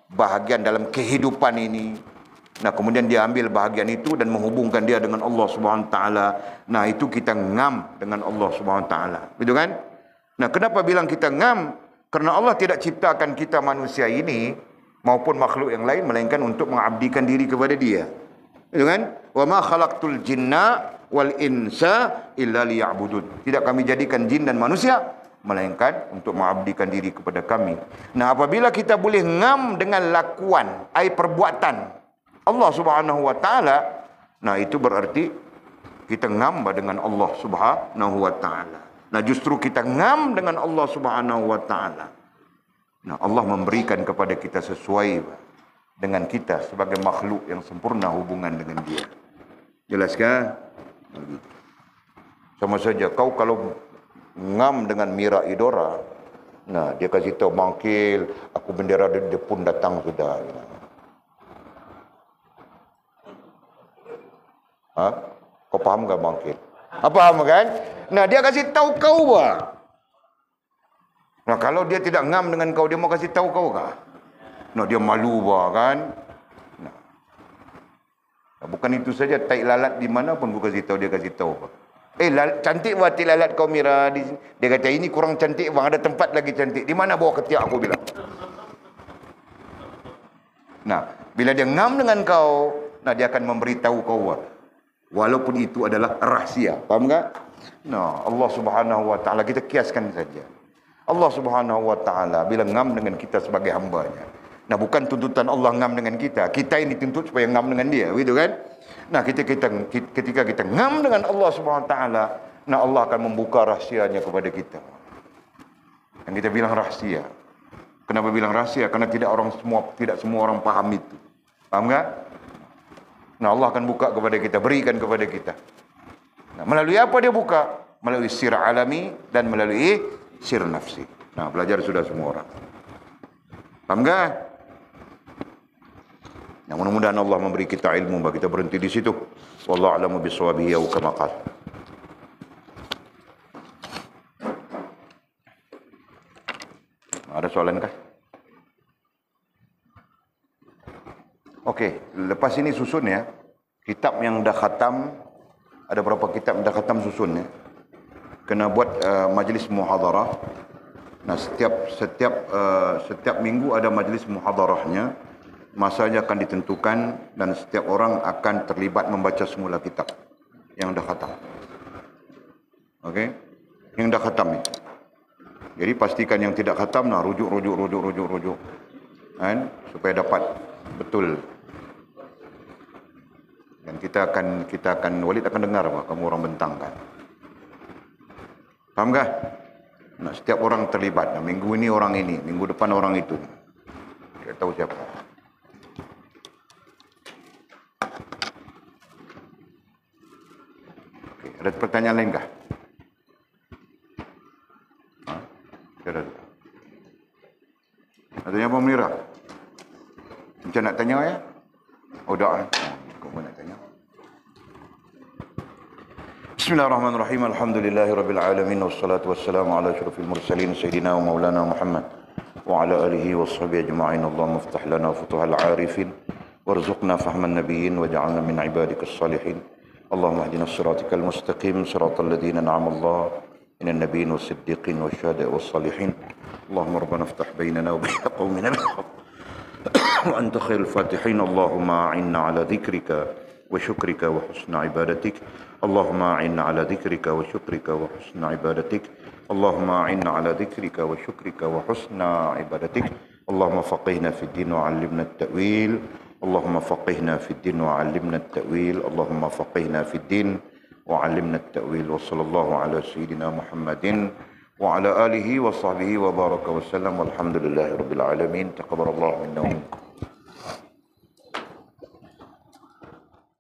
bahagian dalam kehidupan ini. Nah, kemudian dia ambil bahagian itu dan menghubungkan dia dengan Allah Subhanahu wa taala. Nah, itu kita ngam dengan Allah Subhanahu wa taala. Betul kan? Nah, kenapa bilang kita ngam? Karena Allah tidak ciptakan kita manusia ini maupun makhluk yang lain melainkan untuk mengabdikan diri kepada Dia. Betul kan? Wa ma khalaqtul jinna wal insa illa liya'budun. Tidak kami jadikan jin dan manusia melainkan untuk mengabdikan diri kepada kami. Nah, apabila kita boleh ngam dengan lakuan, perbuatan Allah Subhanahu wa taala, nah itu berarti kita ngam dengan Allah Subhanahu wa taala. Nah, justru kita ngam dengan Allah Subhanahu wa taala. Nah, Allah memberikan kepada kita sesuai dengan kita sebagai makhluk yang sempurna hubungan dengan Dia. Jelas kan? Sama saja kau kalau ngam dengan Mira Idora, nah dia kasih tahu mangkil, aku bendera dia pun datang sudah. Kau paham enggak mangkil? Paham kan? Nah, dia kasih tahu kau bah. Nah, kalau dia tidak ngam dengan kau, dia mau kasih tahu kau kah? Nah, dia malu bah kan? Nah, bukan itu saja, tai lalat di mana pun aku kasih tahu, dia kasih tahu bah. Cantik bah tai lalat kau Mira. Dia kata ini kurang cantik bang, ada tempat lagi cantik. Di mana bawah ketiak aku bilang. Nah, bila dia ngam dengan kau, nah dia akan memberitahu kau bah. Walaupun itu adalah rahsia. Faham tak? Nah, Allah Subhanahu wa taala kita kiaskan saja. Allah Subhanahu wa taala bila ngam dengan kita sebagai hamba-Nya. Nah, bukan tuntutan Allah ngam dengan kita. Kita yang dituntut supaya ngam dengan Dia, gitu kan? Nah, ketika kita ngam dengan Allah Subhanahu wa taala, nah Allah akan membuka rahsianya kepada kita. Yang kita bilang rahsia. Kenapa bilang rahsia? Karena tidak semua orang paham itu. Paham tak? Nah, Allah akan buka kepada kita, berikan kepada kita. Nah, melalui apa dia buka? Melalui sir alami dan melalui sir nafsi. Nah, belajar sudah semua orang. Paham tak? Nah, mudah-mudahan Allah memberi kita ilmu bagi kita berhenti di situ. Wallahu a'lamu bishawabih wa kama qala. Ada soalan kah? Okey, lepas ini susun ya. Kitab yang dah khatam, ada berapa kitab yang dah khatam susun ya. Kena buat majlis muhadarah. Nah, setiap minggu ada majlis muhadarahnya. Masanya akan ditentukan dan setiap orang akan terlibat membaca semula kitab yang dah khatam. Okey? Yang dah khatam itu. Jadi pastikan yang tidak khatam lah rujuk. Kan? Supaya dapat betul. Dan kita akan Walid akan dengar apa kamu orang bentang kan. Faham kah? Nak setiap orang terlibat. Nah, minggu ini orang ini, minggu depan orang itu. Tidak tahu siapa. Okey, ada pertanyaan lain kah? Ada. Nak tanya apa Munira? Macam nak tanya ya? Oh dah. Kau nak tanya? Bismillahirrahmanirrahim. Alhamdulillahirabbil alamin wassalatu wassalamu ala asyrafil mursalin sayyidina wa maulana Muhammad wa ala alihi washabihi ajma'in. Allahumma iftah lana futuhal arifin warzuqna fahman nabiyyin waj'alna min ibadikas salihin. Allahumma ihdinas siratal mustaqim siratal ladzina an'ama Allah من النبيين والصديقين والشهداء والصالحين. اللهم ربنا افتح بيننا وبين قومنا بالحق وأنت خير الفاتحين. اللهم أعنا على ذكرك وشكرك وحسن عبادتك. اللهم أعنا على ذكرك وشكرك وحسن عبادتك. اللهم أعنا على ذكرك وشكرك وحسن عبادتك. اللهم فقهنا في الدين وعلمنا التأويل. اللهم فقهنا في الدين وعلمنا التأويل. اللهم فقهنا في الدين وعلمنا التأويل. وصلى الله على سيدنا محمد وعلى آله وصحبه وبارك وسلم والحمد لله رب العالمين. تقبل الله منا ومنكم.